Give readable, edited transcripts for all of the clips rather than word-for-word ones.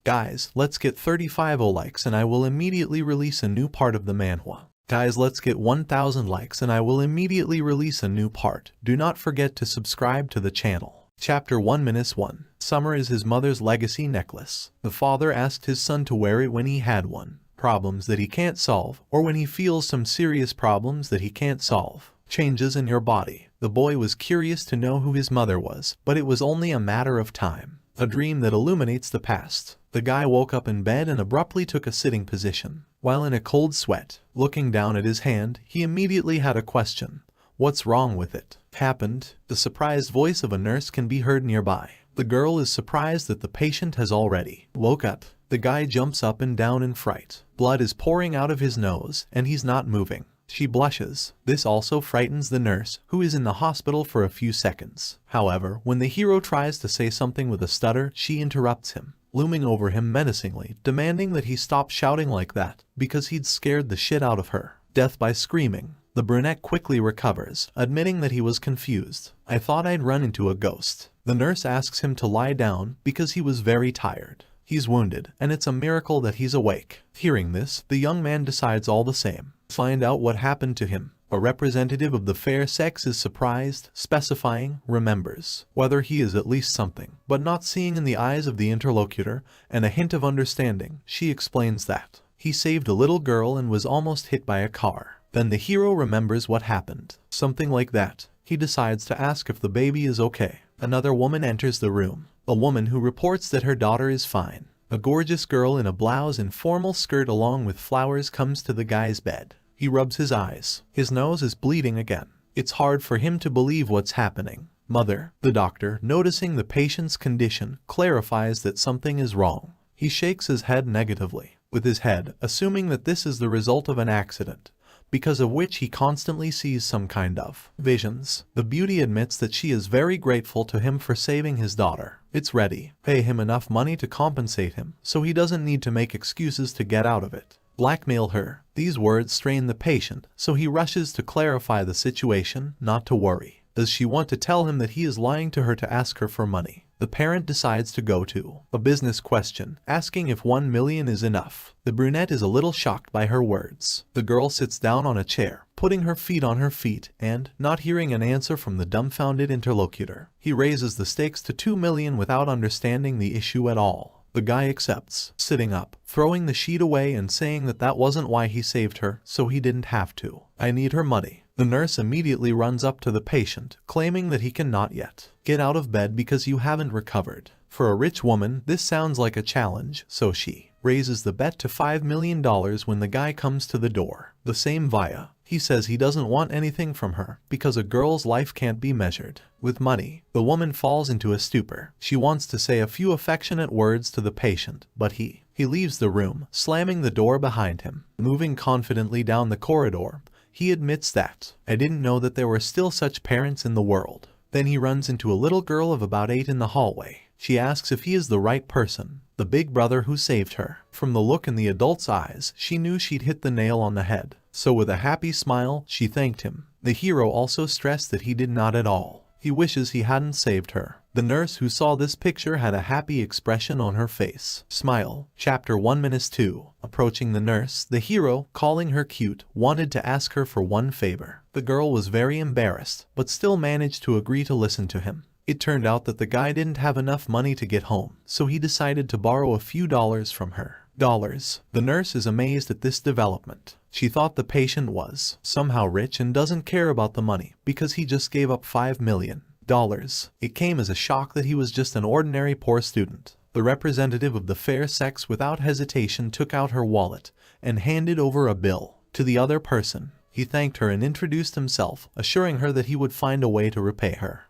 Guys, let's get 35 likes and I will immediately release a new part of the manhwa. Guys, let's get 1000 likes and I will immediately release a new part. Do not forget to subscribe to the channel. Chapter 1-1. Summer is his mother's legacy necklace. The father asked his son to wear it when he had one. Problems that he can't solve, or when he feels some serious problems that he can't solve. Changes in your body. The boy was curious to know who his mother was, but it was only a matter of time. A dream that illuminates the past. The guy woke up in bed and abruptly took a sitting position. While in a cold sweat, looking down at his hand, he immediately had a question. What's wrong with it? Happened. The surprised voice of a nurse can be heard nearby. The girl is surprised that the patient has already woke up. The guy jumps up and down in fright. Blood is pouring out of his nose, and he's not moving. She blushes. This also frightens the nurse, who is in the hospital for a few seconds. However, when the hero tries to say something with a stutter, she interrupts him, looming over him menacingly, demanding that he stop shouting like that, because he'd scared the shit out of her. Death by screaming. The brunette quickly recovers, admitting that he was confused. I thought I'd run into a ghost. The nurse asks him to lie down, because he was very tired. He's wounded, and it's a miracle that he's awake. Hearing this, the young man decides all the same. Find out what happened to him. A representative of the fair sex is surprised, specifying, remembers, whether he is at least something, but not seeing in the eyes of the interlocutor, and a hint of understanding, she explains that he saved a little girl and was almost hit by a car. Then the hero remembers what happened. Something like that. He decides to ask if the baby is okay. Another woman enters the room. A woman who reports that her daughter is fine. A gorgeous girl in a blouse and formal skirt along with flowers comes to the guy's bed. He rubs his eyes. His nose is bleeding again. It's hard for him to believe what's happening. Mother, the doctor, noticing the patient's condition, clarifies that something is wrong. He shakes his head negatively, with his head, assuming that this is the result of an accident, because of which he constantly sees some kind of visions. The beauty admits that she is very grateful to him for saving his daughter. It's ready. Pay him enough money to compensate him, so he doesn't need to make excuses to get out of it. Blackmail her. These words strain the patient, so he rushes to clarify the situation, not to worry. Does she want to tell him that he is lying to her to ask her for money? The parent decides to go to a business question, asking if 1 million is enough. The brunette is a little shocked by her words. The girl sits down on a chair, putting her feet on her feet, and, not hearing an answer from the dumbfounded interlocutor, he raises the stakes to 2 million without understanding the issue at all. The guy accepts, sitting up, throwing the sheet away and saying that that wasn't why he saved her, so he didn't have to. I need her money. The nurse immediately runs up to the patient, claiming that he cannot yet get out of bed because you haven't recovered. For a rich woman, this sounds like a challenge, so she raises the bet to $5 million when the guy comes to the door. The same via. He says he doesn't want anything from her, because a girl's life can't be measured with money. The woman falls into a stupor. She wants to say a few affectionate words to the patient, but he leaves the room, slamming the door behind him. Moving confidently down the corridor, he admits that, I didn't know that there were still such parents in the world. Then he runs into a little girl of about 8 in the hallway. She asks if he is the right person, the big brother who saved her. From the look in the adult's eyes, she knew she'd hit the nail on the head. So with a happy smile, she thanked him. The hero also stressed that he did not at all. He wishes he hadn't saved her. The nurse who saw this picture had a happy expression on her face. Smile. Chapter 1-2. Approaching the nurse, the hero, calling her cute, wanted to ask her for one favor. The girl was very embarrassed, but still managed to agree to listen to him. It turned out that the guy didn't have enough money to get home, so he decided to borrow a few dollars from her. The nurse is amazed at this development. She thought the patient was somehow rich and doesn't care about the money because he just gave up $5 million. It came as a shock that he was just an ordinary poor student. The representative of the fair sex without hesitation took out her wallet and handed over a bill to the other person. He thanked her and introduced himself, assuring her that he would find a way to repay her.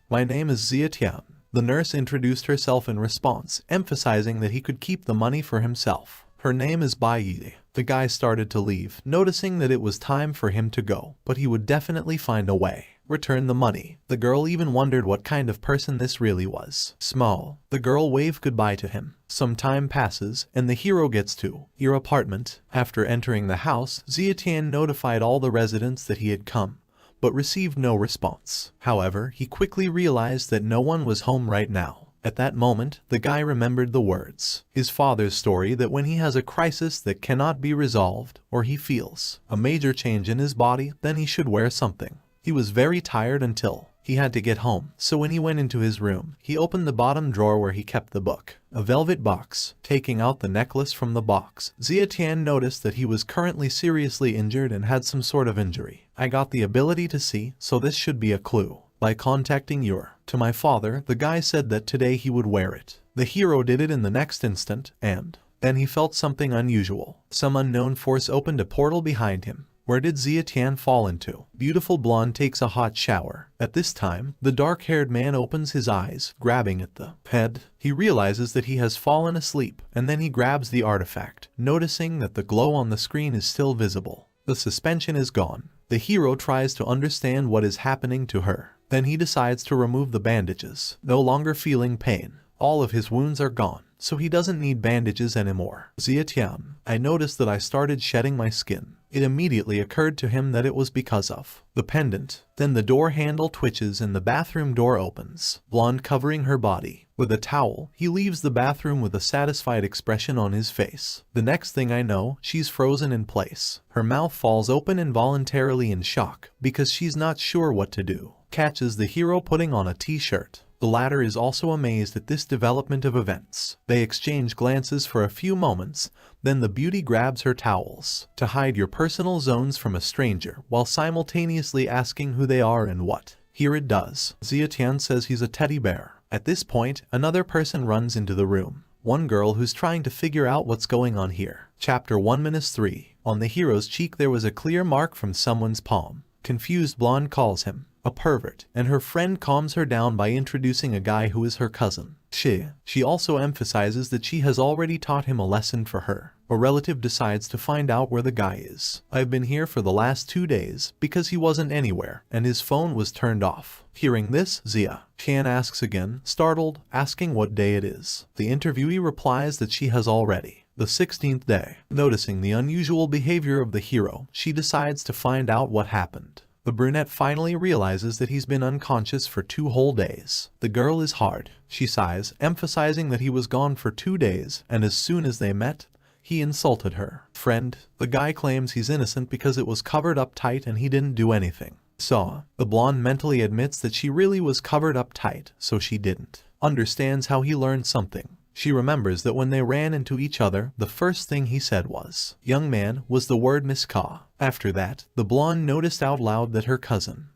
My name is Zietian. The nurse introduced herself in response, emphasizing that he could keep the money for himself. Her name is Bai. The guy started to leave, noticing that it was time for him to go, but he would definitely find a way. Return the money. The girl even wondered what kind of person this really was. Small. The girl waved goodbye to him. Some time passes, and the hero gets to your apartment. After entering the house, Zietian notified all the residents that he had come, but received no response. However, he quickly realized that no one was home right now. At that moment, the guy remembered the words. His father's story that when he has a crisis that cannot be resolved, or he feels a major change in his body, then he should wear something. He was very tired until he had to get home, so when he went into his room, he opened the bottom drawer where he kept the book, a velvet box. Taking out the necklace from the box, Xia Tian noticed that he was currently seriously injured and had some sort of injury. I got the ability to see, so this should be a clue. By contacting to my father, the guy said that today he would wear it. The hero did it in the next instant, and then he felt something unusual. Some unknown force opened a portal behind him. Where did Xia Tian fall into? Beautiful blonde takes a hot shower. At this time, the dark-haired man opens his eyes, grabbing at the head. He realizes that he has fallen asleep, and then he grabs the artifact, noticing that the glow on the screen is still visible. The suspension is gone. The hero tries to understand what is happening to her. Then he decides to remove the bandages, no longer feeling pain. All of his wounds are gone, so he doesn't need bandages anymore. Xia Tian, I noticed that I started shedding my skin. It immediately occurred to him that it was because of the pendant. Then the door handle twitches and the bathroom door opens, blonde covering her body with a towel. He leaves the bathroom with a satisfied expression on his face. The next thing I know, she's frozen in place. Her mouth falls open involuntarily in shock because she's not sure what to do. Catches the hero putting on a t-shirt. The latter is also amazed at this development of events. They exchange glances for a few moments, then the beauty grabs her towels to hide your personal zones from a stranger while simultaneously asking who they are and what. Here it does. Xia Tian says he's a teddy bear. At this point, another person runs into the room. One girl who's trying to figure out what's going on here. Chapter 1-3. On the hero's cheek there was a clear mark from someone's palm. Confused blonde calls him a pervert, and her friend calms her down by introducing a guy who is her cousin. She also emphasizes that she has already taught him a lesson for her. A relative decides to find out where the guy is. I've been here for the last 2 days because he wasn't anywhere and his phone was turned off. Hearing this, Xia Tian asks again, startled, asking what day it is. The interviewee replies that she has already the 16th day. Noticing the unusual behavior of the hero, she decides to find out what happened. The brunette finally realizes that he's been unconscious for 2 whole days. The girl is hard. She sighs, emphasizing that he was gone for 2 days, and as soon as they met, he insulted her. Friend, the guy claims he's innocent because it was covered up tight and he didn't do anything. So, the blonde mentally admits that she really was covered up tight, so she didn't. Understands how he learned something. She remembers that when they ran into each other, the first thing he said was, "Young man," was the word miska. After that, the blonde noticed out loud that her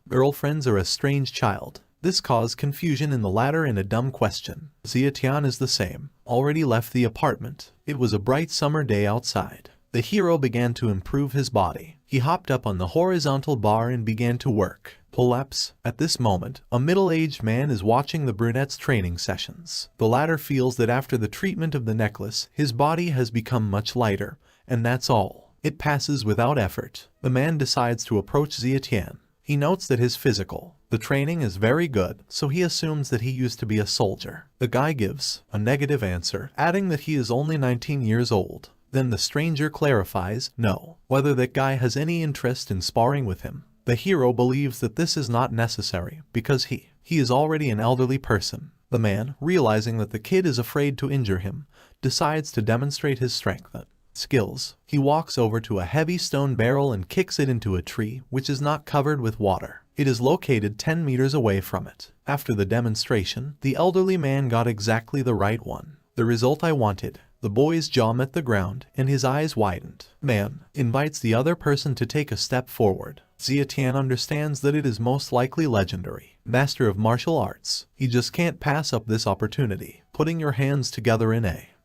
girlfriends are a strange child. This caused confusion in the latter and a dumb question. Xia Tian is the same. Already left the apartment. It was a bright summer day outside. The hero began to improve his body. He hopped up on the horizontal bar and began to work pull-ups. At this moment, a middle-aged man is watching the brunette's training sessions. The latter feels that after the treatment of the necklace, his body has become much lighter, and that's all. It passes without effort. The man decides to approach Xia Tian. He notes that the training is very good, so he assumes that he used to be a soldier. The guy gives a negative answer, adding that he is only 19 years old. Then the stranger clarifies, whether that guy has any interest in sparring with him. The hero believes that this is not necessary, because he is already an elderly person. The man, realizing that the kid is afraid to injure him, decides to demonstrate his strength and skills. He walks over to a heavy stone barrel and kicks it into a tree, which is not covered with water. It is located 10 meters away from it. After the demonstration, the elderly man got exactly the right one. The result I wanted. The boy's jaw met the ground, and his eyes widened. Man invites the other person to take a step forward. Xia Tian understands that it is most likely legendary. Master of martial arts. He just can't pass up this opportunity. Putting your hands together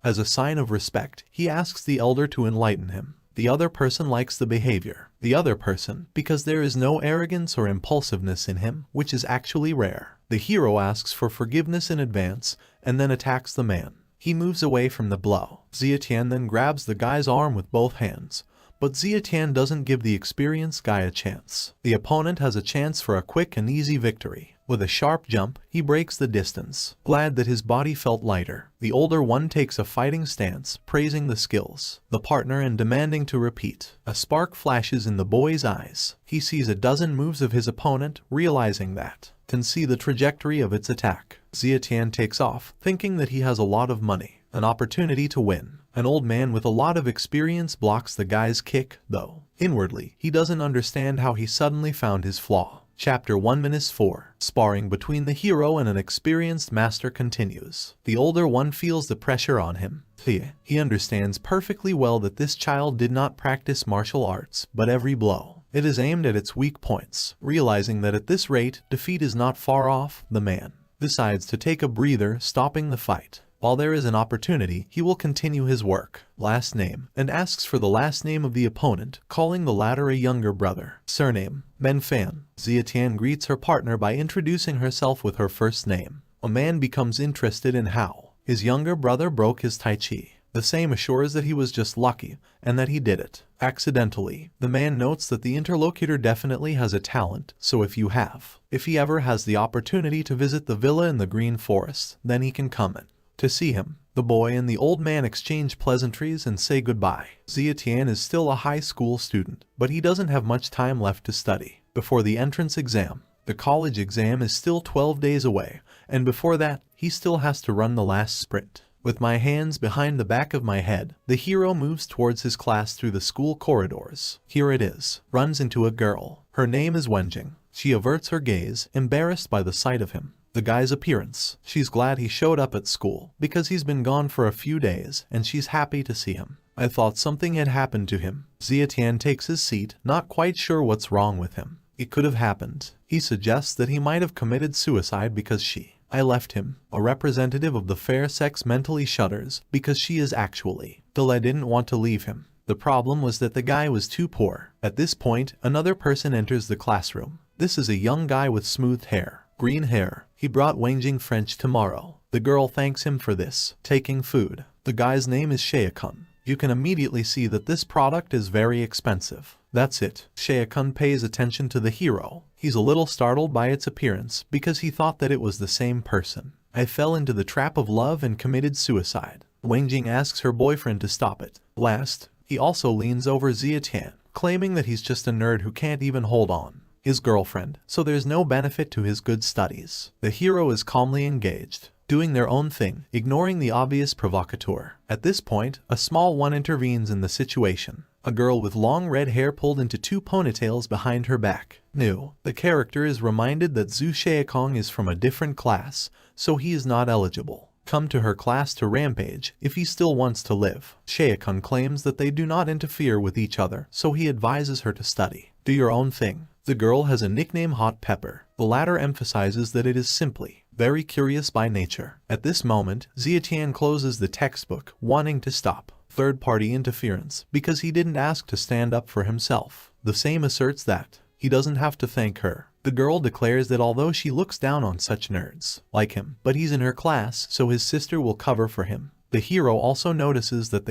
as a sign of respect, he asks the elder to enlighten him. The other person likes the behavior. The other person, because there is no arrogance or impulsiveness in him, which is actually rare. The hero asks for forgiveness in advance, and then attacks the man. He moves away from the blow. Xia Tian then grabs the guy's arm with both hands. But Xia Tian doesn't give the experienced guy a chance. The opponent has a chance for a quick and easy victory. With a sharp jump, he breaks the distance. Glad that his body felt lighter, the older one takes a fighting stance, praising the skills, the partner and demanding to repeat. A spark flashes in the boy's eyes. He sees a dozen moves of his opponent, realizing that can see the trajectory of its attack. Zietian takes off, thinking that he has a lot of money, an opportunity to win. An old man with a lot of experience blocks the guy's kick, though. Inwardly, he doesn't understand how he suddenly found his flaw. Chapter 1-4. Sparring between the hero and an experienced master continues. The older one feels the pressure on him. He understands perfectly well that this child did not practice martial arts, but every blow, it is aimed at its weak points. Realizing that at this rate, defeat is not far off, the man decides to take a breather, stopping the fight. While there is an opportunity, he will continue his work. Last name, and asks for the last name of the opponent, calling the latter a younger brother. Surname, Menfan. Zietian greets her partner by introducing herself with her first name. A man becomes interested in how his younger brother broke his tai chi. The same assures that he was just lucky, and that he did it accidentally. The man notes that the interlocutor definitely has a talent, so if he ever has the opportunity to visit the villa in the Green Forest, then he can come in. To see him, the boy and the old man exchange pleasantries and say goodbye. Zietian is still a high school student, but he doesn't have much time left to study. Before the entrance exam, the college exam is still 12 days away, and before that, he still has to run the last sprint. With my hands behind the back of my head, the hero moves towards his class through the school corridors. Here it is, runs into a girl. Her name is Wenjing. She averts her gaze, embarrassed by the sight of him. The guy's appearance. She's glad he showed up at school, because he's been gone for a few days, and she's happy to see him. I thought something had happened to him. Zietian takes his seat, not quite sure what's wrong with him. It could have happened. He suggests that he might have committed suicide because I left him. A representative of the fair sex mentally shudders, because she is actually. I didn't want to leave him. The problem was that the guy was too poor. At this point, another person enters the classroom. This is a young guy with smooth hair. Green hair. He brought Wenjing French tomorrow. The girl thanks him for this. Taking food. The guy's name is Shaekun. You can immediately see that this product is very expensive. That's it. Shaekun pays attention to the hero. He's a little startled by its appearance because he thought that it was the same person. I fell into the trap of love and committed suicide. Wenjing asks her boyfriend to stop it. Last, he also leans over Zietian, claiming that he's just a nerd who can't even hold on. His girlfriend, so there's no benefit to his good studies. The hero is calmly engaged, doing their own thing, ignoring the obvious provocateur. At this point, a small one intervenes in the situation. A girl with long red hair pulled into 2 ponytails behind her back. The character is reminded that Zhu Shaekong is from a different class, so he is not eligible. Come to her class to rampage if he still wants to live. Shaekong claims that they do not interfere with each other, so he advises her to study. Do your own thing. The girl has a nickname Hot Pepper. The latter emphasizes that it is simply very curious by nature. At this moment, Zietian closes the textbook, wanting to stop third-party interference because he didn't ask to stand up for himself. The same asserts that he doesn't have to thank her. The girl declares that although she looks down on such nerds like him, but he's in her class, so his sister will cover for him. The hero also notices that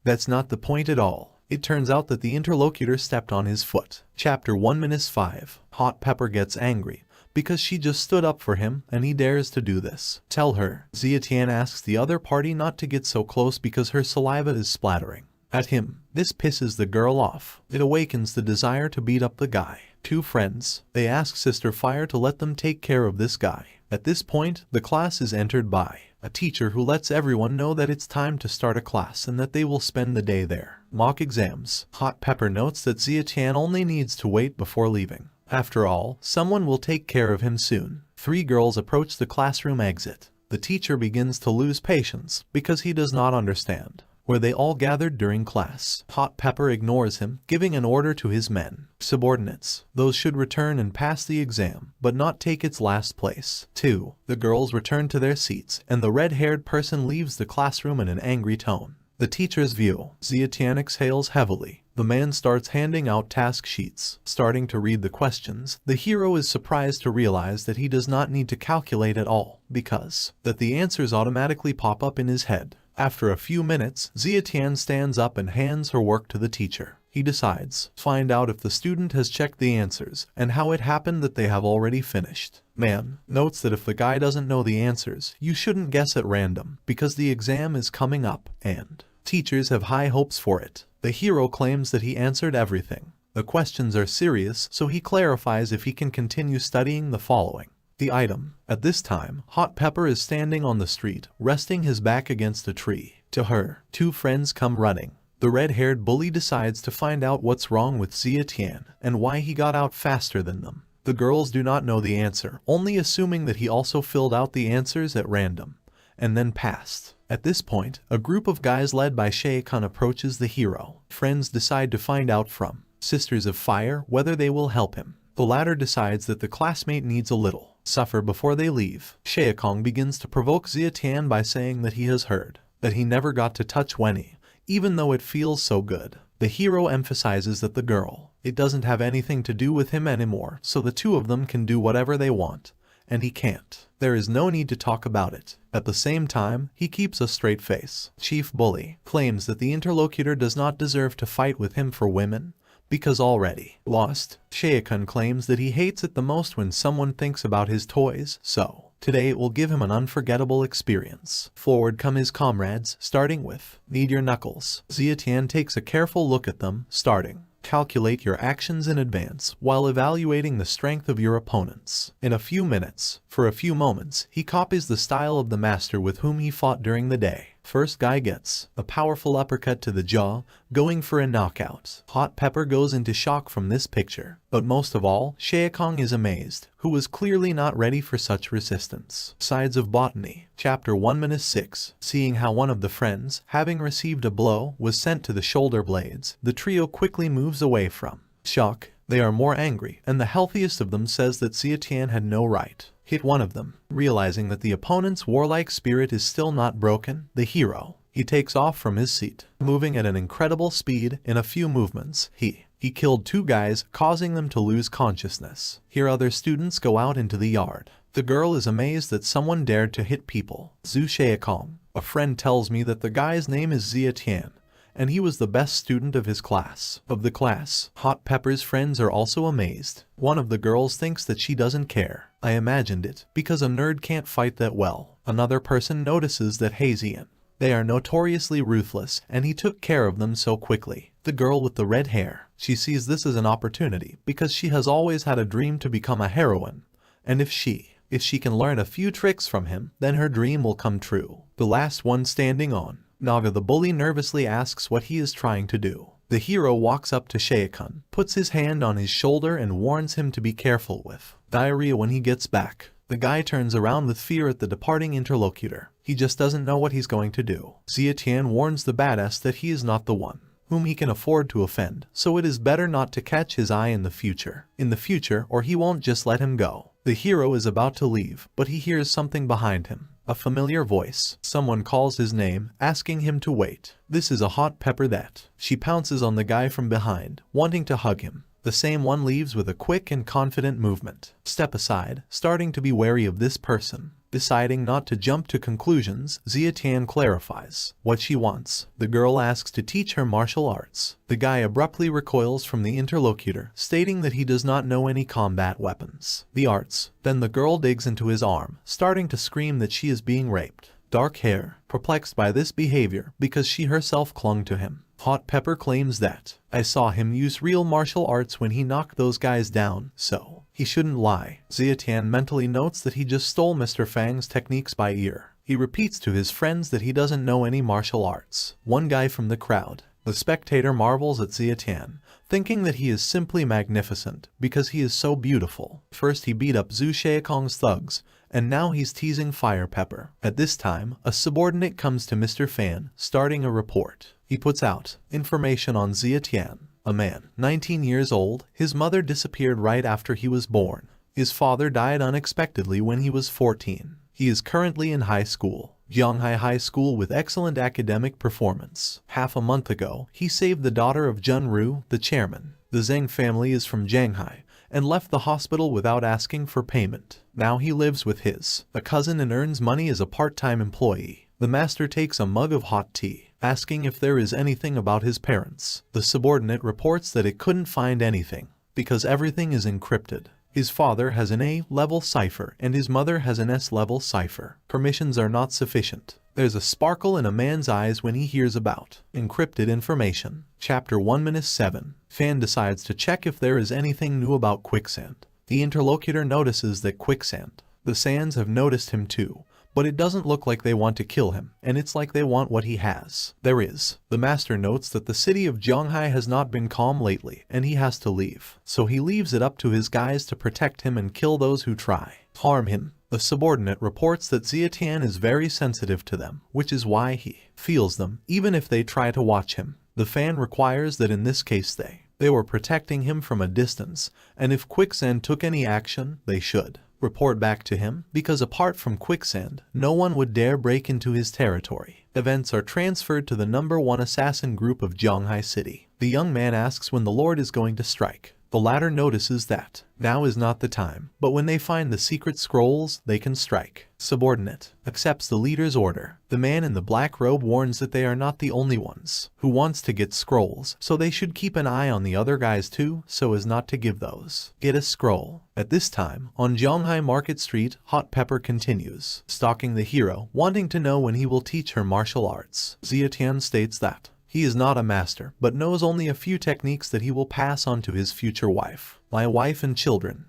that's not the point at all. It turns out that the interlocutor stepped on his foot. Chapter 1-5. Hot Pepper gets angry because she just stood up for him and he dares to do this. Tell her. Zietian asks the other party not to get so close because her saliva is splattering at him. This pisses the girl off. It awakens the desire to beat up the guy. 2 friends. They ask Sister Fire to let them take care of this guy. At this point, the class is entered by a teacher who lets everyone know that it's time to start a class and that they will spend the day there. Mock exams. Hot Pepper notes that Zietian only needs to wait before leaving. After all, someone will take care of him soon. 3 girls approach the classroom exit. The teacher begins to lose patience because he does not understand where they all gathered during class. Hot Pepper ignores him, giving an order to his men. Subordinates. Those should return and pass the exam, but not take its last place. 2. The girls return to their seats, and the red-haired person leaves the classroom in an angry tone. The teacher's view. Zietian exhales heavily. The man starts handing out task sheets. Starting to read the questions, the hero is surprised to realize that he does not need to calculate at all, because the answers automatically pop up in his head. After a few minutes, Zietian stands up and hands her work to the teacher. He decides, find out if the student has checked the answers, and how it happened that they have already finished. Man notes that if the guy doesn't know the answers, you shouldn't guess at random, because the exam is coming up, and teachers have high hopes for it. The hero claims that he answered everything. The questions are serious, so he clarifies if he can continue studying the following The item. At this time, Hot Pepper is standing on the street, resting his back against a tree. To her, two friends come running. The red-haired bully decides to find out what's wrong with Xia Tian and why he got out faster than them. The girls do not know the answer, only assuming that he also filled out the answers at random, and then passed. At this point, a group of guys led by Shae-kun approaches the hero. Friends decide to find out from Sisters of Fire whether they will help him. The latter decides that the classmate needs a little suffer before they leave. Shae-kun begins to provoke Xia Tian by saying that he has heard that he never got to touch Wenny, even though it feels so good. The hero emphasizes that the girl, it doesn't have anything to do with him anymore, so the two of them can do whatever they want, and he can't. There is no need to talk about it. At the same time, he keeps a straight face. Chief Bully claims that the interlocutor does not deserve to fight with him for women, because already lost. Shae-kun claims that he hates it the most when someone thinks about his toys, so today it will give him an unforgettable experience. Forward come his comrades, starting with Need Your Knuckles. Xia Tian takes a careful look at them, starting calculate your actions in advance while evaluating the strength of your opponents. In a few minutes, for a few moments, he copies the style of the master with whom he fought during the day. First guy gets a powerful uppercut to the jaw, going for a knockout. Hot Pepper goes into shock from this picture, but most of all, Shae-kun is amazed, who was clearly not ready for such resistance. Sides of Botany, Chapter 1-6. Seeing how one of the friends, having received a blow, was sent to the shoulder blades, the trio quickly moves away from shock. They are more angry, and the healthiest of them says that Xia Tian had no right hit one of them. Realizing that the opponent's warlike spirit is still not broken, the hero, he takes off from his seat. Moving at an incredible speed, in a few movements, he killed two guys, causing them to lose consciousness. Here other students go out into the yard. The girl is amazed that someone dared to hit people. Zhu Shae-kong, a friend tells me that the guy's name is Xia Tian, and he was the best student of his class. Of the class, Hot Pepper's friends are also amazed. One of the girls thinks that she doesn't care. I imagined it, because a nerd can't fight that well. Another person notices that Hazian, they are notoriously ruthless, and he took care of them so quickly. The girl with the red hair, she sees this as an opportunity, because she has always had a dream to become a heroine, and if she can learn a few tricks from him, then her dream will come true. The last one standing on Naga the bully nervously asks what he is trying to do. The hero walks up to Shae-kun, puts his hand on his shoulder and warns him to be careful with diarrhea when he gets back. The guy turns around with fear at the departing interlocutor. He just doesn't know what he's going to do. Xia Tian warns the badass that he is not the one whom he can afford to offend, so it is better not to catch his eye in the future, or he won't just let him go. The hero is about to leave, but he hears something behind him. A familiar voice. Someone calls his name, asking him to wait. This is a Hot Pepper that. She pounces on the guy from behind, wanting to hug him. The same one leaves with a quick and confident movement. Step aside, starting to be wary of this person. Deciding not to jump to conclusions, Xia Tian clarifies what she wants. The girl asks to teach her martial arts. The guy abruptly recoils from the interlocutor, stating that he does not know any combat weapons. The arts. Then the girl digs into his arm, starting to scream that she is being raped. Dark hair, perplexed by this behavior because she herself clung to him. Hot Pepper claims that, I saw him use real martial arts when he knocked those guys down, so he shouldn't lie. Xia Tian mentally notes that he just stole Mr. Fang's techniques by ear. He repeats to his friends that he doesn't know any martial arts. One guy from the crowd, the spectator, marvels at Xia Tian, thinking that he is simply magnificent because he is so beautiful. First he beat up Zhu Shae-kong's thugs, and now he's teasing Fire Pepper. At this time, a subordinate comes to Mr. Fan, starting a report. He puts out information on Xia Tian, a man, 19 years old. His mother disappeared right after he was born. His father died unexpectedly when he was 14. He is currently in high school, Yonghai High School, with excellent academic performance. Half a month ago, he saved the daughter of Jun Ru, the chairman. The Zheng family is from Shanghai and left the hospital without asking for payment. Now he lives with a cousin and earns money as a part-time employee. The master takes a mug of hot tea, asking if there is anything about his parents. The subordinate reports that it couldn't find anything, because everything is encrypted. His father has an A-level cipher and his mother has an S-level cipher. Permissions are not sufficient. There's a sparkle in a man's eyes when he hears about encrypted information. Chapter 1-7. Fan decides to check if there is anything new about quicksand. The interlocutor notices that quicksand The Sands have noticed him too, but it doesn't look like they want to kill him, and it's like they want what he has. The master notes that the city of Zhonghai has not been calm lately, and he has to leave. So he leaves it up to his guys to protect him and kill those who try harm him. The subordinate reports that Zietian is very sensitive to them, which is why he feels them, even if they try to watch him. The fan requires that in this case they were protecting him from a distance, and if Quicksand took any action, they should report back to him, because apart from Quicksand, no one would dare break into his territory. Events are transferred to the #1 assassin group of Zhonghai City. The young man asks when the Lord is going to strike. The latter notices that now is not the time, but when they find the secret scrolls, they can strike. Subordinate accepts the leader's order. The man in the black robe warns that they are not the only ones who wants to get scrolls, so they should keep an eye on the other guys too, so as not to give those get a scroll. At this time, on Zhonghai Market Street, Hot Pepper continues stalking the hero, wanting to know when he will teach her martial arts. Zietian states that he is not a master, but knows only a few techniques that he will pass on to his future wife. My wife and children.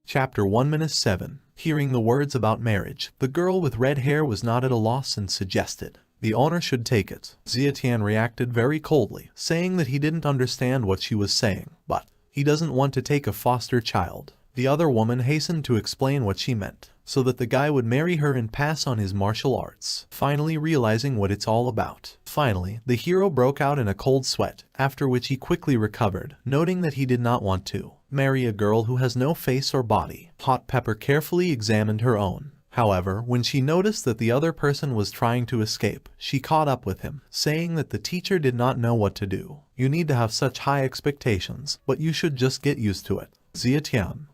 Chapter 1-7. Hearing the words about marriage, the girl with red hair was not at a loss and suggested the owner should take it. Zietian reacted very coldly, saying that he didn't understand what she was saying, but he doesn't want to take a foster child. The other woman hastened to explain what she meant, so that the guy would marry her and pass on his martial arts, finally realizing what it's all about. Finally, the hero broke out in a cold sweat, after which he quickly recovered, noting that he did not want to marry a girl who has no face or body. Hot Pepper carefully examined her own. However, when she noticed that the other person was trying to escape, she caught up with him, saying that the teacher did not know what to do. You need to have such high expectations, but you should just get used to it. Zietian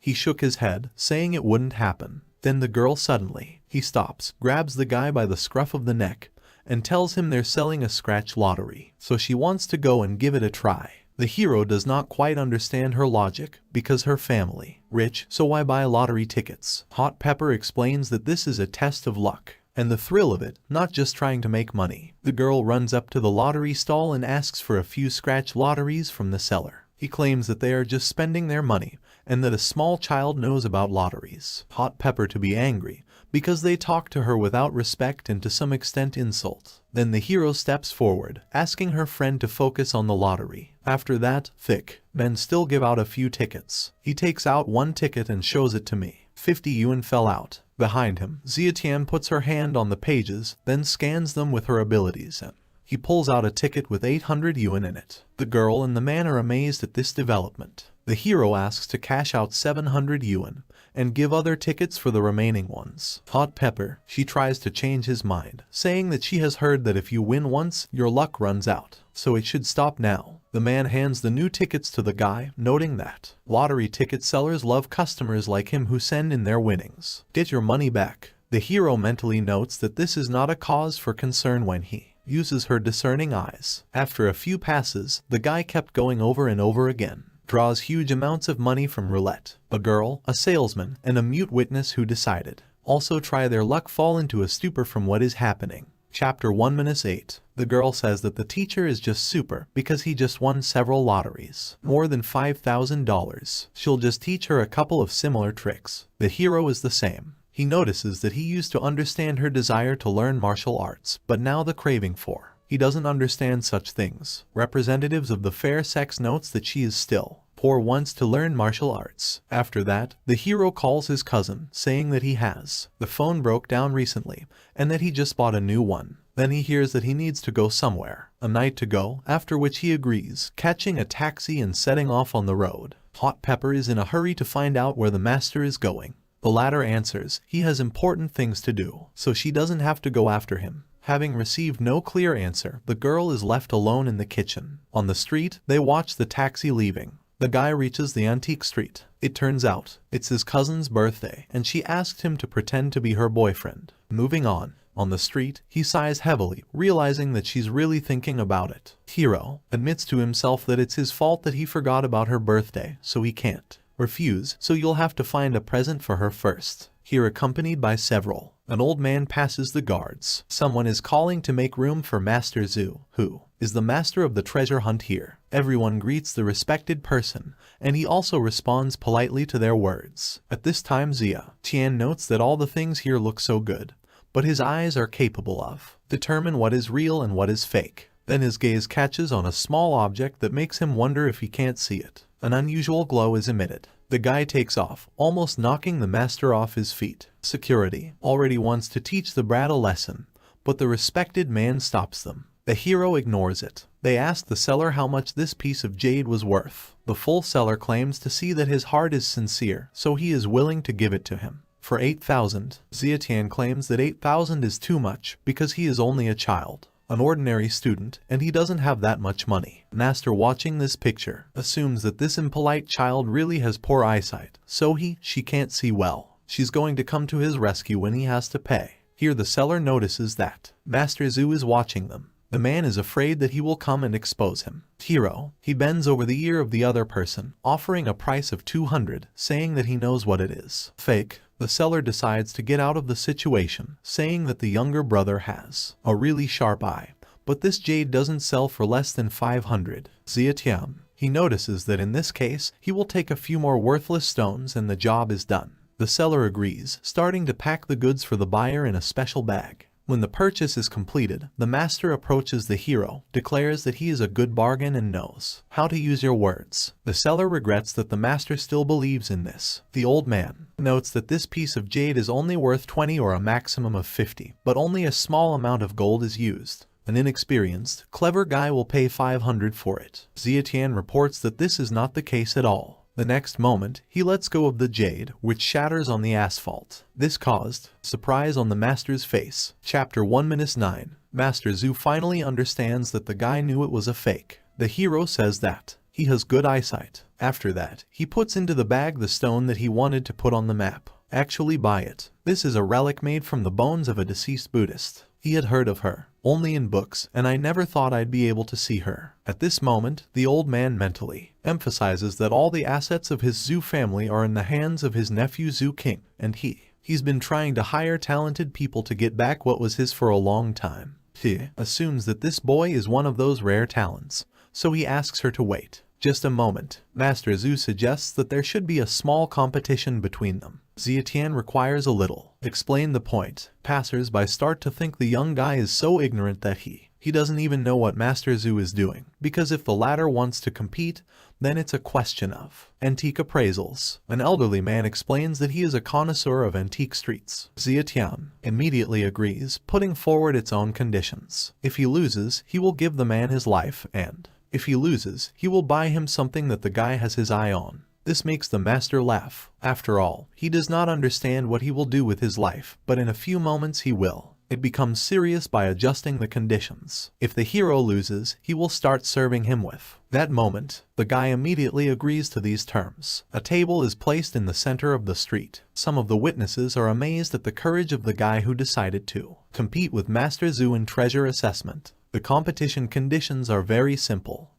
he shook his head, saying it wouldn't happen. Then the girl suddenly, he stops, grabs the guy by the scruff of the neck, and tells him they're selling a scratch lottery, so she wants to go and give it a try. The hero does not quite understand her logic, because her family rich, so why buy lottery tickets? Hot Pepper explains that this is a test of luck, and the thrill of it, not just trying to make money. The girl runs up to the lottery stall and asks for a few scratch lotteries from the seller. He claims that they are just spending their money, and that a small child knows about lotteries. Hot Pepper to be angry, because they talk to her without respect and to some extent insult. Then the hero steps forward, asking her friend to focus on the lottery. After that, thick men still give out a few tickets. He takes out one ticket and shows it to me. 50 yuan fell out. Behind him, Zietian puts her hand on the pages, then scans them with her abilities, and he pulls out a ticket with 800 yuan in it. The girl and the man are amazed at this development. The hero asks to cash out 700 yuan and give other tickets for the remaining ones. Hot Pepper, she tries to change his mind, saying that she has heard that if you win once, your luck runs out, so it should stop now. The man hands the new tickets to the guy, noting that lottery ticket sellers love customers like him who send in their winnings. Get your money back. The hero mentally notes that this is not a cause for concern when he uses her discerning eyes. After a few passes, the guy kept going over and over again. Draws huge amounts of money from roulette. A girl, a salesman, and a mute witness who decided also try their luck fall into a stupor from what is happening. Chapter 1-8. The girl says that the teacher is just super because he just won several lotteries. More than $5,000. She'll just teach her a couple of similar tricks. The hero is the same. He notices that he used to understand her desire to learn martial arts, but now the craving for he doesn't understand such things. Representatives of the fair sex notes that she is still poor wants to learn martial arts. After that, the hero calls his cousin, saying that he has the phone broke down recently, and that he just bought a new one. Then he hears that he needs to go somewhere, a night to go, after which he agrees, catching a taxi and setting off on the road. Hot Pepper is in a hurry to find out where the master is going. The latter answers he has important things to do, so she doesn't have to go after him. Having received no clear answer, the girl is left alone in the kitchen. On the street, they watch the taxi leaving. The guy reaches the antique street. It turns out, it's his cousin's birthday, and she asked him to pretend to be her boyfriend. Moving on the street, he sighs heavily, realizing that she's really thinking about it. Hero admits to himself that it's his fault that he forgot about her birthday, so he can't refuse, so you'll have to find a present for her first. Here accompanied by several. An old man passes the guards. Someone is calling to make room for Master Zhu, who is the master of the treasure hunt here. Everyone greets the respected person, and he also responds politely to their words. At this time Zia Tian notes that all the things here look so good, but his eyes are capable of determine what is real and what is fake. Then his gaze catches on a small object that makes him wonder if he can't see it. An unusual glow is emitted. The guy takes off, almost knocking the master off his feet. Security already wants to teach the brat a lesson, but the respected man stops them. The hero ignores it. They ask the seller how much this piece of jade was worth. The full seller claims to see that his heart is sincere, so he is willing to give it to him. For 8,000, Zietian claims that 8,000 is too much because he is only a child, an ordinary student, and he doesn't have that much money. Master watching this picture assumes that this impolite child really has poor eyesight, so she can't see well. She's going to come to his rescue when he has to pay. Here the seller notices that Master Zhu is watching them. The man is afraid that he will come and expose him. Hero, he bends over the ear of the other person, offering a price of 200, saying that he knows what it is. Fake. The seller decides to get out of the situation, saying that the younger brother has a really sharp eye, but this jade doesn't sell for less than 500. Zietian, he notices that in this case, he will take a few more worthless stones and the job is done. The seller agrees, starting to pack the goods for the buyer in a special bag. When the purchase is completed, the master approaches the hero, declares that he is a good bargain and knows how to use your words. The seller regrets that the master still believes in this. The old man notes that this piece of jade is only worth 20 or a maximum of 50, but only a small amount of gold is used. An inexperienced, clever guy will pay 500 for it. Zietian reports that this is not the case at all. The next moment, he lets go of the jade, which shatters on the asphalt. This caused surprise on the master's face. Chapter 1-9. Master Zhu finally understands that the guy knew it was a fake. The hero says that he has good eyesight. After that, he puts into the bag the stone that he wanted to put on the map. Actually buy it. This is a relic made from the bones of a deceased Buddhist. He had heard of her only in books, and I never thought I'd be able to see her. At this moment, the old man mentally emphasizes that all the assets of his Zhu family are in the hands of his nephew Zhu King, and he's been trying to hire talented people to get back what was his for a long time. He assumes that this boy is one of those rare talents, so he asks her to wait just a moment. Master Zhu suggests that there should be a small competition between them. Zietian requires a little. Explain the point. Passers-by start to think the young guy is so ignorant that he doesn't even know what Master Zhu is doing, because if the latter wants to compete, then it's a question of antique appraisals. An elderly man explains that he is a connoisseur of antique streets. Zietian immediately agrees, putting forward its own conditions. If he loses, he will give the man his life, and if he loses, he will buy him something that the guy has his eye on. This makes the master laugh. After all, he does not understand what he will do with his life, but in a few moments he will. It becomes serious by adjusting the conditions. If the hero loses, he will start serving him with. That moment, the guy immediately agrees to these terms. A table is placed in the center of the street. Some of the witnesses are amazed at the courage of the guy who decided to compete with Master Zhu in treasure assessment. The competition conditions are very simple.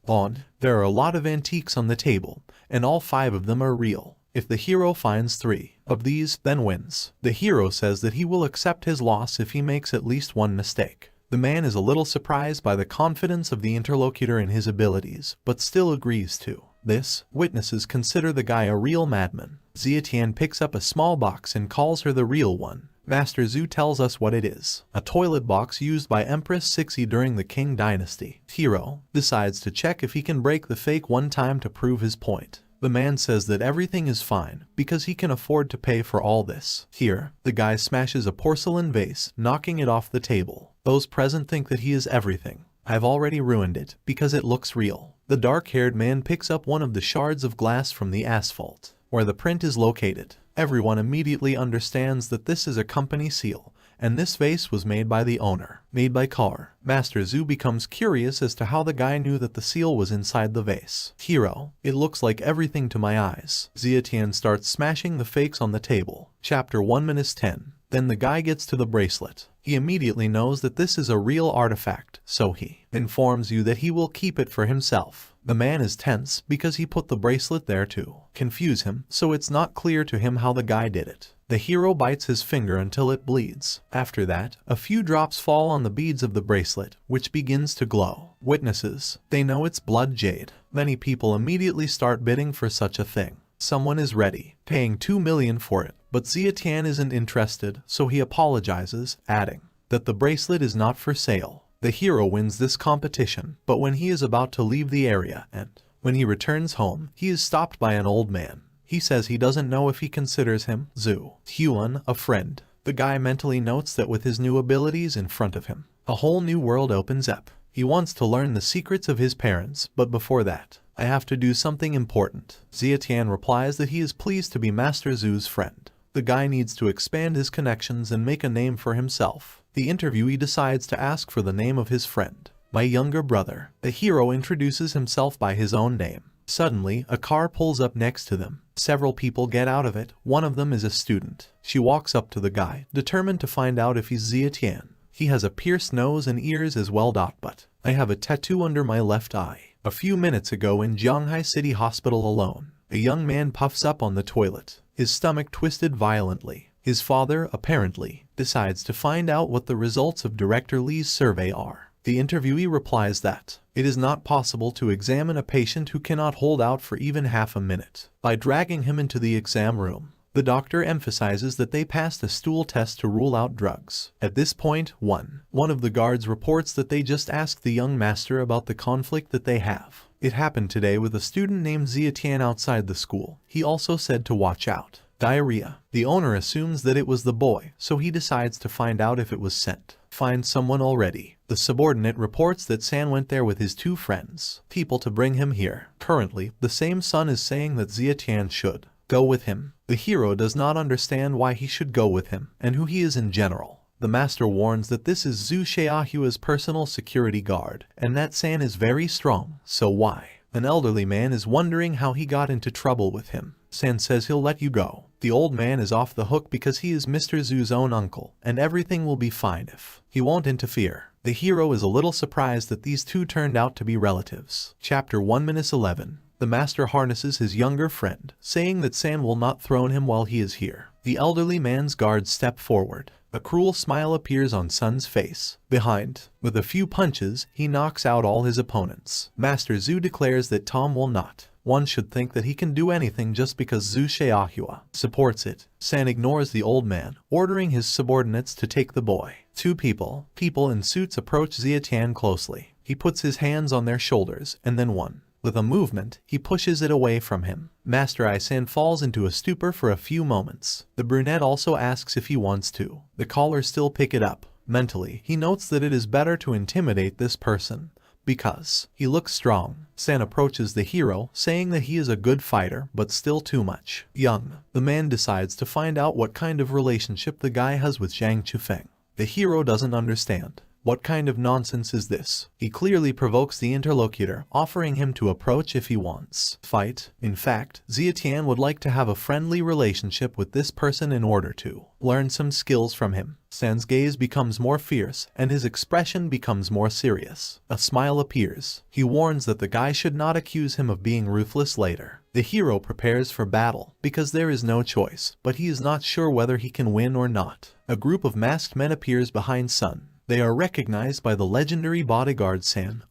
There are a lot of antiques on the table, and all 5 of them are real. If the hero finds 3 of these, then wins. The hero says that he will accept his loss if he makes at least 1 mistake. The man is a little surprised by the confidence of the interlocutor in his abilities, but still agrees to this. Witnesses consider the guy a real madman. Zietian picks up a small box and calls her the real one. Master Zhu tells us what it is. A toilet box used by Empress Cixi during the Qing dynasty. Hero decides to check if he can break the fake one time to prove his point. The man says that everything is fine because he can afford to pay for all this. Here, the guy smashes a porcelain vase, knocking it off the table. Those present think that he is everything. I've already ruined it because it looks real. The dark-haired man picks up one of the shards of glass from the asphalt, where the print is located. Everyone immediately understands that this is a company seal, and this vase was made by the owner. Made by Car. Master Zhu becomes curious as to how the guy knew that the seal was inside the vase. Hero, it looks like everything to my eyes. Zietian starts smashing the fakes on the table. Chapter 1-10. Then the guy gets to the bracelet. He immediately knows that this is a real artifact, so he informs you that he will keep it for himself. The man is tense because he put the bracelet there to confuse him, so it's not clear to him how the guy did it. The hero bites his finger until it bleeds. After that, a few drops fall on the beads of the bracelet, which begins to glow. Witnesses, they know it's blood jade. Many people immediately start bidding for such a thing. Someone is ready, paying 2 million for it, but Zietian isn't interested, so he apologizes, adding that the bracelet is not for sale. The hero wins this competition, but when he is about to leave the area and when he returns home, he is stopped by an old man. He says he doesn't know if he considers him, Zhu Huan, a friend. The guy mentally notes that with his new abilities in front of him, a whole new world opens up. He wants to learn the secrets of his parents, but before that, I have to do something important. Zietian replies that he is pleased to be Master Zhu's friend. The guy needs to expand his connections and make a name for himself. The interviewee decides to ask for the name of his friend. My younger brother. The hero introduces himself by his own name. Suddenly, a car pulls up next to them. Several people get out of it. One of them is a student. She walks up to the guy, determined to find out if he's Zietian. He has a pierced nose and ears as well. But I have a tattoo under my left eye. A few minutes ago in Shanghai City Hospital alone, a young man puffs up on the toilet, his stomach twisted violently. His father, apparently, decides to find out what the results of Director Li's survey are. The interviewee replies that it is not possible to examine a patient who cannot hold out for even half a minute. By dragging him into the exam room, the doctor emphasizes that they passed a stool test to rule out drugs. At this point, one of the guards reports that they just asked the young master about the conflict that they have. It happened today with a student named Zietian outside the school. He also said to watch out. Diarrhea. The owner assumes that it was the boy, so he decides to find out if it was sent. Find someone already. The subordinate reports that San went there with his 2 friends, people to bring him here. Currently, the same son is saying that Zietian should go with him. The hero does not understand why he should go with him, and who he is in general. The master warns that this is Zhu Xiaohua's personal security guard, and that San is very strong, so why? An elderly man is wondering how he got into trouble with him. San says he'll let you go. The old man is off the hook because he is Mr. Zhu's own uncle, and everything will be fine if he won't interfere. The hero is a little surprised that these 2 turned out to be relatives. Chapter 1-11. The master harnesses his younger friend, saying that San will not throw him while he is here. The elderly man's guards step forward. A cruel smile appears on Sun's face. Behind, with a few punches, he knocks out all his opponents. Master Zhu declares that Tom will not. One should think that he can do anything just because Zhu Xiaohua supports it. San ignores the old man, ordering his subordinates to take the boy. 2 people in suits approach Zietian closely. He puts his hands on their shoulders, and then with a movement, he pushes it away from him. Master San falls into a stupor for a few moments. The brunette also asks if he wants to. The caller still pick it up. Mentally, he notes that it is better to intimidate this person, because he looks strong. San approaches the hero, saying that he is a good fighter, but still too much young. The man decides to find out what kind of relationship the guy has with Zhang Chufeng. The hero doesn't understand. What kind of nonsense is this? He clearly provokes the interlocutor, offering him to approach if he wants fight. In fact, Zietian would like to have a friendly relationship with this person in order to learn some skills from him. San's gaze becomes more fierce, and his expression becomes more serious. A smile appears. He warns that the guy should not accuse him of being ruthless later. The hero prepares for battle, because there is no choice, but he is not sure whether he can win or not. A group of masked men appears behind Sun. They are recognized by the legendary bodyguard San,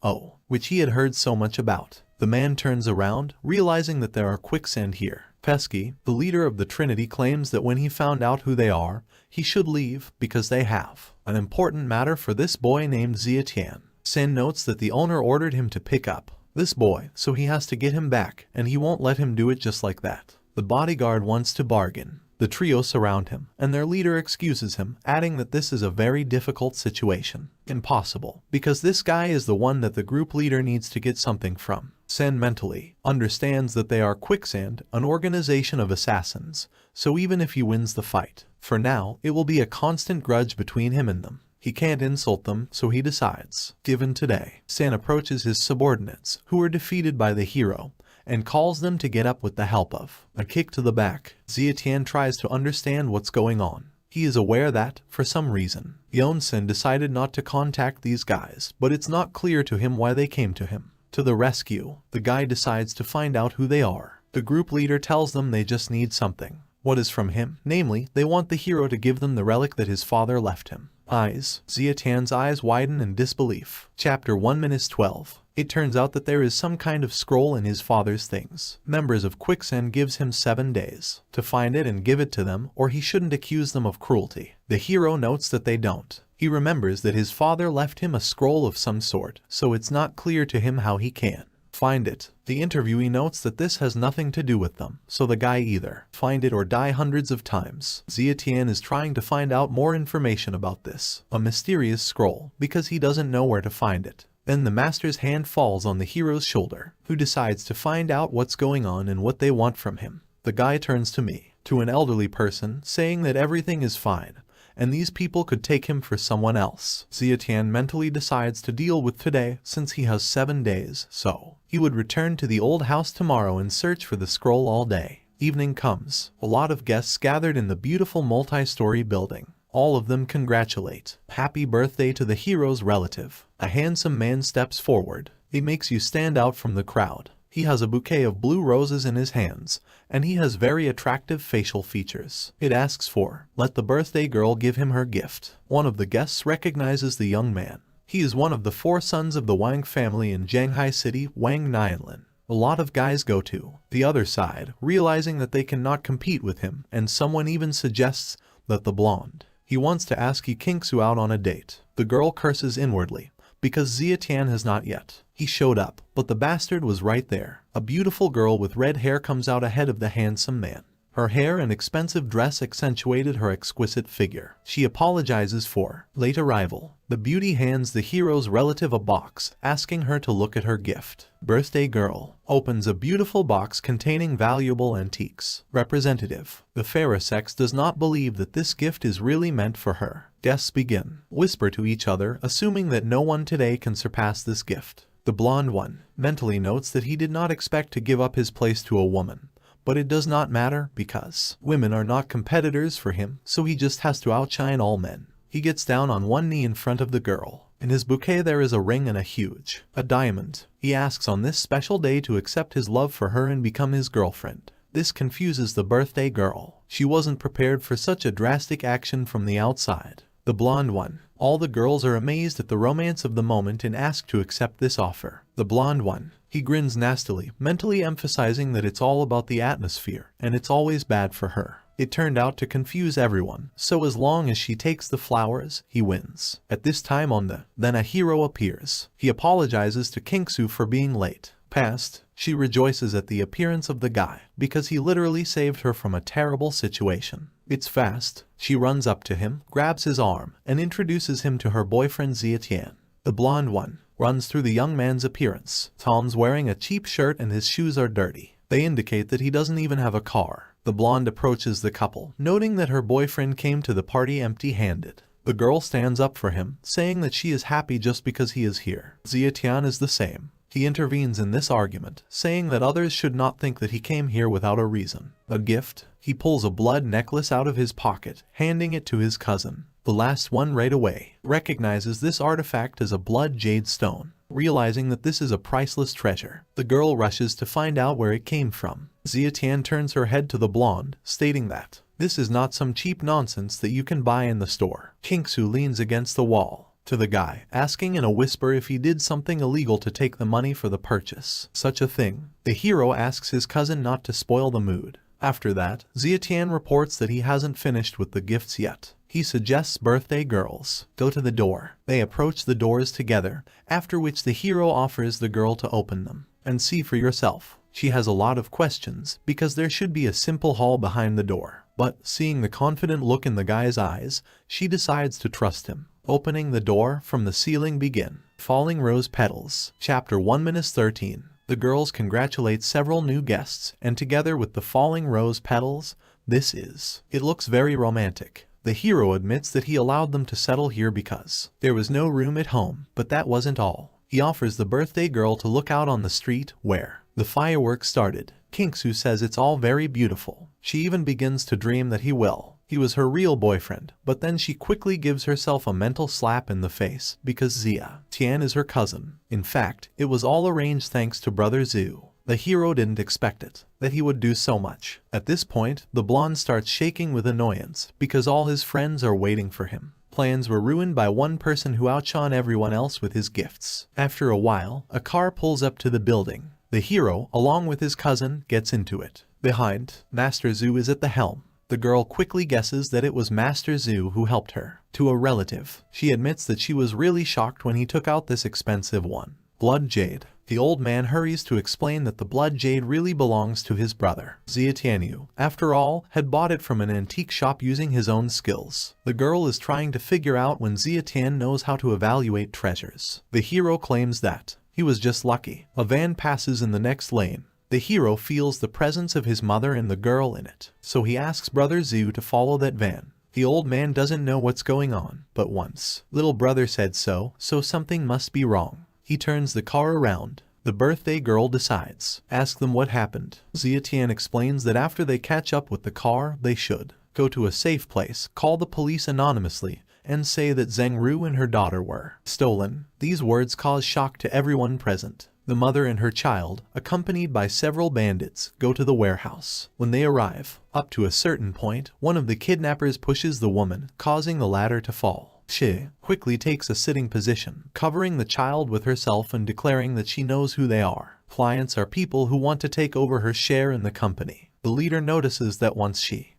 which he had heard so much about. The man turns around, realizing that there are quicksand here. Pesky, the leader of the Trinity, claims that when he found out who they are, he should leave because they have an important matter for this boy named Zietian. San notes that the owner ordered him to pick up this boy, so he has to get him back, and he won't let him do it just like that. The bodyguard wants to bargain. The trio surround him, and their leader excuses him, adding that this is a very difficult situation. Impossible, because this guy is the one that the group leader needs to get something from. Sen mentally understands that they are Quicksand, an organization of assassins, so even if he wins the fight, for now, it will be a constant grudge between him and them. He can't insult them, so he decides. Given today, San approaches his subordinates, who are defeated by the hero, and calls them to get up with the help of a kick to the back. Zietian tries to understand what's going on. He is aware that, for some reason, Yonsen decided not to contact these guys, but it's not clear to him why they came to him. To the rescue, the guy decides to find out who they are. The group leader tells them they just need something. What is from him? Namely, they want the hero to give them the relic that his father left him. Eyes. Zietian's eyes widen in disbelief. Chapter 1:12. It turns out that there is some kind of scroll in his father's things. Members of Quicksand gives him 7 days to find it and give it to them, or he shouldn't accuse them of cruelty. The hero notes that they don't. He remembers that his father left him a scroll of some sort, so it's not clear to him how he can find it. The interviewee notes that this has nothing to do with them, so the guy either find it or die hundreds of times. Zietian is trying to find out more information about this, a mysterious scroll, because he doesn't know where to find it. Then the master's hand falls on the hero's shoulder, who decides to find out what's going on and what they want from him. The guy turns to an elderly person, saying that everything is fine, and these people could take him for someone else. Zietian mentally decides to deal with today since he has 7 days, so he would return to the old house tomorrow and search for the scroll all day. Evening comes. A lot of guests gathered in the beautiful multi-story building. All of them congratulate. Happy birthday to the hero's relative. A handsome man steps forward. It makes you stand out from the crowd. He has a bouquet of blue roses in his hands, and he has very attractive facial features. It asks for, let the birthday girl give him her gift. One of the guests recognizes the young man. He is one of the 4 sons of the Wang family in Shanghai City, Wang Nianlin. A lot of guys go to the other side, realizing that they cannot compete with him, and someone even suggests that the blonde he wants to ask Yi Kingsu out on a date. The girl curses inwardly, because Zietian has not yet. He showed up, but the bastard was right there. A beautiful girl with red hair comes out ahead of the handsome man. Her hair and expensive dress accentuated her exquisite figure. She apologizes for late arrival. The beauty hands the hero's relative a box, asking her to look at her gift. Birthday girl opens a beautiful box containing valuable antiques. Representative. The fairer sex does not believe that this gift is really meant for her. Guests begin whisper to each other, assuming that no one today can surpass this gift. The blonde one mentally notes that he did not expect to give up his place to a woman. But it does not matter because women are not competitors for him, so he just has to outshine all men. He gets down on one knee in front of the girl. In his bouquet there is a ring and a diamond. He asks on this special day to accept his love for her and become his girlfriend. This confuses the birthday girl. She wasn't prepared for such a drastic action from the outside. The blonde one. All the girls are amazed at the romance of the moment and ask to accept this offer. The blonde one. He grins nastily, mentally emphasizing that it's all about the atmosphere, and it's always bad for her. It turned out to confuse everyone, so as long as she takes the flowers, he wins. At this time then a hero appears. He apologizes to Kingsu for being late. Past, she rejoices at the appearance of the guy, because he literally saved her from a terrible situation. It's fast. She runs up to him, grabs his arm, and introduces him to her boyfriend Zietian. The blonde one runs through the young man's appearance. Tom's wearing a cheap shirt and his shoes are dirty. They indicate that he doesn't even have a car. The blonde approaches the couple, noting that her boyfriend came to the party empty-handed. The girl stands up for him, saying that she is happy just because he is here. Zietian is the same. He intervenes in this argument, saying that others should not think that he came here without a reason. A gift? He pulls a blood necklace out of his pocket, handing it to his cousin. The last one right away recognizes this artifact as a blood jade stone. Realizing that this is a priceless treasure, the girl rushes to find out where it came from. Zietian turns her head to the blonde, stating that this is not some cheap nonsense that you can buy in the store. Kingsu leans against the wall to the guy, asking in a whisper if he did something illegal to take the money for the purchase. Such a thing. The hero asks his cousin not to spoil the mood. After that, Zietian reports that he hasn't finished with the gifts yet. He suggests birthday girls go to the door. They approach the doors together, after which the hero offers the girl to open them and see for yourself. She has a lot of questions because there should be a simple hall behind the door. But seeing the confident look in the guy's eyes, she decides to trust him. Opening the door, from the ceiling begin falling rose petals. Chapter 1:13. The girls congratulate several new guests, and together with the falling rose petals, it looks very romantic. The hero admits that he allowed them to settle here because there was no room at home, but that wasn't all. He offers the birthday girl to look out on the street where the fireworks started. Kingsu says it's all very beautiful. She even begins to dream that he was her real boyfriend, but then she quickly gives herself a mental slap in the face because Zia Tian is her cousin. In fact, it was all arranged thanks to brother Zhu. The hero didn't expect it, that he would do so much. At this point, the blonde starts shaking with annoyance because all his friends are waiting for him. Plans were ruined by one person who outshone everyone else with his gifts. After a while, a car pulls up to the building. The hero, along with his cousin, gets into it. Behind, Master Zhu is at the helm. The girl quickly guesses that it was Master Zhu who helped her. To a relative, she admits that she was really shocked when he took out this expensive one. Blood Jade. The old man hurries to explain that the blood jade really belongs to his brother. Xia Tianyu, after all, had bought it from an antique shop using his own skills. The girl is trying to figure out when Xia Tian knows how to evaluate treasures. The hero claims that he was just lucky. A van passes in the next lane. The hero feels the presence of his mother and the girl in it, so he asks brother Zhu to follow that van. The old man doesn't know what's going on, but once little brother said so something must be wrong. He turns the car around. The birthday girl decides. Ask them what happened. Xia Tian explains that after they catch up with the car, they should go to a safe place, call the police anonymously, and say that Zheng Ru and her daughter were stolen. These words cause shock to everyone present. The mother and her child, accompanied by several bandits, go to the warehouse. When they arrive, up to a certain point, one of the kidnappers pushes the woman, causing the latter to fall. She quickly takes a sitting position, covering the child with herself and declaring that she knows who they are. Clients are people who want to take over her share in the company. The leader notices that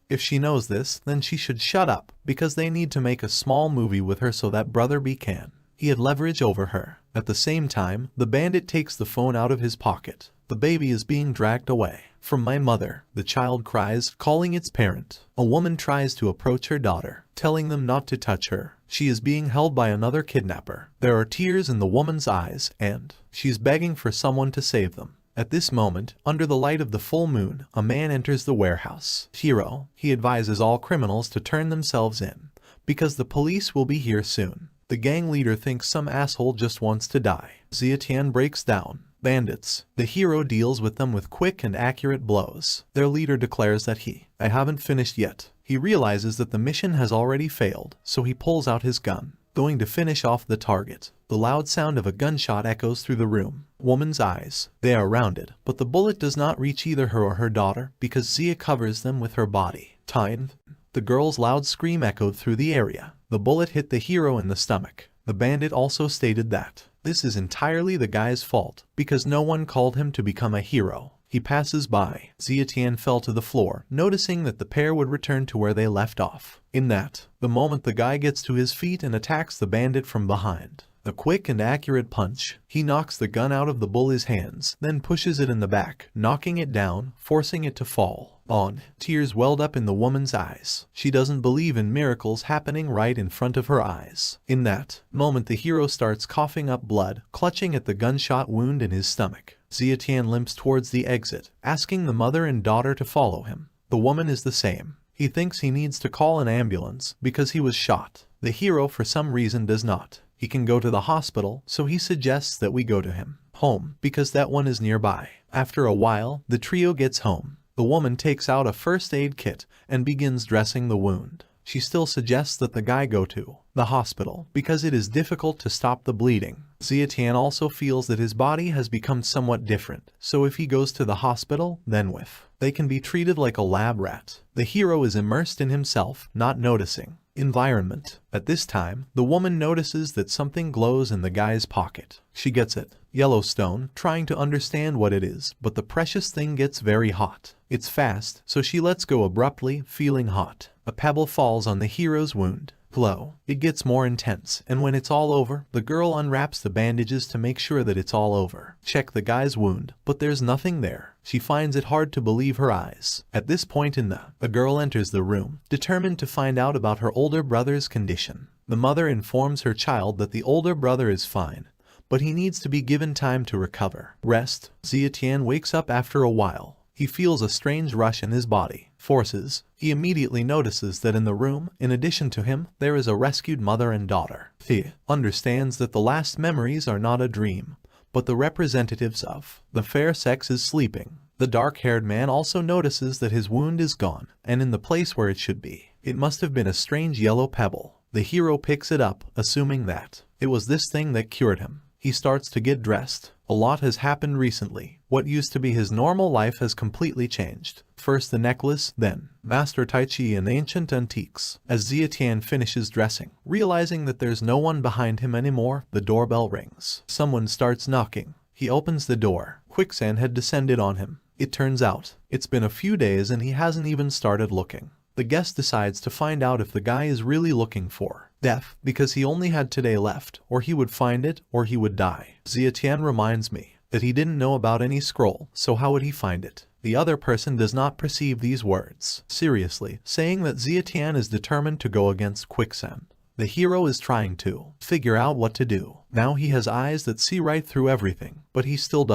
if she knows this, then she should shut up, because they need to make a small movie with her so that brother B can. He had leverage over her. At the same time, the bandit takes the phone out of his pocket. The baby is being dragged away. From my mother, the child cries, calling its parent. A woman tries to approach her daughter, telling them not to touch her. She is being held by another kidnapper. There are tears in the woman's eyes, and she's begging for someone to save them. At this moment, under the light of the full moon, a man enters the warehouse. Hero, he advises all criminals to turn themselves in, because the police will be here soon. The gang leader thinks some asshole just wants to die. Xia Tian breaks down. Bandits. The hero deals with them with quick and accurate blows. Their leader declares that I haven't finished yet. He realizes that the mission has already failed, so he pulls out his gun, going to finish off the target. The loud sound of a gunshot echoes through the room. Woman's eyes. They are rounded, but the bullet does not reach either her or her daughter because Xia covers them with her body. Time. The girl's loud scream echoed through the area. The bullet hit the hero in the stomach. The bandit also stated that this is entirely the guy's fault, because no one called him to become a hero. He passes by. Xia Tian fell to the floor, noticing that the pair would return to where they left off. In the moment the guy gets to his feet and attacks the bandit from behind. A quick and accurate punch. He knocks the gun out of the bully's hands, then pushes it in the back, knocking it down, forcing it to fall. Tears welled up in the woman's eyes. She doesn't believe in miracles happening right in front of her eyes. In that moment the hero starts coughing up blood, clutching at the gunshot wound in his stomach. Xia Tian limps towards the exit, asking the mother and daughter to follow him. The woman is the same. He thinks he needs to call an ambulance because he was shot. The hero for some reason does not. He can go to the hospital, so he suggests that we go to him home because that one is nearby. After a while, the trio gets home. The woman takes out a first aid kit and begins dressing the wound. She still suggests that the guy go to the hospital because it is difficult to stop the bleeding. Xia Tian also feels that his body has become somewhat different, so if he goes to the hospital, then they can be treated like a lab rat. The hero is immersed in himself, not noticing environment. At this time, the woman notices that something glows in the guy's pocket. She gets it. Yellowstone, trying to understand what it is, but the precious thing gets very hot. It's fast, so she lets go abruptly, feeling hot. A pebble falls on the hero's wound. Glow. It gets more intense, and when it's all over, the girl unwraps the bandages to make sure that it's all over. Check the guy's wound, but there's nothing there. She finds it hard to believe her eyes. At this point the girl enters the room, determined to find out about her older brother's condition. The mother informs her child that the older brother is fine, but he needs to be given time to recover. Rest. Xia Tian wakes up after a while. He feels a strange rush in his body. Forces. He immediately notices that in the room, in addition to him, there is a rescued mother and daughter. He understands that the last memories are not a dream, but the representatives of the fair sex is sleeping. The dark-haired man also notices that his wound is gone, and in the place where it should be. It must have been a strange yellow pebble. The hero picks it up, assuming that it was this thing that cured him. He starts to get dressed. A lot has happened recently. What used to be his normal life has completely changed. First the necklace, then Master Tai Chi and ancient antiques. As Zietian finishes dressing, realizing that there's no one behind him anymore, the doorbell rings. Someone starts knocking. He opens the door. Quicksand had descended on him. It turns out, it's been a few days and he hasn't even started looking. The guest decides to find out if the guy is really looking for death, because he only had today left, or he would find it, or he would die. Zietian reminds me that he didn't know about any scroll, so how would he find it? The other person does not perceive these words seriously, saying that Zietian is determined to go against Quicksand. The hero is trying to figure out what to do. Now he has eyes that see right through everything, but he still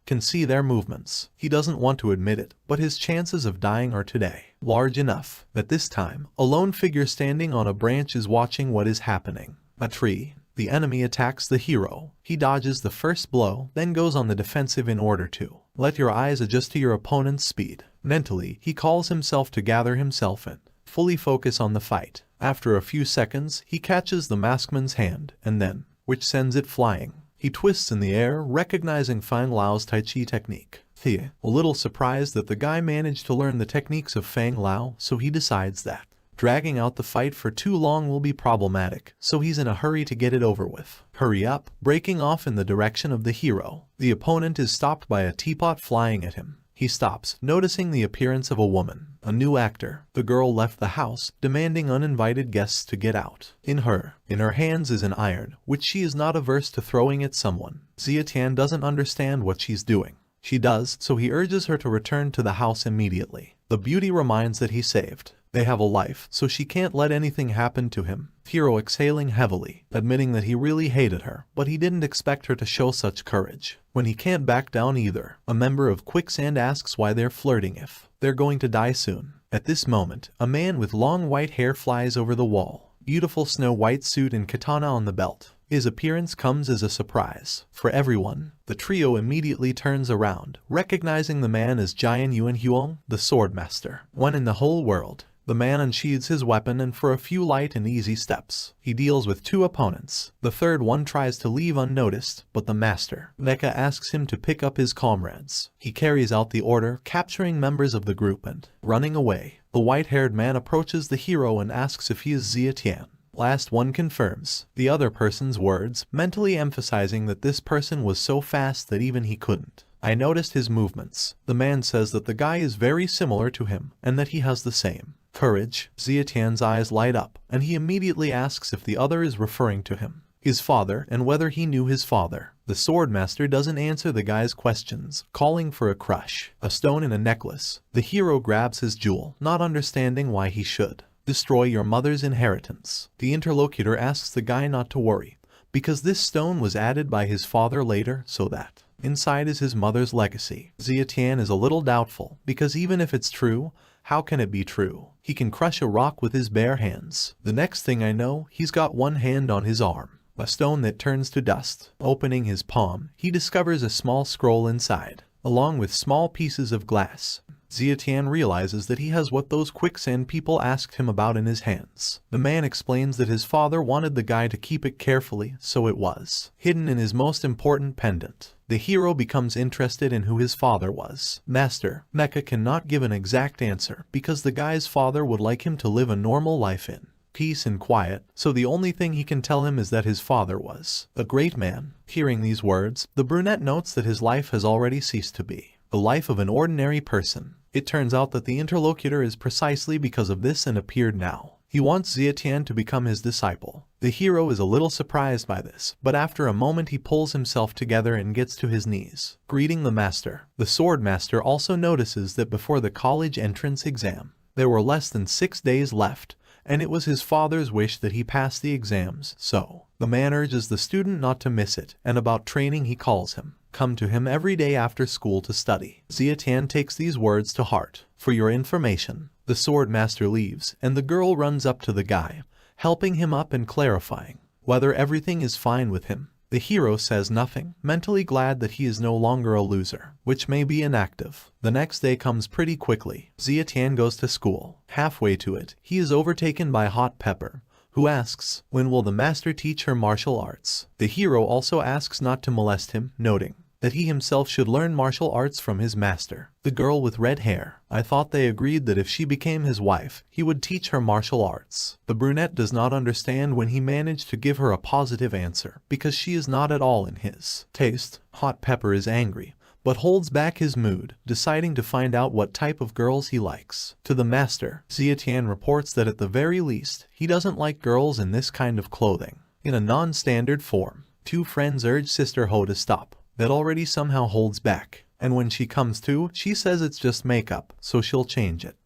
can see their movements. He doesn't want to admit it, but his chances of dying are today large enough that this time, a lone figure standing on a branch is watching what is happening. A tree. The enemy attacks the hero. He dodges the first blow, then goes on the defensive in order to let your eyes adjust to your opponent's speed. Mentally, he calls himself to gather himself and fully focus on the fight. After a few seconds, he catches the maskman's hand, and then, which sends it flying. He twists in the air, recognizing Fang Lao's Tai Chi technique. Thea, a little surprised that the guy managed to learn the techniques of Fang Lao, so he decides that dragging out the fight for too long will be problematic, so he's in a hurry to get it over with. Hurry up, breaking off in the direction of the hero. The opponent is stopped by a teapot flying at him. He stops, noticing the appearance of a woman, a new actor. The girl left the house, demanding uninvited guests to get out. In her hands is an iron, which she is not averse to throwing at someone. Zietian doesn't understand what she's doing. She does, so he urges her to return to the house immediately. The beauty reminds that he saved. They have a life, so she can't let anything happen to him. Hero exhaling heavily, admitting that he really hated her, but he didn't expect her to show such courage. When he can't back down either, a member of Quicksand asks why they're flirting if they're going to die soon. At this moment, a man with long white hair flies over the wall. Beautiful snow-white suit and katana on the belt. His appearance comes as a surprise for everyone. The trio immediately turns around, recognizing the man as Jian Yuan Huang, the swordmaster. One in the whole world. The man unsheathes his weapon and for a few light and easy steps, he deals with two opponents. The third one tries to leave unnoticed, but the master, Mecha, asks him to pick up his comrades. He carries out the order, capturing members of the group and running away. The white-haired man approaches the hero and asks if he is Zietian. Last one confirms the other person's words, mentally emphasizing that this person was so fast that even he couldn't. I noticed his movements. The man says that the guy is very similar to him, and that he has the same courage. Zietian's eyes light up, and he immediately asks if the other is referring to him, his father, and whether he knew his father. The swordmaster doesn't answer the guy's questions, calling for a crush, a stone and a necklace. The hero grabs his jewel, not understanding why he should destroy your mother's inheritance. The interlocutor asks the guy not to worry, because this stone was added by his father later, so that inside is his mother's legacy. Zietian is a little doubtful, because even if it's true, how can it be true? He can crush a rock with his bare hands. The next thing I know, he's got one hand on his arm, a stone that turns to dust. Opening his palm, he discovers a small scroll inside, along with small pieces of glass. Zietian realizes that he has what those Quicksand people asked him about in his hands. The man explains that his father wanted the guy to keep it carefully, so it was hidden in his most important pendant. The hero becomes interested in who his father was. Master Mecha cannot give an exact answer because the guy's father would like him to live a normal life in peace and quiet, so the only thing he can tell him is that his father was a great man. Hearing these words, the brunette notes that his life has already ceased to be the life of an ordinary person. It turns out that the interlocutor is precisely because of this and appeared now. He wants Zietian to become his disciple. The hero is a little surprised by this, but after a moment he pulls himself together and gets to his knees, greeting the master. The swordmaster also notices that before the college entrance exam, there were less than 6 days left, and it was his father's wish that he pass the exams, so the man urges the student not to miss it, and about training he calls him come to him every day after school to study. Zietian takes these words to heart. For your information, the swordmaster leaves, and the girl runs up to the guy, helping him up and clarifying whether everything is fine with him. The hero says nothing, mentally glad that he is no longer a loser, which may be inactive. The next day comes pretty quickly. Zietian goes to school. Halfway to it, he is overtaken by Hot Pepper, who asks, when will the master teach her martial arts? The hero also asks not to molest him, noting that he himself should learn martial arts from his master. The girl with red hair, I thought they agreed that if she became his wife, he would teach her martial arts. The brunette does not understand when he managed to give her a positive answer, because she is not at all in his taste. Hot Pepper is angry, but holds back his mood, deciding to find out what type of girls he likes. To the master, Xiatian reports that at the very least, he doesn't like girls in this kind of clothing. In a non-standard form, two friends urge Sister Ho to stop. That already somehow holds back, and when she comes to, she says it's just makeup, so she'll change it.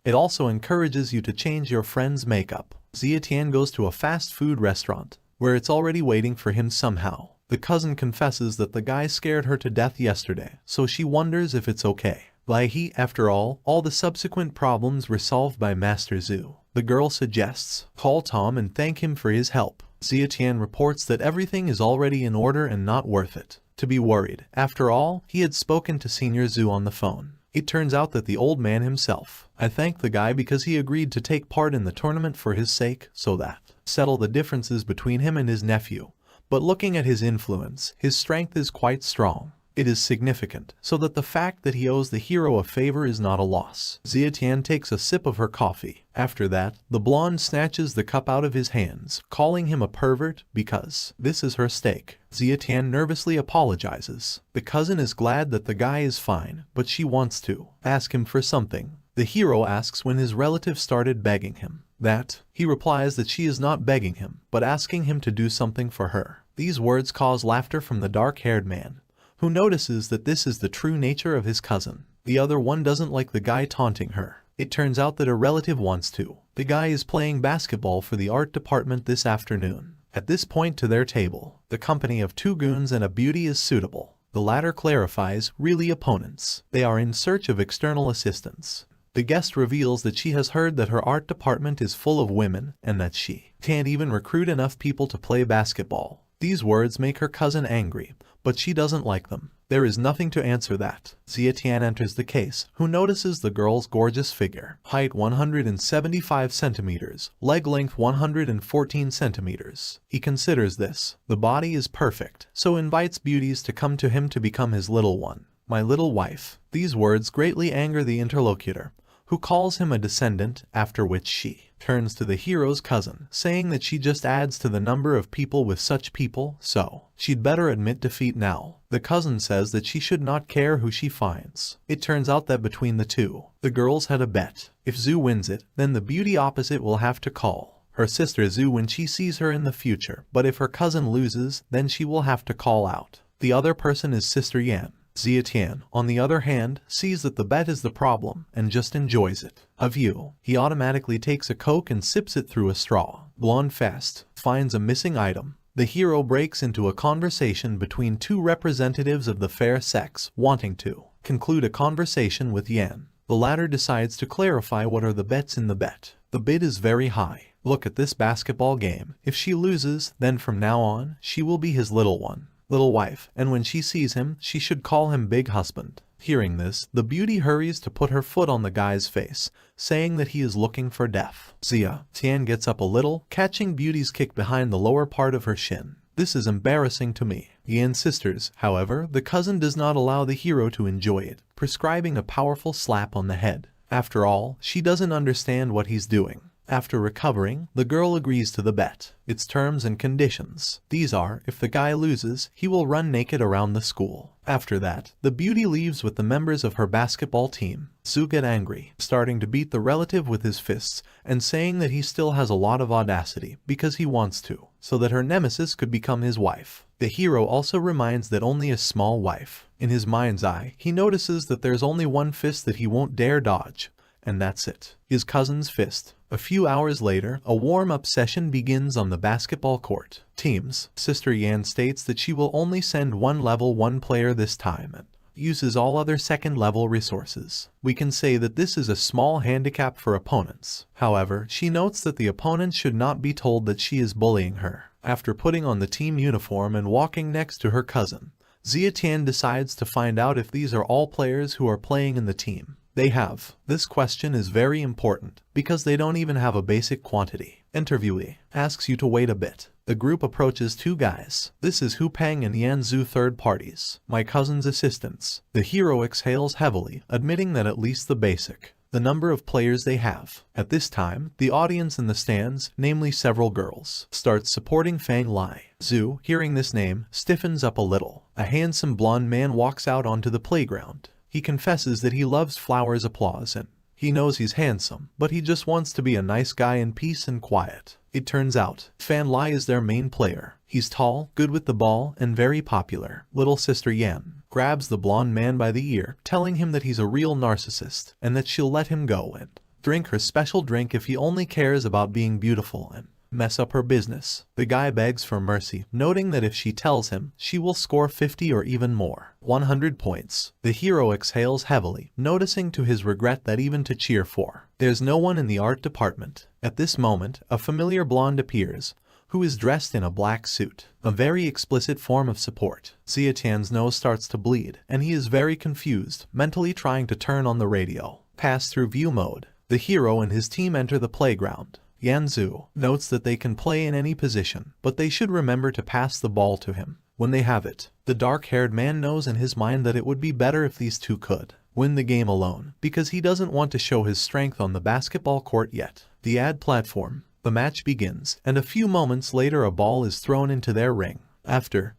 It also encourages you to change your friend's makeup. Xiatian goes to a fast food restaurant, where it's already waiting for him somehow. The cousin confesses that the guy scared her to death yesterday, so she wonders if it's okay. After all the subsequent problems were solved by Master Zhu. The girl suggests, call Tom and thank him for his help. Xiatian reports that everything is already in order and not worth it to be worried. After all, he had spoken to Senior Zhu on the phone. It turns out that the old man himself, I thanked the guy because he agreed to take part in the tournament for his sake, so that settle the differences between him and his nephew. But looking at his influence, his strength is quite strong. It is significant, so that the fact that he owes the hero a favor is not a loss. Xiatian takes a sip of her coffee. After that, the blonde snatches the cup out of his hands, calling him a pervert because this is her stake. Xiatian nervously apologizes. The cousin is glad that the guy is fine, but she wants to ask him for something. The hero asks when his relative started begging him. He replies that she is not begging him, but asking him to do something for her. These words cause laughter from the dark-haired man, who notices that this is the true nature of his cousin. The other one doesn't like the guy taunting her. It turns out that a relative wants to. The guy is playing basketball for the art department this afternoon. At this point to their table, the company of two goons and a beauty is suitable. The latter clarifies, really opponents. They are in search of external assistance. The guest reveals that she has heard that her art department is full of women and that she can't even recruit enough people to play basketball. These words make her cousin angry, but she doesn't like them. There is nothing to answer that. Xiatian enters the case, who notices the girl's gorgeous figure. Height 175 centimeters, leg length 114 centimeters. He considers this. The body is perfect, so invites beauties to come to him to become his little one. My little wife. These words greatly anger the interlocutor, who calls him a descendant, after which she turns to the hero's cousin, saying that she just adds to the number of people with such people, so she'd better admit defeat now. The cousin says that she should not care who she finds. It turns out that between the two, the girls had a bet. If Zhu wins it, then the beauty opposite will have to call her sister Zhu when she sees her in the future, but if her cousin loses, then she will have to call out. The other person is Sister Yan. Xiatian, on the other hand, sees that the bet is the problem and just enjoys it. He automatically takes a Coke and sips it through a straw. Blonde Fest finds a missing item. The hero breaks into a conversation between two representatives of the fair sex, wanting to conclude a conversation with Yan. The latter decides to clarify what are the bets in the bet. The bid is very high. Look at this basketball game. If she loses, then from now on, she will be his little wife, and when she sees him, she should call him big husband. Hearing this, the beauty hurries to put her foot on the guy's face, saying that he is looking for death. Xiatian gets up a little, catching Beauty's kick behind the lower part of her shin. This is embarrassing to me. Yan's sisters, however, the cousin does not allow the hero to enjoy it, prescribing a powerful slap on the head. After all, she doesn't understand what he's doing. After recovering, the girl agrees to the bet. Its terms and conditions. These are, if the guy loses, he will run naked around the school. After that, the beauty leaves with the members of her basketball team. Zhu gets angry, starting to beat the relative with his fists, and saying that he still has a lot of audacity, because he wants to, so that her nemesis could become his wife. The hero also reminds that only a small wife. In his mind's eye, he notices that there's only one fist that he won't dare dodge. And that's it. His cousin's fist. A few hours later, a warm-up session begins on the basketball court. Teams. Sister Yan states that she will only send one level 1 player this time and uses all other second-level resources. We can say that this is a small handicap for opponents. However, she notes that the opponent should not be told that she is bullying her. After putting on the team uniform and walking next to her cousin, Xiatian decides to find out if these are all players who are playing in the team. They have. This question is very important because they don't even have a basic quantity. Interviewee asks you to wait a bit. The group approaches two guys. This is Hu Peng and Yanzu, third parties, my cousin's assistants. The hero exhales heavily, admitting that at least the basic. The number of players they have. At this time, the audience in the stands, namely several girls, starts supporting Fang Lai. Zhu, hearing this name, stiffens up a little. A handsome blonde man walks out onto the playground. He confesses that he loves flowers' applause and he knows he's handsome, but he just wants to be a nice guy in peace and quiet. It turns out, Fan Lai is their main player. He's tall, good with the ball, and very popular. Little sister Yan grabs the blonde man by the ear, telling him that he's a real narcissist and that she'll let him go and drink her special drink if he only cares about being beautiful and mess up her business. The guy begs for mercy, noting that if she tells him, she will score 50 or even more. 100 points. The hero exhales heavily, noticing to his regret that even to cheer for, there's no one in the art department. At this moment, a familiar blonde appears, who is dressed in a black suit. A very explicit form of support. Zietian's nose starts to bleed, and he is very confused, mentally trying to turn on the radio. Pass through view mode. The hero and his team enter the playground. Yanzu notes that they can play in any position, but they should remember to pass the ball to him when they have it. The dark-haired man knows in his mind that it would be better if these two could win the game alone, because he doesn't want to show his strength on the basketball court yet. The ad platform. The match begins, and a few moments later a ball is thrown into their ring.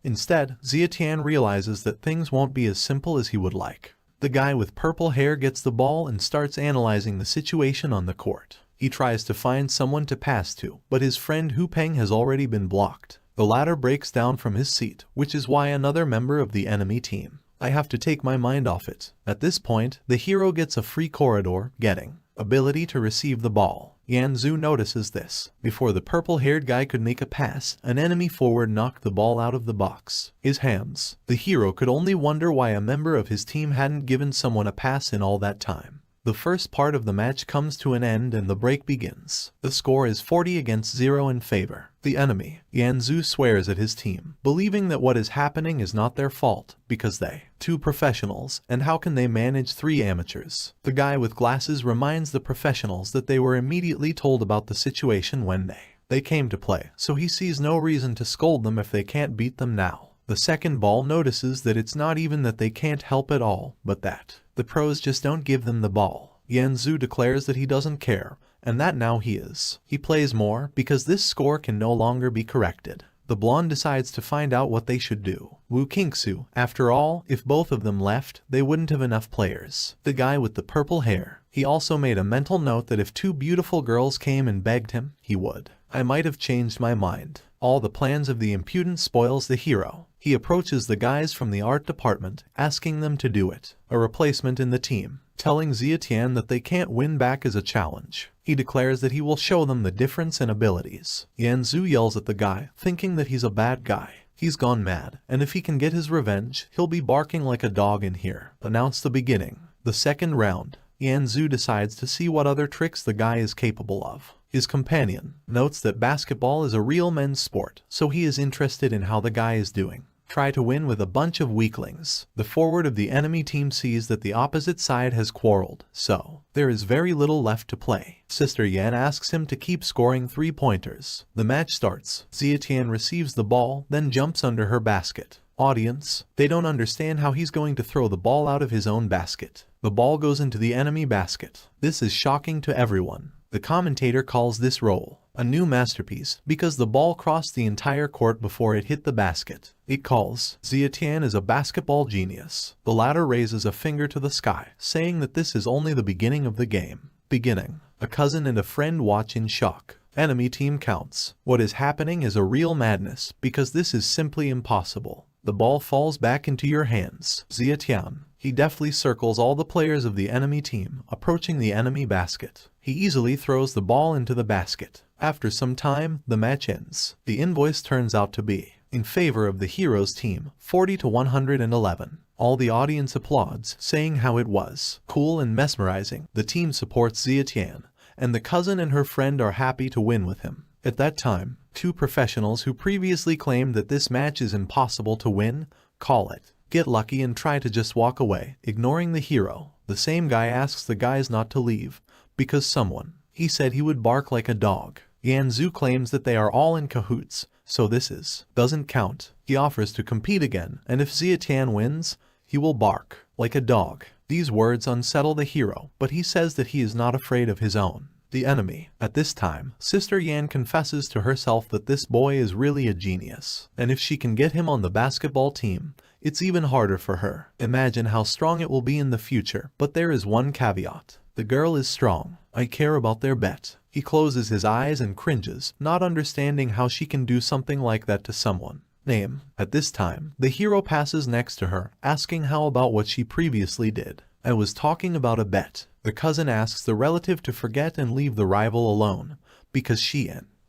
Instead, Zietian realizes that things won't be as simple as he would like. The guy with purple hair gets the ball and starts analyzing the situation on the court. He tries to find someone to pass to, but his friend Hu Peng has already been blocked. The latter breaks down from his seat, which is why another member of the enemy team. I have to take my mind off it. At this point, the hero gets a free corridor, getting ability to receive the ball. Yanzu notices this. Before the purple-haired guy could make a pass, an enemy forward knocked the ball out of the box. His hands. The hero could only wonder why a member of his team hadn't given someone a pass in all that time. The first part of the match comes to an end and the break begins. The score is 40-0 in favor. The enemy. Yanzu swears at his team, believing that what is happening is not their fault, because they, two professionals, and how can they manage three amateurs? The guy with glasses reminds the professionals that they were immediately told about the situation when they came to play, so he sees no reason to scold them if they can't beat them now. The second ball notices that it's not even that they can't help at all, but that the pros just don't give them the ball. Yanzu declares that he doesn't care, and that now he is. He plays more, because this score can no longer be corrected. The blonde decides to find out what they should do. Wu Qingsu, after all, if both of them left, they wouldn't have enough players. The guy with the purple hair. He also made a mental note that if two beautiful girls came and begged him, he would. I might have changed my mind. All the plans of the impudent spoils the hero. He approaches the guys from the art department, asking them to do it. A replacement in the team, telling Zietian that they can't win back as a challenge. He declares that he will show them the difference in abilities. Yanzu yells at the guy, thinking that he's a bad guy. He's gone mad, and if he can get his revenge, he'll be barking like a dog in here. Announce the beginning. The second round. Yanzu decides to see what other tricks the guy is capable of. His companion notes that basketball is a real men's sport, so he is interested in how the guy is doing. Try to win with a bunch of weaklings. The forward of the enemy team sees that the opposite side has quarreled, so there is very little left to play. Sister Yan asks him to keep scoring 3-pointers. The match starts. Zietian receives the ball, then jumps under her basket. Audience, they don't understand how he's going to throw the ball out of his own basket. The ball goes into the enemy basket. This is shocking to everyone. The commentator calls this roll a new masterpiece because the ball crossed the entire court before it hit the basket. It calls Zietian is a basketball genius. The latter raises a finger to the sky, saying that this is only the beginning of the game. Beginning. A cousin and a friend watch in shock. Enemy team counts. What is happening is a real madness because this is simply impossible. The ball falls back into your hands. Zietian. He deftly circles all the players of the enemy team, approaching the enemy basket. He easily throws the ball into the basket. After some time, the match ends. The invoice turns out to be in favor of the hero's team, 40-111. All the audience applauds, saying how it was cool and mesmerizing. The team supports Zietian, and the cousin and her friend are happy to win with him. At that time, two professionals who previously claimed that this match is impossible to win, call it. Get lucky and try to just walk away, ignoring the hero. The same guy asks the guys not to leave, because he said he would bark like a dog. Yanzu claims that they are all in cahoots, so doesn't count. He offers to compete again, and if Zietian wins, he will bark like a dog. These words unsettle the hero, but he says that he is not afraid of his own, the enemy. At this time, Sister Yan confesses to herself that this boy is really a genius, and if she can get him on the basketball team, it's even harder for her. Imagine how strong it will be in the future, but there is one caveat. The girl is strong. I care about their bet. He closes his eyes and cringes, not understanding how she can do something like that to someone. Name. At this time, the hero passes next to her, asking how about what she previously did. I was talking about a bet. The cousin asks the relative to forget and leave the rival alone, because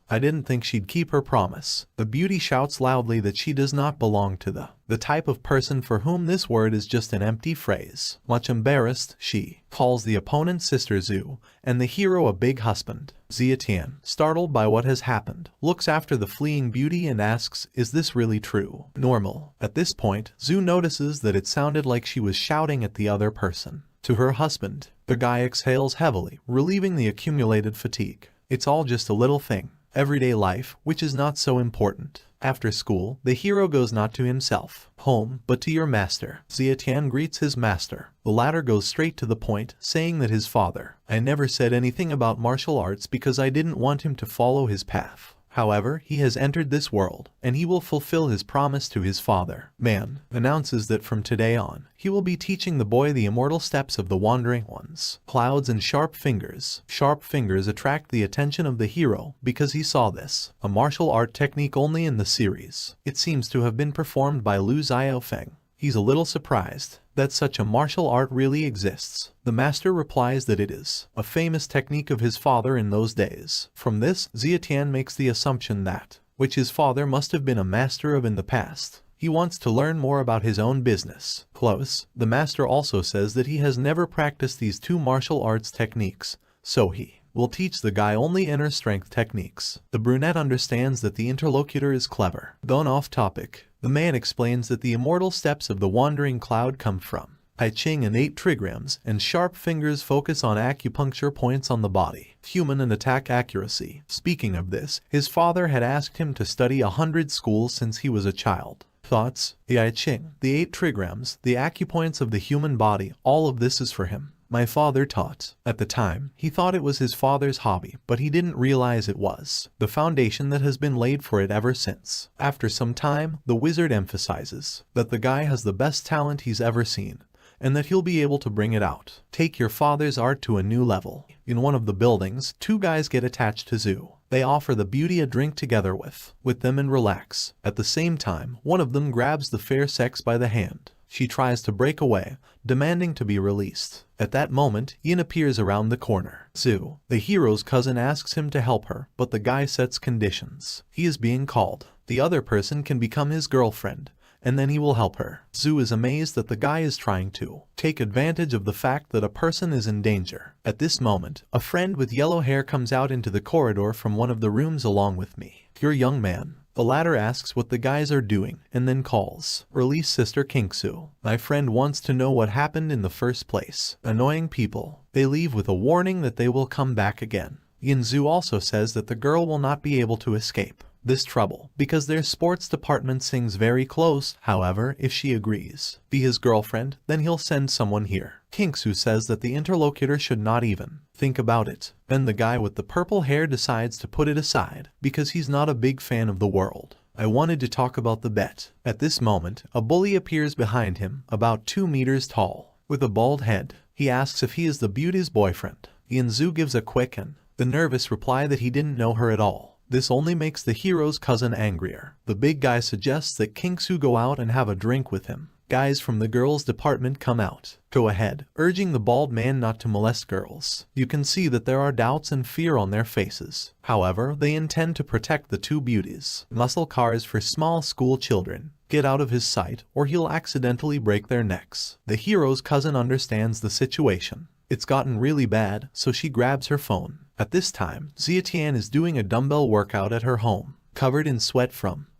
I didn't think she'd keep her promise. The beauty shouts loudly that she does not belong to the type of person for whom this word is just an empty phrase. Much embarrassed, she calls the opponent Sister Zhu, and the hero a big husband. Zietian, startled by what has happened, looks after the fleeing beauty and asks, is this really true? Normal. At this point, Zhu notices that it sounded like she was shouting at the other person. To her husband, the guy exhales heavily, relieving the accumulated fatigue. It's all just a little thing. Everyday life, which is not so important. After school, the hero goes not to himself, home, but to your master. Zietian greets his master. The latter goes straight to the point, saying that his father, I never said anything about martial arts because I didn't want him to follow his path. However, he has entered this world, and he will fulfill his promise to his father. Man announces that from today on, he will be teaching the boy the immortal steps of the wandering ones. Clouds and sharp fingers. Sharp fingers attract the attention of the hero because he saw this, a martial art technique only in the series. It seems to have been performed by Lu Xiaofeng. He's a little surprised that such a martial art really exists. The master replies that it is a famous technique of his father in those days. From this, Zietian makes the assumption that, which his father must have been a master of in the past. He wants to learn more about his own business. Close. The master also says that he has never practiced these two martial arts techniques, so he will teach the guy only inner strength techniques. The brunette understands that the interlocutor is clever. Gone off topic. The man explains that the immortal steps of the wandering cloud come from I Ching and 8 trigrams, and sharp fingers focus on acupuncture points on the body, human and attack accuracy. Speaking of this, his father had asked him to study 100 schools since he was a child. Thoughts? The I Ching, the 8 trigrams, the acupoints of the human body, all of this is for him. My father taught. At the time, he thought it was his father's hobby, but he didn't realize it was the foundation that has been laid for it ever since. After some time, the wizard emphasizes that the guy has the best talent he's ever seen, and that he'll be able to bring it out. Take your father's art to a new level. In one of the buildings, 2 guys get attached to Zhu. They offer the beauty a drink together with them and relax. At the same time, one of them grabs the fair sex by the hand. She tries to break away, demanding to be released. At that moment, Yin appears around the corner. Zhu, the hero's cousin, asks him to help her, but the guy sets conditions. He is being called. The other person can become his girlfriend, and then he will help her. Zhu is amazed that the guy is trying to take advantage of the fact that a person is in danger. At this moment, a friend with yellow hair comes out into the corridor from one of the rooms along with me. Your young man. The latter asks what the guys are doing, and then calls. Release Sister Kingsu. My friend wants to know what happened in the first place. Annoying people. They leave with a warning that they will come back again. Yinzu also says that the girl will not be able to escape this trouble, because their sports department sings very close. However, if she agrees be his girlfriend, then he'll send someone here. Kingsu says that the interlocutor should not even think about it. Then the guy with the purple hair decides to put it aside, because he's not a big fan of the world. I wanted to talk about the bet. At this moment, a bully appears behind him, about 2 meters tall, with a bald head. He asks if he is the beauty's boyfriend. Yinzu gives a quick and the nervous reply that he didn't know her at all. This only makes the hero's cousin angrier. The big guy suggests that Kingsu go out and have a drink with him. Guys from the girls' department come out. Go ahead, urging the bald man not to molest girls. You can see that there are doubts and fear on their faces. However, they intend to protect the 2 beauties. Muscle cars for small school children. Get out of his sight, or he'll accidentally break their necks. The hero's cousin understands the situation. It's gotten really bad, so she grabs her phone. At this time, Zietian is doing a dumbbell workout at her home, covered in sweat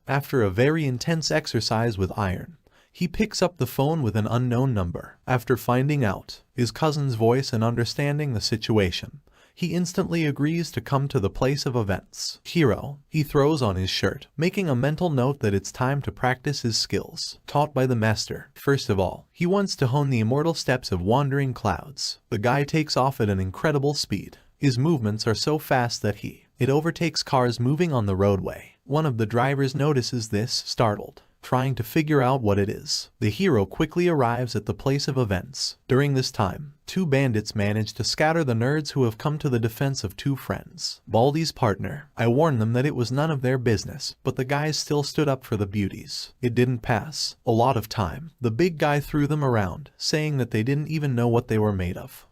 after a very intense exercise with iron. He picks up the phone with an unknown number. After finding out his cousin's voice and understanding the situation, he instantly agrees to come to the place of events. Hero, he throws on his shirt, making a mental note that it's time to practice his skills, taught by the master. First of all, he wants to hone the immortal steps of wandering clouds. The guy takes off at an incredible speed. His movements are so fast that it overtakes cars moving on the roadway. One of the drivers notices this, startled, trying to figure out what it is. The hero quickly arrives at the place of events. During this time, two bandits manage to scatter the nerds who have come to the defense of two friends. Baldy's partner. I warned them that it was none of their business, but the guys still stood up for the beauties. It didn't pass. A lot of time. The big guy threw them around, saying that they didn't even know what they were made of.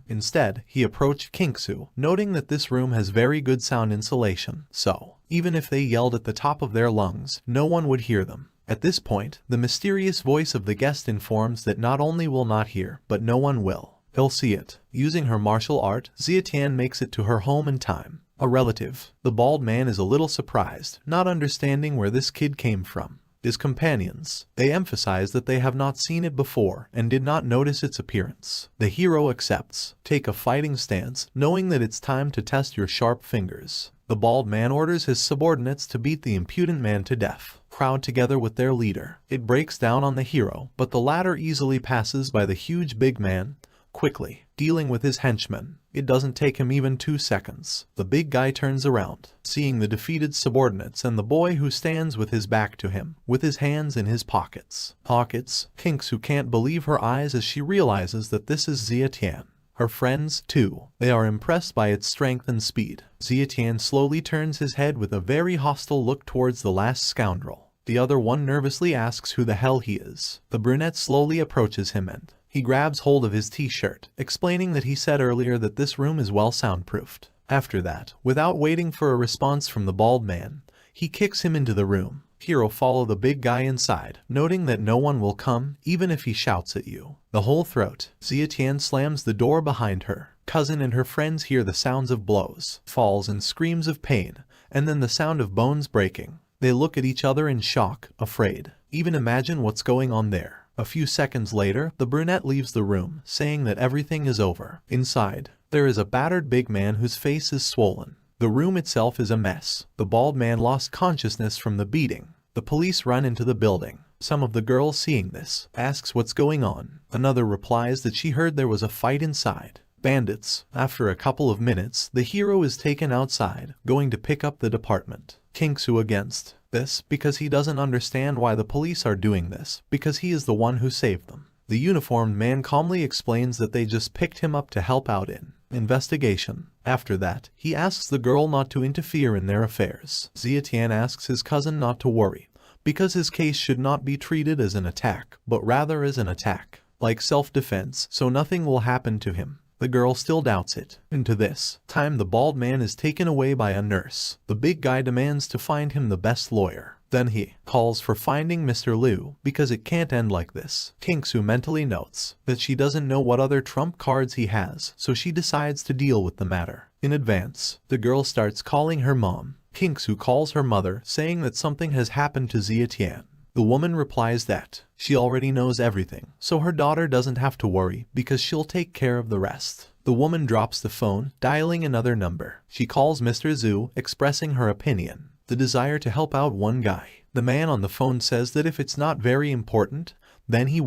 Instead, he approached Kinksu, noting that this room has very good sound insulation, so even if they yelled at the top of their lungs, no one would hear them. At this point, the mysterious voice of the guest informs that not only will not hear, but no one will. They'll see it. Using her martial art, Xiatian makes it to her home in time. A relative. The bald man is a little surprised, not understanding where this kid came from. His companions. They emphasize that they have not seen it before and did not notice its appearance. The hero accepts. Take a fighting stance, knowing that it's time to test your sharp fingers. The bald man orders his subordinates to beat the impudent man to death. Crowd together with their leader. It breaks down on the hero, but the latter easily passes by the huge big man, quickly, dealing with his henchmen. It doesn't take him even 2 seconds. The big guy turns around, seeing the defeated subordinates and the boy who stands with his back to him, with his hands in his pockets. Kinksu can't believe her eyes as she realizes that this is Xiatian. Her friends, too. They are impressed by its strength and speed. Xiatian slowly turns his head with a very hostile look towards the last scoundrel. The other one nervously asks who the hell he is. The brunette slowly approaches him and he grabs hold of his t-shirt, explaining that he said earlier that this room is well soundproofed. After that, without waiting for a response from the bald man, he kicks him into the room. Hero follow the big guy inside, noting that no one will come, even if he shouts at you. The whole throat. Xiatian slams the door behind her. Cousin and her friends hear the sounds of blows, falls and screams of pain, and then the sound of bones breaking. They look at each other in shock, afraid. Even imagine what's going on there. A few seconds later, the brunette leaves the room, saying that everything is over. Inside, there is a battered big man whose face is swollen. The room itself is a mess. The bald man lost consciousness from the beating. The police run into the building. Some of the girls seeing this, asks what's going on. Another replies that she heard there was a fight inside. Bandits. After a couple of minutes, the hero is taken outside, going to pick up the department. Kinksu against this, because he doesn't understand why the police are doing this, because he is the one who saved them. The uniformed man calmly explains that they just picked him up to help out in investigation. After that, he asks the girl not to interfere in their affairs. Xiatian asks his cousin not to worry, because his case should not be treated as an attack, but rather as an attack, like self-defense, so nothing will happen to him. The girl still doubts it. Into this time, the bald man is taken away by a nurse. The big guy demands to find him the best lawyer. Then he calls for finding Mr. Liu, because it can't end like this. Kinksu mentally notes that she doesn't know what other trump cards he has, so she decides to deal with the matter. In advance, the girl starts calling her mom. Kinksu calls her mother, saying that something has happened to Xiatian. The woman replies that she already knows everything, so her daughter doesn't have to worry because she'll take care of the rest. The woman drops the phone, dialing another number. She calls Mr. Zhu, expressing her opinion, the desire to help out one guy. The man on the phone says that if it's not very important, then he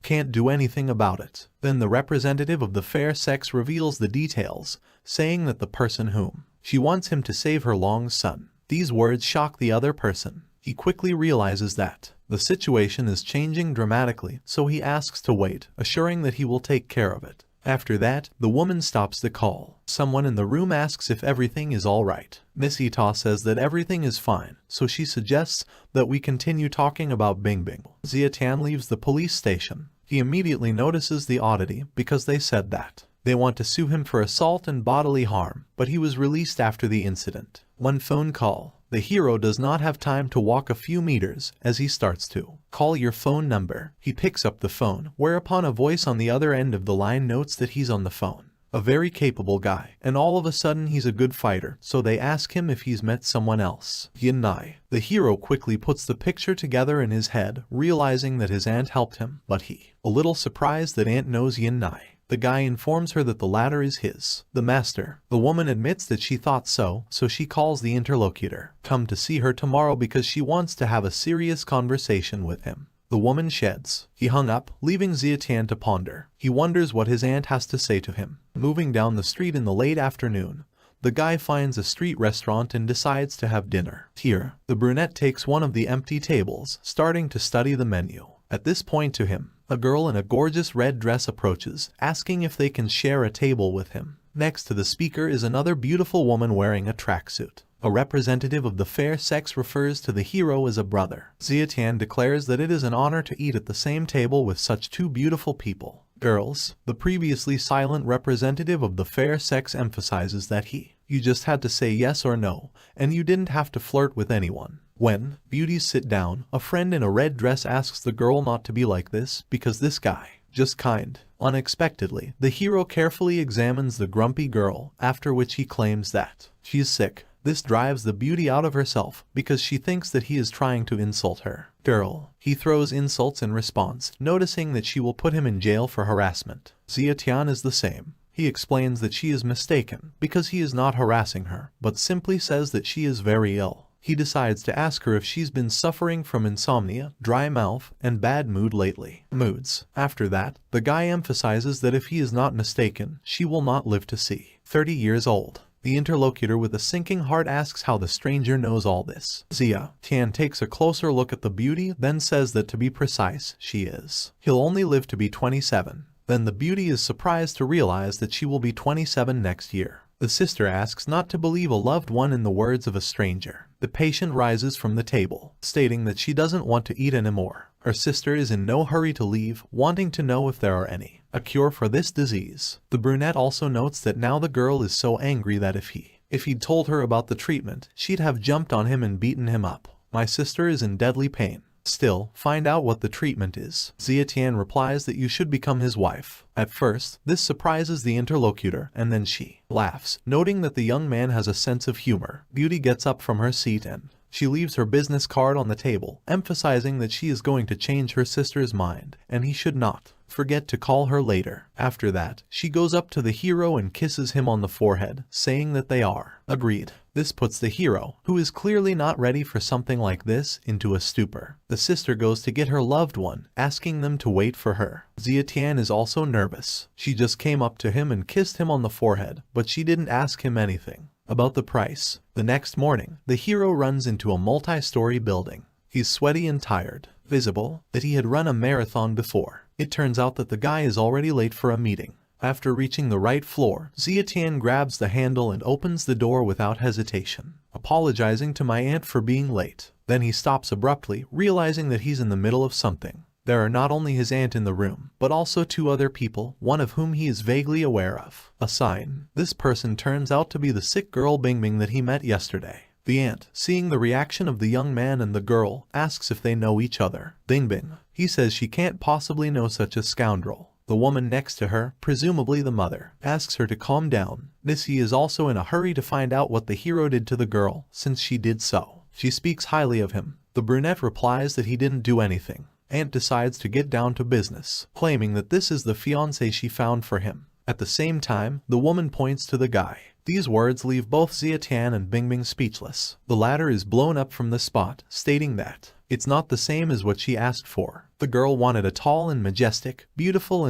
can't do anything about it. Then the representative of the fair sex reveals the details, saying that the person whom she wants him to save her long son. These words shock the other person. He quickly realizes that the situation is changing dramatically, so he asks to wait, assuring that he will take care of it. After that, the woman stops the call. Someone in the room asks if everything is alright. Miss Ita says that everything is fine, so she suggests that we continue talking about Bing Bing. Xiatian leaves the police station. He immediately notices the oddity because they said that they want to sue him for assault and bodily harm, but he was released after the incident. One phone call. The hero does not have time to walk a few meters as he starts to call your phone number. He picks up the phone, whereupon a voice on the other end of the line notes that he's on the phone. a very capable guy, and all of a sudden he's a good fighter, so they ask him if he's met someone else. Yin-nai. The hero quickly puts the picture together in his head, realizing that his aunt helped him, but he, a little surprised that aunt knows Yin-nai. The guy informs her that the latter is his, the master. The woman admits that she thought so she calls the interlocutor, come to see her tomorrow because she wants to have a serious conversation with him. The woman sheds. He hung up, leaving Zietian to ponder. He wonders what his aunt has to say to him. Moving down the street in the late afternoon, the guy finds a street restaurant and decides to have dinner. Here, the brunette takes one of the empty tables, starting to study the menu. At this point to him, a girl in a gorgeous red dress approaches, asking if they can share a table with him. Next to the speaker is another beautiful woman wearing a tracksuit. A representative of the fair sex refers to the hero as a brother. Zietian declares that it is an honor to eat at the same table with such two beautiful people. Girls, the previously silent representative of the fair sex emphasizes that you just had to say yes or no, and you didn't have to flirt with anyone. When beauties sit down, a friend in a red dress asks the girl not to be like this, because this guy, just kind. Unexpectedly, the hero carefully examines the grumpy girl, after which he claims that she's sick. This drives the beauty out of herself, because she thinks that he is trying to insult her. Girl. He throws insults in response, noticing that she will put him in jail for harassment. Zietian is the same. He explains that she is mistaken, because he is not harassing her, but simply says that she is very ill. He decides to ask her if she's been suffering from insomnia, dry mouth, and bad mood lately. Moods. After that, the guy emphasizes that if he is not mistaken, she will not live to see 30 years old. The interlocutor with a sinking heart asks how the stranger knows all this. Zietian takes a closer look at the beauty, then says that to be precise, he'll only live to be 27. Then the beauty is surprised to realize that she will be 27 next year. The sister asks not to believe a loved one in the words of a stranger. The patient rises from the table, stating that she doesn't want to eat anymore. Her sister is in no hurry to leave, wanting to know if there are a cure for this disease. The brunette also notes that now the girl is so angry that if he'd told her about the treatment, she'd have jumped on him and beaten him up. My sister is in deadly pain. Still, find out what the treatment is. Zietian replies that you should become his wife. At first, this surprises the interlocutor, and then she laughs, noting that the young man has a sense of humor. Beauty gets up from her seat and she leaves her business card on the table, emphasizing that she is going to change her sister's mind, and he should not forget to call her later. After that, she goes up to the hero and kisses him on the forehead, saying that they are agreed. This puts the hero, who is clearly not ready for something like this, into a stupor. The sister goes to get her loved one, asking them to wait for her. Zietian is also nervous. She just came up to him and kissed him on the forehead, but she didn't ask him anything about the price. The next morning, the hero runs into a multi-story building. He's sweaty and tired. Visible that he had run a marathon before. It turns out that the guy is already late for a meeting. After reaching the right floor, Zietian grabs the handle and opens the door without hesitation, apologizing to my aunt for being late. Then he stops abruptly, realizing that he's in the middle of something. There are not only his aunt in the room, but also two other people, one of whom he is vaguely aware of. A sign. This person turns out to be the sick girl Bingbing that he met yesterday. The aunt, seeing the reaction of the young man and the girl, asks if they know each other. Bingbing. He says she can't possibly know such a scoundrel. The woman next to her, presumably the mother, asks her to calm down. Missy is also in a hurry to find out what the hero did to the girl, since she did so. She speaks highly of him. The brunette replies that he didn't do anything. Aunt decides to get down to business, claiming that this is the fiancé she found for him. At the same time, the woman points to the guy. These words leave both Zietian and Bingbing speechless. The latter is blown up from the spot, stating that it's not the same as what she asked for. The girl wanted a tall and majestic, beautiful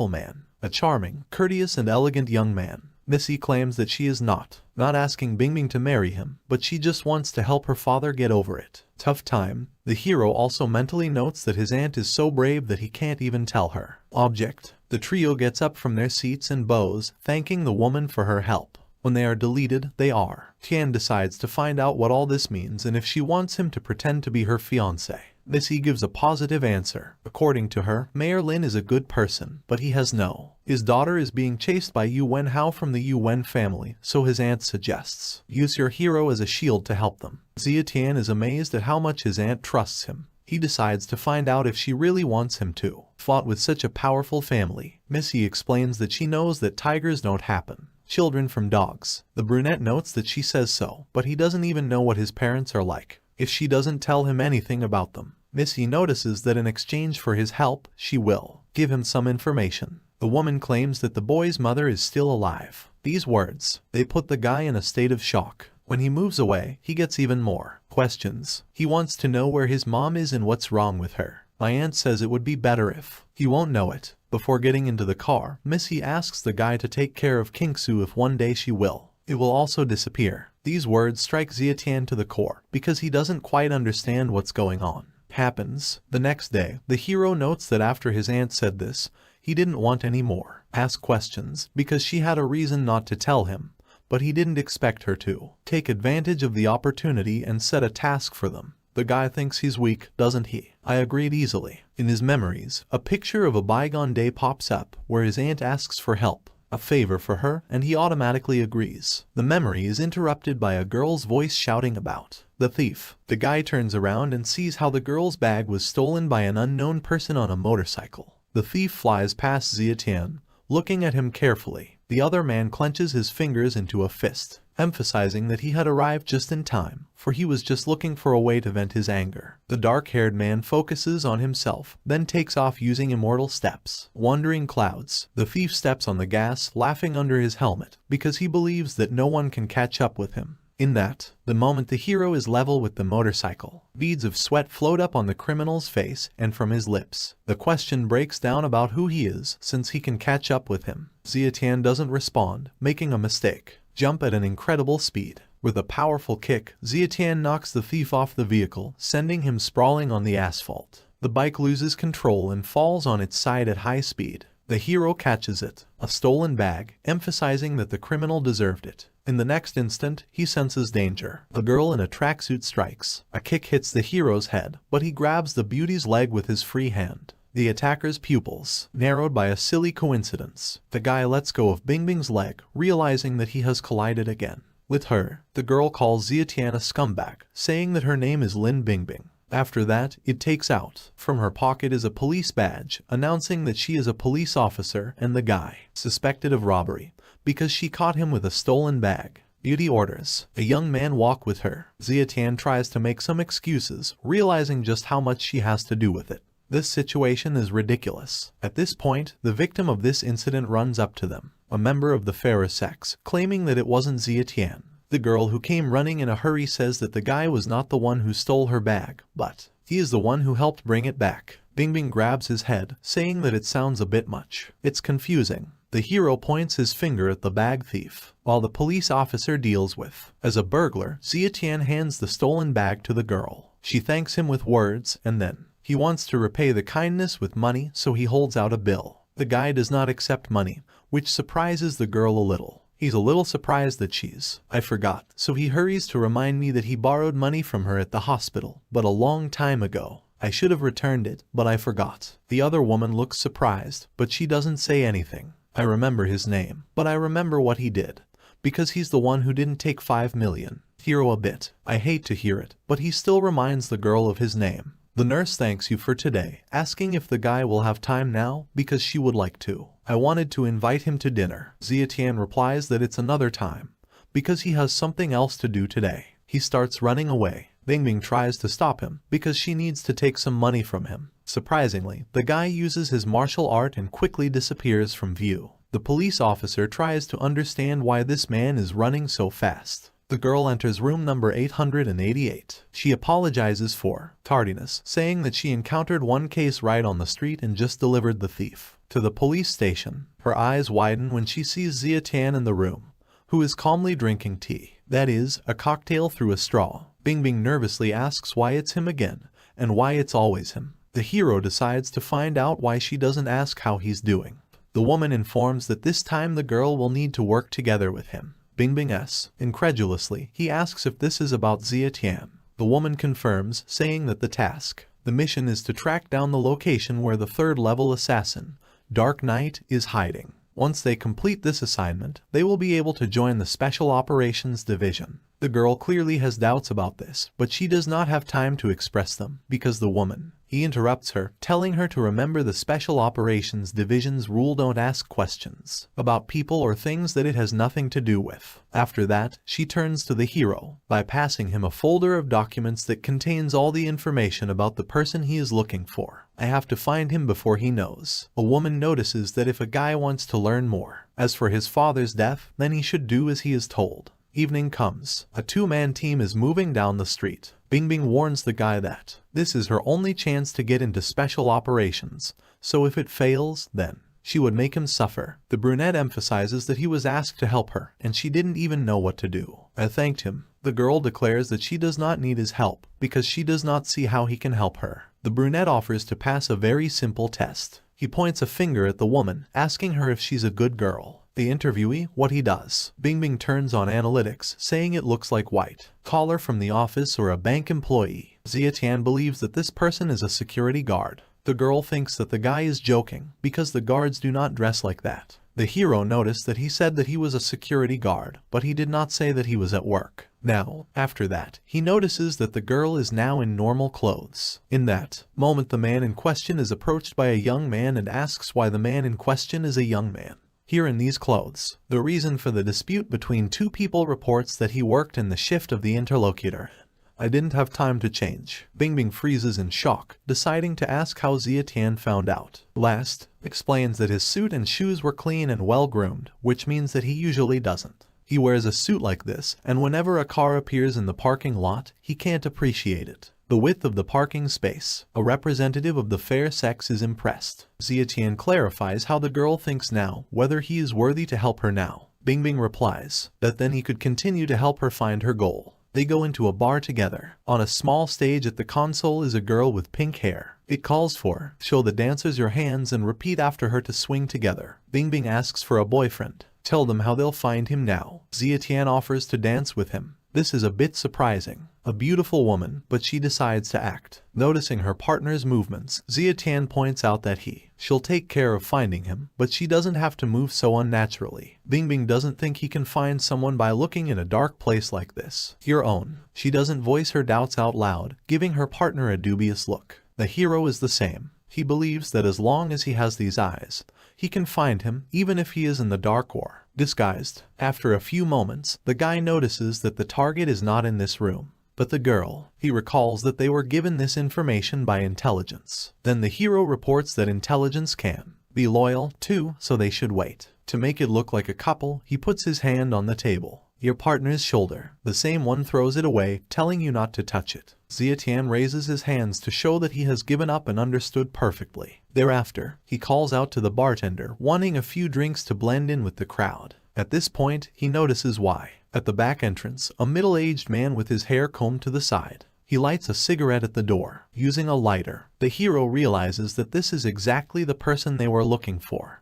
man. A charming, courteous and elegant young man. Missy claims that she is not asking Bingbing to marry him, but she just wants to help her father get over it. Tough time. The hero also mentally notes that his aunt is so brave that he can't even tell her. Object. The trio gets up from their seats and bows, thanking the woman for her help. When they are deleted, they are. Tian decides to find out what all this means and if she wants him to pretend to be her fiancé. Missy gives a positive answer. According to her, Mayor Lin is a good person, but he has no. His daughter is being chased by Yu Wen Hao from the Yu Wen family, so his aunt suggests use your hero as a shield to help them. Zietian is amazed at how much his aunt trusts him. He decides to find out if she really wants him to. Fought with such a powerful family, Missy explains that she knows that tigers don't happen children from dogs. The brunette notes that she says so, but he doesn't even know what his parents are like if she doesn't tell him anything about them. Missy notices that in exchange for his help, she will give him some information. The woman claims that the boy's mother is still alive. These words, they put the guy in a state of shock. When he moves away, he gets even more questions. He wants to know where his mom is and what's wrong with her. My aunt says it would be better if he won't know it. Before getting into the car, Missy asks the guy to take care of Kingsu if one day she will. It will also disappear. These words strike Zietian to the core because he doesn't quite understand what's going on. Happens. The next day, the hero notes that after his aunt said this, he didn't want any more ask questions because she had a reason not to tell him, but he didn't expect her to take advantage of the opportunity and set a task for them. The guy thinks he's weak, doesn't he? I agreed easily. In his memories, a picture of a bygone day pops up where his aunt asks for help, a favor for her, and he automatically agrees. The memory is interrupted by a girl's voice shouting about the thief. The guy turns around and sees how the girl's bag was stolen by an unknown person on a motorcycle. The thief flies past Zietian, looking at him carefully. The other man clenches his fingers into a fist, emphasizing that he had arrived just in time, for he was just looking for a way to vent his anger. The dark-haired man focuses on himself, then takes off using immortal steps. Wandering clouds. The thief steps on the gas, laughing under his helmet, because he believes that no one can catch up with him. In the moment the hero is level with the motorcycle, beads of sweat float up on the criminal's face and from his lips. The question breaks down about who he is since he can catch up with him. Zietian doesn't respond, making a mistake. Jump at an incredible speed. With a powerful kick, Zietian knocks the thief off the vehicle, sending him sprawling on the asphalt. The bike loses control and falls on its side at high speed. The hero catches it, a stolen bag, emphasizing that the criminal deserved it. In the next instant, he senses danger. The girl in a tracksuit strikes. A kick hits the hero's head, but he grabs the beauty's leg with his free hand. The attacker's pupils, narrowed by a silly coincidence. The guy lets go of Bingbing's leg, realizing that he has collided again with her. The girl calls Zietian a scumbag, saying that her name is Lin Bingbing. After that, it takes out from her pocket is a police badge, announcing that she is a police officer and the guy suspected of robbery because she caught him with a stolen bag. Beauty orders a young man walk with her. Zietian tries to make some excuses, realizing just how much she has to do with it. This situation is ridiculous. At this point, the victim of this incident runs up to them, a member of the fairer sex, claiming that it wasn't Zietian. The girl who came running in a hurry says that the guy was not the one who stole her bag, but he is the one who helped bring it back. Bingbing grabs his head, saying that it sounds a bit much. It's confusing. The hero points his finger at the bag thief, while the police officer deals with. As a burglar, Zietian hands the stolen bag to the girl. She thanks him with words, and then he wants to repay the kindness with money, so he holds out a bill. The guy does not accept money, which surprises the girl a little. He's a little surprised that I forgot, so he hurries to remind me that he borrowed money from her at the hospital, but a long time ago. I should have returned it, but I forgot. The other woman looks surprised, but she doesn't say anything. I remember his name, but I remember what he did, because he's the one who didn't take 5 million. Hero a bit. I hate to hear it, but he still reminds the girl of his name. The nurse thanks you for today, asking if the guy will have time now, because she would like to. I wanted to invite him to dinner. Zietian replies that it's another time, because he has something else to do today. He starts running away. Bingbing tries to stop him, because she needs to take some money from him. Surprisingly, the guy uses his martial art and quickly disappears from view. The police officer tries to understand why this man is running so fast. The girl enters room number 888. She apologizes for tardiness, saying that she encountered one case right on the street and just delivered the thief to the police station. Her eyes widen when she sees Zietian in the room, who is calmly drinking tea. That is, a cocktail through a straw. Bingbing nervously asks why it's him again, and why it's always him. The hero decides to find out why she doesn't ask how he's doing. The woman informs that this time the girl will need to work together with him. Bingbing incredulously, he asks if this is about Zietian. The woman confirms, saying that the mission is to track down the location where the third-level assassin, Dark Knight, is hiding. Once they complete this assignment, they will be able to join the Special Operations Division. The girl clearly has doubts about this, but she does not have time to express them, because the woman. He interrupts her, telling her to remember the Special Operations Division's rule: don't ask questions about people or things that it has nothing to do with. After that, she turns to the hero by passing him a folder of documents that contains all the information about the person he is looking for. I have to find him before he knows. A woman notices that if a guy wants to learn more, as for his father's death, then he should do as he is told. Evening comes. A two-man team is moving down the street. Bingbing warns the guy that this is her only chance to get into special operations, so if it fails, then she would make him suffer. The brunette emphasizes that he was asked to help her, and she didn't even know what to do. I thanked him. The girl declares that she does not need his help, because she does not see how he can help her. The brunette offers to pass a very simple test. He points a finger at the woman, asking her if she's a good girl. The interviewee, what he does. Bingbing turns on analytics, saying it looks like white collar from the office or a bank employee. Zietian believes that this person is a security guard. The girl thinks that the guy is joking, because the guards do not dress like that. The hero noticed that he said that he was a security guard, but he did not say that he was at work. Now, after that, he notices that the girl is now in normal clothes. In that moment, the man in question is approached by a young man and asks why the man in question is a young man here in these clothes. The reason for the dispute between two people reports that he worked in the shift of the interlocutor. I didn't have time to change. Bingbing freezes in shock, deciding to ask how Zietian found out. Last, explains that his suit and shoes were clean and well groomed, which means that he usually doesn't. He wears a suit like this, and whenever a car appears in the parking lot, he can't appreciate it. The width of the parking space. A representative of the fair sex is impressed. Zietian clarifies how the girl thinks now, whether he is worthy to help her now. Bingbing replies that then he could continue to help her find her goal. They go into a bar together. On a small stage at the console is a girl with pink hair. It calls for, show the dancers your hands and repeat after her to swing together. Bingbing asks for a boyfriend. Tell them how they'll find him now. Zietian offers to dance with him. This is a bit surprising. A beautiful woman, but she decides to act. Noticing her partner's movements, Zietian points out that she'll take care of finding him, but she doesn't have to move so unnaturally. Bingbing doesn't think he can find someone by looking in a dark place like this. Your own. She doesn't voice her doubts out loud, giving her partner a dubious look. The hero is the same. He believes that as long as he has these eyes, he can find him, even if he is in the dark or disguised. After a few moments, the guy notices that the target is not in this room, but the girl. He recalls that they were given this information by intelligence. Then the hero reports that intelligence can be loyal too, so they should wait. To make it look like a couple, he puts his hand on the table. Your partner's shoulder. The same one throws it away, telling you not to touch it. Zietian raises his hands to show that he has given up and understood perfectly. Thereafter, he calls out to the bartender, wanting a few drinks to blend in with the crowd. At this point, he notices why. At the back entrance, a middle-aged man with his hair combed to the side. He lights a cigarette at the door, using a lighter. The hero realizes that this is exactly the person they were looking for.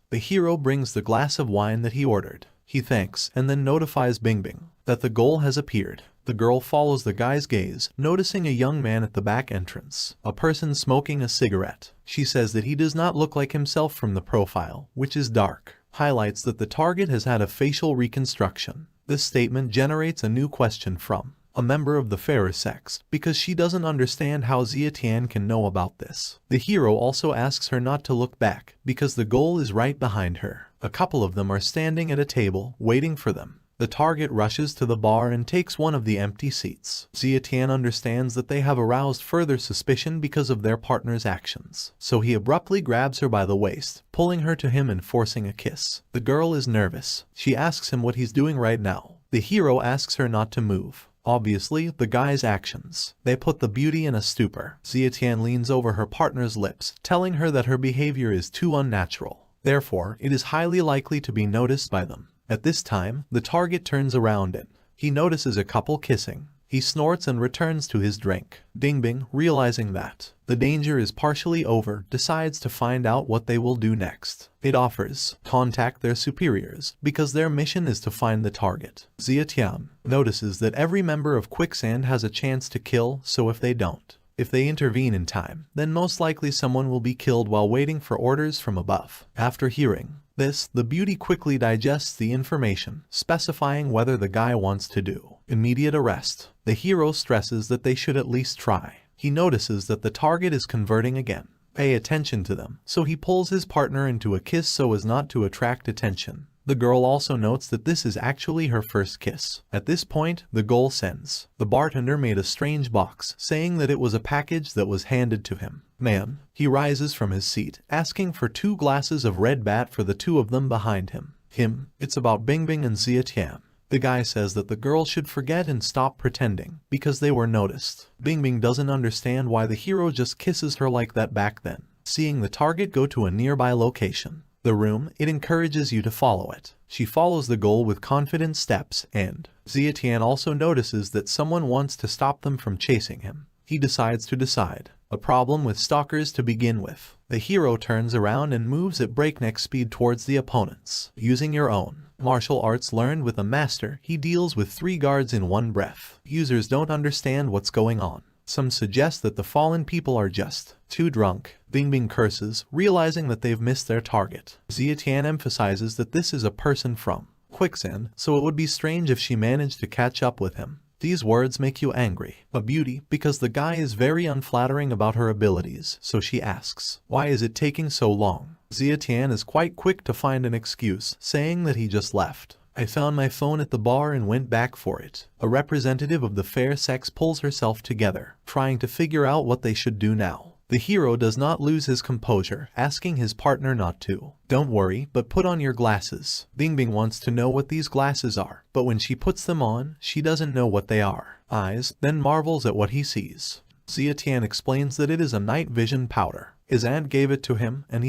The hero brings the glass of wine that he ordered. He thanks and then notifies Bingbing that the goal has appeared. The girl follows the guy's gaze, noticing a young man at the back entrance, a person smoking a cigarette. She says that he does not look like himself from the profile, which is dark. Highlights that the target has had a facial reconstruction. This statement generates a new question from a member of the fairer sex, because she doesn't understand how Zietian can know about this. The hero also asks her not to look back, because the goal is right behind her. A couple of them are standing at a table, waiting for them. The target rushes to the bar and takes one of the empty seats. Zietian understands that they have aroused further suspicion because of their partner's actions, so he abruptly grabs her by the waist, pulling her to him and forcing a kiss. The girl is nervous. She asks him what he's doing right now. The hero asks her not to move. Obviously, the guy's actions. They put the beauty in a stupor. Zietian leans over her partner's lips, telling her that her behavior is too unnatural. Therefore, it is highly likely to be noticed by them. At this time, the target turns around and he notices a couple kissing. He snorts and returns to his drink. Bingbing, realizing that the danger is partially over, decides to find out what they will do next. It offers contact their superiors, because their mission is to find the target. Zietian notices that every member of Quicksand has a chance to kill, so if they don't, If they intervene in time, then most likely someone will be killed while waiting for orders from above. After hearing this, the beauty quickly digests the information, specifying whether the guy wants to do immediate arrest. The hero stresses that they should at least try. He notices that the target is converting again. Pay attention to them, so he pulls his partner into a kiss so as not to attract attention. The girl also notes that this is actually her first kiss. At this point, the goal sends. The bartender made a strange box, saying that it was a package that was handed to him. Man, he rises from his seat, asking for 2 glasses of red bat for the 2 of them behind him. It's about Bingbing and Zietian. The guy says that the girl should forget and stop pretending, because they were noticed. Bingbing doesn't understand why the hero just kisses her like that back then. Seeing the target go to a nearby location, the room, it encourages you to follow it. She follows the goal with confident steps, and Zietian also notices that someone wants to stop them from chasing him. He decides to decide. A problem with stalkers to begin with. The hero turns around and moves at breakneck speed towards the opponents. Using your own martial arts learned with a master, he deals with 3 guards in one breath. Users don't understand what's going on. Some suggest that the fallen people are just too drunk. Bingbing curses, realizing that they've missed their target. Zietian emphasizes that this is a person from quicksand, so it would be strange if she managed to catch up with him. These words make you angry. A beauty, because the guy is very unflattering about her abilities, so she asks, why is it taking so long? Zietian is quite quick to find an excuse, saying that he just left. I found my phone at the bar and went back for it. A representative of the fair sex pulls herself together, trying to figure out what they should do now. The hero does not lose his composure, asking his partner not to. Don't worry, but put on your glasses. Bingbing wants to know what these glasses are, but when she puts them on, she doesn't know what they are. Eyes, then marvels at what he sees. Zietian explains that it is a night vision powder. His aunt gave it to him, and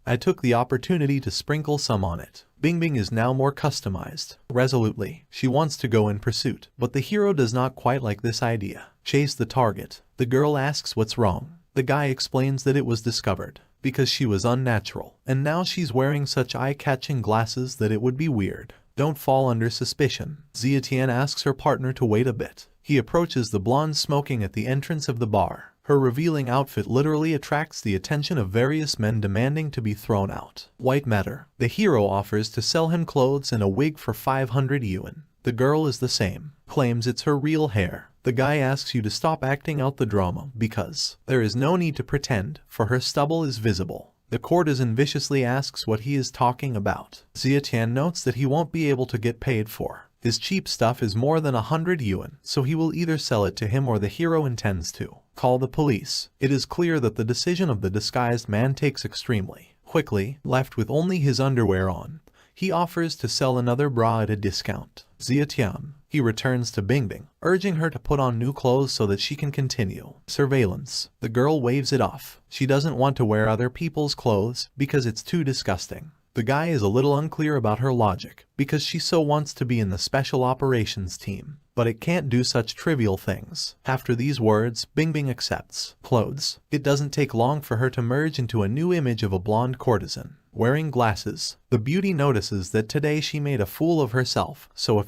I took the opportunity to sprinkle some on it. Bingbing is now more customized. Resolutely, she wants to go in pursuit, but the hero does not quite like this idea. Chase the target. The girl asks what's wrong. The guy explains that it was discovered because she was unnatural, and now she's wearing such eye-catching glasses that it would be weird. Don't fall under suspicion. Zietian asks her partner to wait a bit. He approaches the blonde smoking at the entrance of the bar. Her revealing outfit literally attracts the attention of various men demanding to be thrown out. White matter. The hero offers to sell him clothes and a wig for 500 yuan. The girl is the same, claims it's her real hair. The guy asks you to stop acting out the drama because there is no need to pretend, for her stubble is visible. The courtesan viciously asks what he is talking about. Zietian notes that he won't be able to get paid for his cheap stuff is more than 100 yuan, so he will either sell it to him or the hero intends to call the police. It is clear that the decision of the disguised man takes extremely quickly. Left with only his underwear on, he offers to sell another bra at a discount. Zietian. He returns to Bingbing, urging her to put on new clothes so that she can continue surveillance. The girl waves it off. She doesn't want to wear other people's clothes because it's too disgusting. The guy is a little unclear about her logic because she so wants to be in the special operations team, but it can't do such trivial things. After these words, Bingbing accepts clothes. It doesn't take long for her to merge into a new image of a blonde courtesan. Wearing glasses, the beauty notices that today she made a fool of herself, so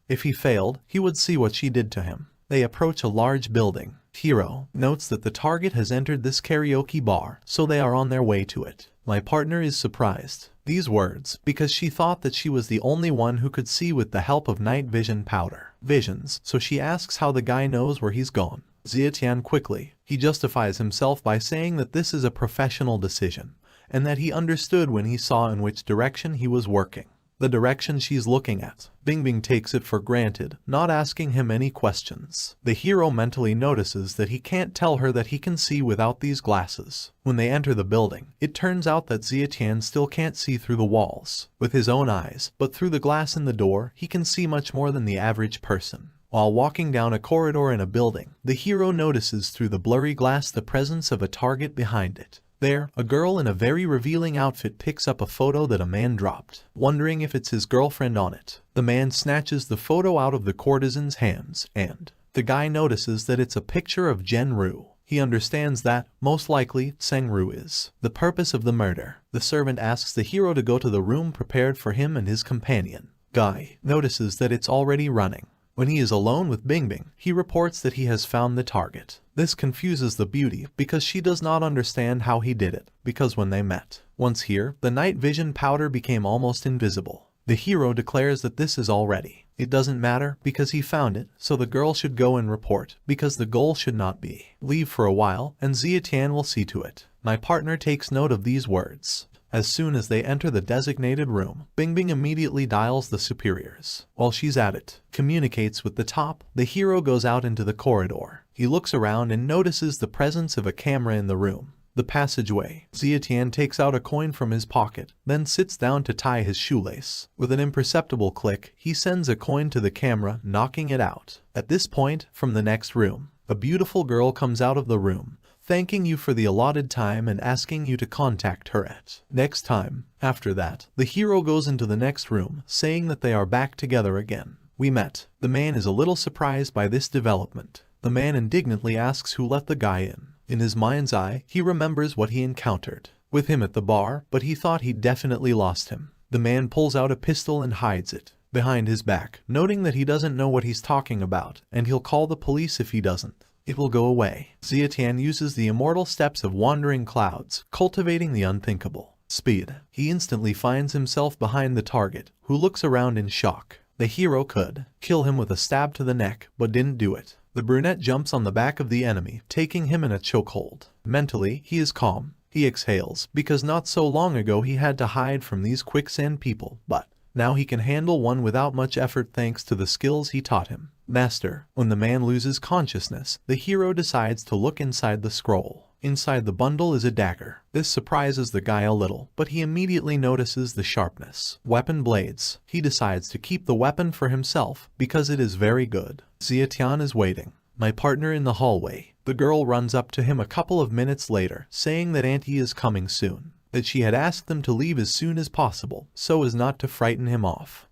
if he failed, he would see what she did to him. They approach a large building. Hero notes that the target has entered this karaoke bar, so they are on their way to it. My partner is surprised. These words, because she thought that she was the only one who could see with the help of night vision powder. Visions, so she asks how the guy knows where he's gone. Zietian quickly. He justifies himself by saying that this is a professional decision, and that he understood when he saw in which direction he was working. The direction she's looking at. Bingbing takes it for granted, not asking him any questions. The hero mentally notices that he can't tell her that he can see without these glasses. When they enter the building, it turns out that Zietian still can't see through the walls with his own eyes, but through the glass in the door, he can see much more than the average person. While walking down a corridor in a building, the hero notices through the blurry glass the presence of a target behind it. There, a girl in a very revealing outfit picks up a photo that a man dropped, wondering if it's his girlfriend on it. The man snatches the photo out of the courtesan's hands, and the guy notices that it's a picture of Jen-Ru. He understands that, most likely, Seng-Ru is the purpose of the murder. The servant asks the hero to go to the room prepared for him and his companion. Guy notices that it's already running. When he is alone with Bingbing, he reports that he has found the target. This confuses the beauty because she does not understand how he did it, because when they met, once here, the night vision powder became almost invisible. The hero declares that this is already. It doesn't matter because he found it, so the girl should go and report because the goal should not be leave for a while and Zietian will see to it. My partner takes note of these words. As soon as they enter the designated room, Bingbing immediately dials the superiors. While she's at it, communicates with the top, the hero goes out into the corridor. He looks around and notices the presence of a camera in the room. The passageway. Zietian takes out a coin from his pocket, then sits down to tie his shoelace. With an imperceptible click, he sends a coin to the camera, knocking it out. At this point, from the next room, a beautiful girl comes out of the room, thanking you for the allotted time and asking you to contact her at next time. After that, the hero goes into the next room, saying that they are back together again. We met. The man is a little surprised by this development. The man indignantly asks who let the guy in. In his mind's eye, he remembers what he encountered with him at the bar, but he thought he'd definitely lost him. The man pulls out a pistol and hides it behind his back, noting that he doesn't know what he's talking about, and he'll call the police if he doesn't. It will go away. Zietian uses the immortal steps of wandering clouds, cultivating the unthinkable speed. He instantly finds himself behind the target, who looks around in shock. The hero could kill him with a stab to the neck, but didn't do it. The brunette jumps on the back of the enemy, taking him in a chokehold. Mentally, he is calm. He exhales, because not so long ago he had to hide from these quicksand people, but now he can handle one without much effort thanks to the skills he taught him. Master. When the man loses consciousness, the hero decides to look inside the scroll. Inside the bundle is a dagger. This surprises the guy a little, but he immediately notices the sharpness. Weapon blades. He decides to keep the weapon for himself because it is very good. Zietian is waiting. My partner in the hallway. The girl runs up to him a couple of minutes later, saying that Auntie is coming soon. That she had asked them to leave as soon as possible, so as not to frighten him off.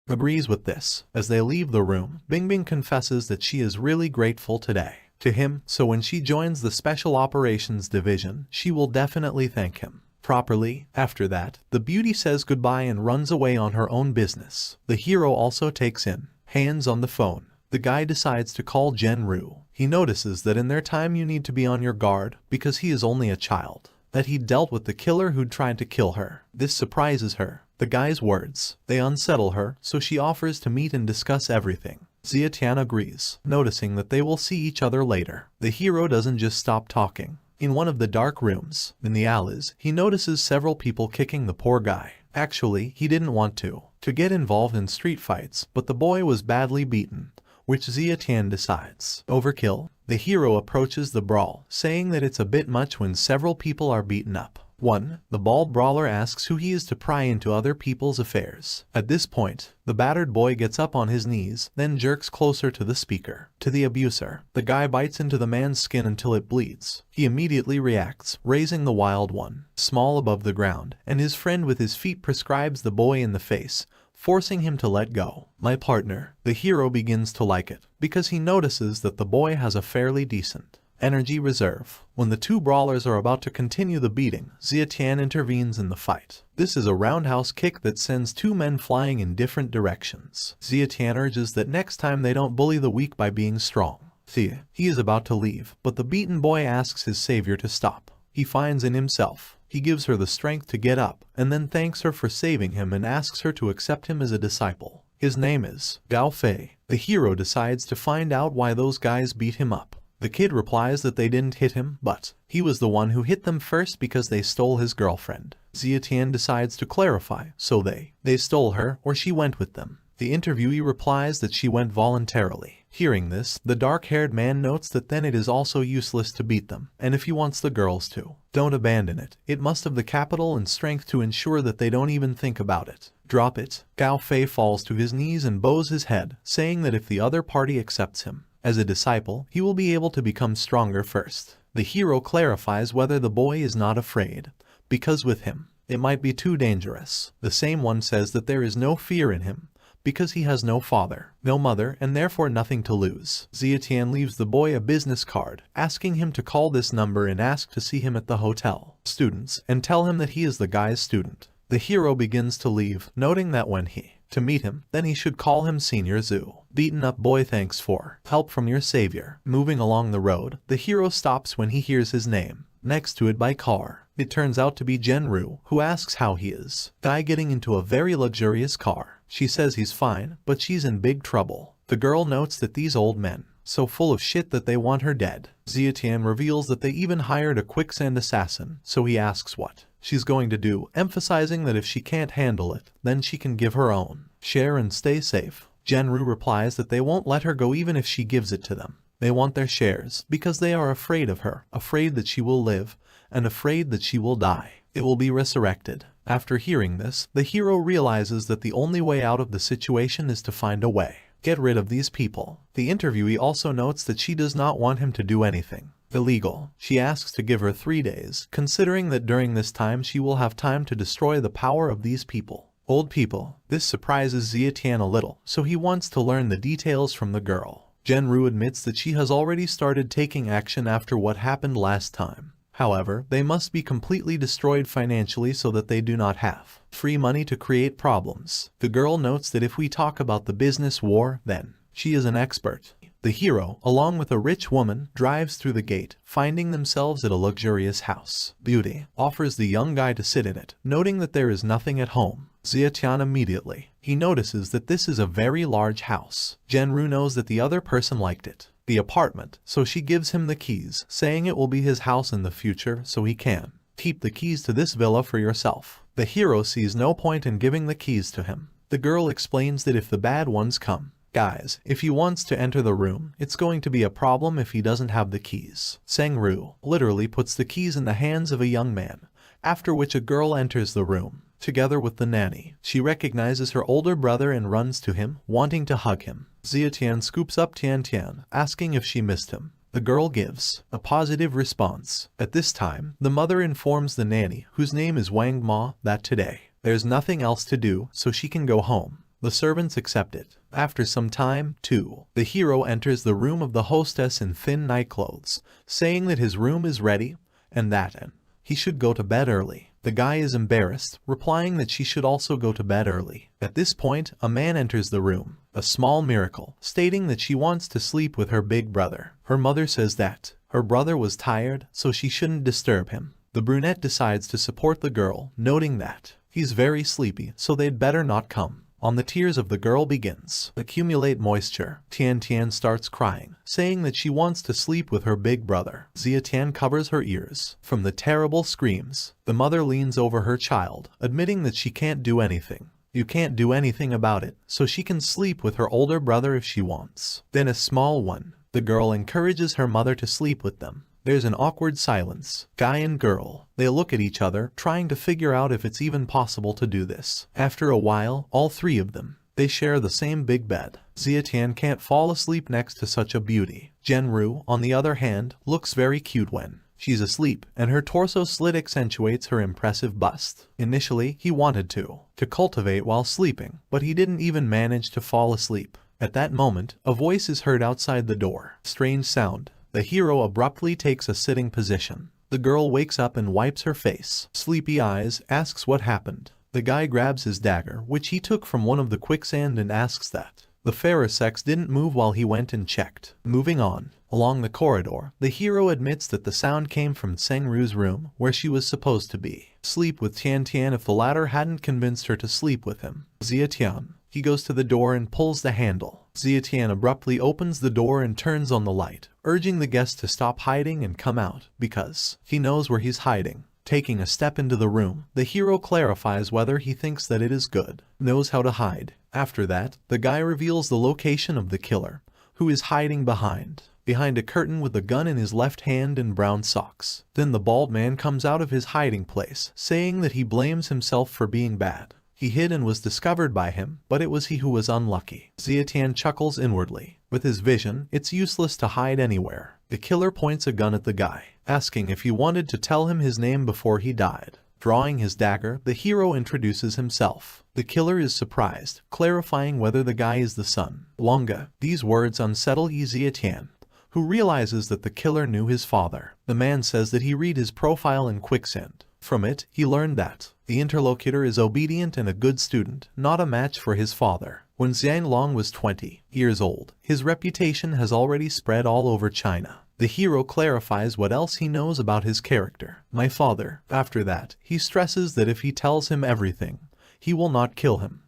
Agrees with this. As they leave the room, Bingbing confesses that she is really grateful today to him, so when she joins the Special Operations Division, she will definitely thank him properly. After that, the beauty says goodbye and runs away on her own business. The hero also takes in hands on the phone. The guy decides to call Jen-Ru. He notices that in their time you need to be on your guard because he is only a child. That he dealt with the killer who'd tried to kill her. This surprises her. The guy's words. They unsettle her, so she offers to meet and discuss everything. Zietian agrees, noticing that they will see each other later. The hero doesn't just stop talking. In one of the dark rooms, in the alleys, he notices several people kicking the poor guy. Actually, he didn't want to get involved in street fights, but the boy was badly beaten, which Zietian decides. Overkill. The hero approaches the brawl, saying that it's a bit much when several people are beaten up. 1. The bald brawler asks who he is to pry into other people's affairs. At this point, the battered boy gets up on his knees, then jerks closer to the speaker. To the abuser. The guy bites into the man's skin until it bleeds. He immediately reacts, raising the wild one, small above the ground, and his friend with his feet prescribes the boy in the face, forcing him to let go. My partner. The hero begins to like it, because he notices that the boy has a fairly decent energy reserve. When the two brawlers are about to continue the beating, Zietian intervenes in the fight. This is a roundhouse kick that sends two men flying in different directions. Zietian urges that next time they don't bully the weak by being strong. He is about to leave, but the beaten boy asks his savior to stop. He finds in himself. He gives her the strength to get up, and then thanks her for saving him and asks her to accept him as a disciple. His name is Gao Fei. The hero decides to find out why those guys beat him up. The kid replies that they didn't hit him, but he was the one who hit them first because they stole his girlfriend. Zietian decides to clarify, so they stole her or she went with them. The interviewee replies that she went voluntarily. Hearing this, the dark-haired man notes that then it is also useless to beat them, and if he wants the girls to, don't abandon it. It must have the capital and strength to ensure that they don't even think about it. Drop it. Gao Fei falls to his knees and bows his head, saying that if the other party accepts him as a disciple, he will be able to become stronger first. The hero clarifies whether the boy is not afraid, because with him, it might be too dangerous. The same one says that there is no fear in him, because he has no father, no mother, and therefore nothing to lose. Zietian leaves the boy a business card, asking him to call this number and ask to see him at the hotel. Students, and tell him that he is the guy's student. The hero begins to leave, noting that when he to meet him, then he should call him Senior Zoo. Beaten up boy, thanks for help from your savior. Moving along the road, the hero stops when he hears his name next to it by car. It turns out to be Genru, who asks how he is. Guy getting into a very luxurious car. She says he's fine, but she's in big trouble. The girl notes that these old men so full of shit that they want her dead. Zietian reveals that they even hired a quicksand assassin, so he asks what she's going to do, emphasizing that if she can't handle it, then she can give her own share and stay safe. Genru replies that they won't let her go even if she gives it to them. They want their shares because they are afraid of her, afraid that she will live, and afraid that she will die. It will be resurrected. After hearing this, the hero realizes that the only way out of the situation is to find a way. Get rid of these people. The interviewee also notes that she does not want him to do anything illegal. She asks to give her 3 days, considering that during this time she will have time to destroy the power of these people. Old people. This surprises Zietian a little, so he wants to learn the details from the girl. Genru admits that she has already started taking action after what happened last time. However, they must be completely destroyed financially so that they do not have free money to create problems. The girl notes that if we talk about the business war, then she is an expert. The hero, along with a rich woman, drives through the gate, finding themselves at a luxurious house. Beauty offers the young guy to sit in it, noting that there is nothing at home. Zietian immediately. He notices that this is a very large house. Genru knows that the other person liked it, the apartment, so she gives him the keys, saying it will be his house in the future so he can keep the keys to this villa for yourself. The hero sees no point in giving the keys to him. The girl explains that if the bad ones come, guys, if he wants to enter the room, it's going to be a problem if he doesn't have the keys. Sangru literally puts the keys in the hands of a young man, after which a girl enters the room, together with the nanny. She recognizes her older brother and runs to him, wanting to hug him. Zietian scoops up Tian, asking if she missed him. The girl gives a positive response. At this time, the mother informs the nanny, whose name is Wang Ma, that today there's nothing else to do, so she can go home. The servants accept it. After some time, too, the hero enters the room of the hostess in thin nightclothes, saying that his room is ready, and that he should go to bed early. The guy is embarrassed, replying that she should also go to bed early. At this point, a man enters the room, a small miracle, stating that she wants to sleep with her big brother. Her mother says that her brother was tired, so she shouldn't disturb him. The brunette decides to support the girl, noting that he's very sleepy, so they'd better not come. On the tears of the girl begins accumulate moisture. Tian starts crying, saying that she wants to sleep with her big brother. Zietian covers her ears from the terrible screams. The mother leans over her child, admitting that she can't do anything. You can't do anything about it, so she can sleep with her older brother if she wants. Then a small one. The girl encourages her mother to sleep with them. There's an awkward silence. Guy and girl. They look at each other, trying to figure out if it's even possible to do this. After a while, all three of them. They share the same big bed. Zietian can't fall asleep next to such a beauty. Genru, on the other hand, looks very cute when she's asleep, and her torso slit accentuates her impressive bust. Initially, he wanted to cultivate while sleeping, but he didn't even manage to fall asleep. At that moment, a voice is heard outside the door. Strange sound. The hero abruptly takes a sitting position. The girl wakes up and wipes her face. Sleepy eyes, asks what happened. The guy grabs his dagger, which he took from one of the quicksand, and asks that the fairer sex didn't move while he went and checked. Moving on. Along the corridor, the hero admits that the sound came from Sengru's room, where she was supposed to be. Sleep with Tian if the latter hadn't convinced her to sleep with him. Zietian. He goes to the door and pulls the handle. Zietian abruptly opens the door and turns on the light, urging the guest to stop hiding and come out, because he knows where he's hiding. Taking a step into the room, the hero clarifies whether he thinks that it is good, knows how to hide. After that, the guy reveals the location of the killer, who is hiding behind a curtain with a gun in his left hand and brown socks. Then the bald man comes out of his hiding place, saying that he blames himself for being bad. He hid and was discovered by him, but it was he who was unlucky. Zietian chuckles inwardly. With his vision, it's useless to hide anywhere. The killer points a gun at the guy, asking if he wanted to tell him his name before he died. Drawing his dagger, the hero introduces himself. The killer is surprised, clarifying whether the guy is the son. Longa. These words unsettle Zietian, who realizes that the killer knew his father. The man says that he read his profile in quicksand, From it, he learned that the interlocutor is obedient and a good student, not a match for his father. When Zhang Long was 20 years old, his reputation has already spread all over China. The hero clarifies what else he knows about his character. My father. After that, he stresses that if he tells him everything, he will not kill him.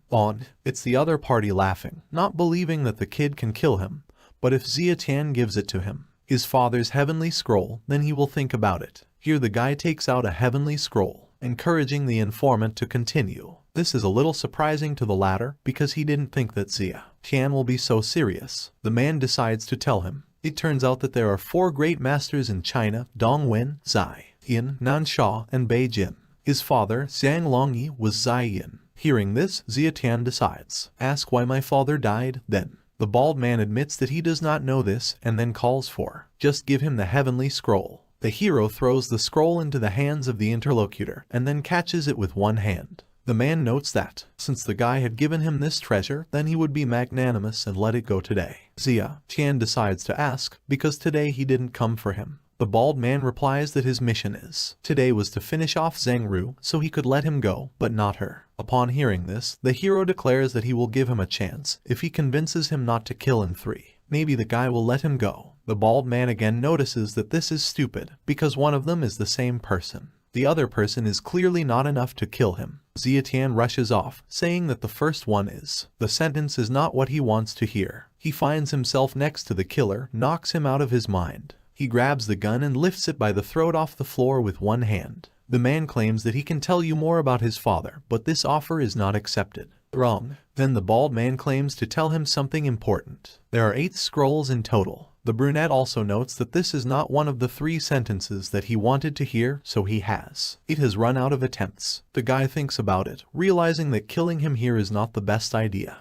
It's the other party laughing, not believing that the kid can kill him, but if Xia Tian gives it to him, his father's heavenly scroll, then he will think about it. Here the guy takes out a heavenly scroll, encouraging the informant to continue. This is a little surprising to the latter because he didn't think that Xia Tian will be so serious. The man decides to tell him. It turns out that there are 4 great masters in China: Dong Wen, Zai Yin, Nan Sha, and Bei Jin. His father, Zhang Longyi, was Zai Yin. Hearing this, Xia Tian decides, ask why my father died, then. The bald man admits that he does not know this and then calls for, just give him the heavenly scroll. The hero throws the scroll into the hands of the interlocutor and then catches it with one hand. The man notes that, since the guy had given him this treasure, then he would be magnanimous and let it go today. Xia Tian decides to ask, because today he didn't come for him. The bald man replies that his mission today was to finish off Zhang Ru so he could let him go, but not her. Upon hearing this, the hero declares that he will give him a chance if he convinces him not to kill in 3. Maybe the guy will let him go. The bald man again notices that this is stupid, because one of them is the same person. The other person is clearly not enough to kill him. Xia Tian rushes off, saying that the first one is. The sentence is not what he wants to hear. He finds himself next to the killer, knocks him out of his mind. He grabs the gun and lifts it by the throat off the floor with one hand. The man claims that he can tell you more about his father, but this offer is not accepted. Wrong. Then the bald man claims to tell him something important. There are 8 scrolls in total. The brunette also notes that this is not one of the 3 sentences that he wanted to hear, so he has. It has run out of attempts. The guy thinks about it, realizing that killing him here is not the best idea.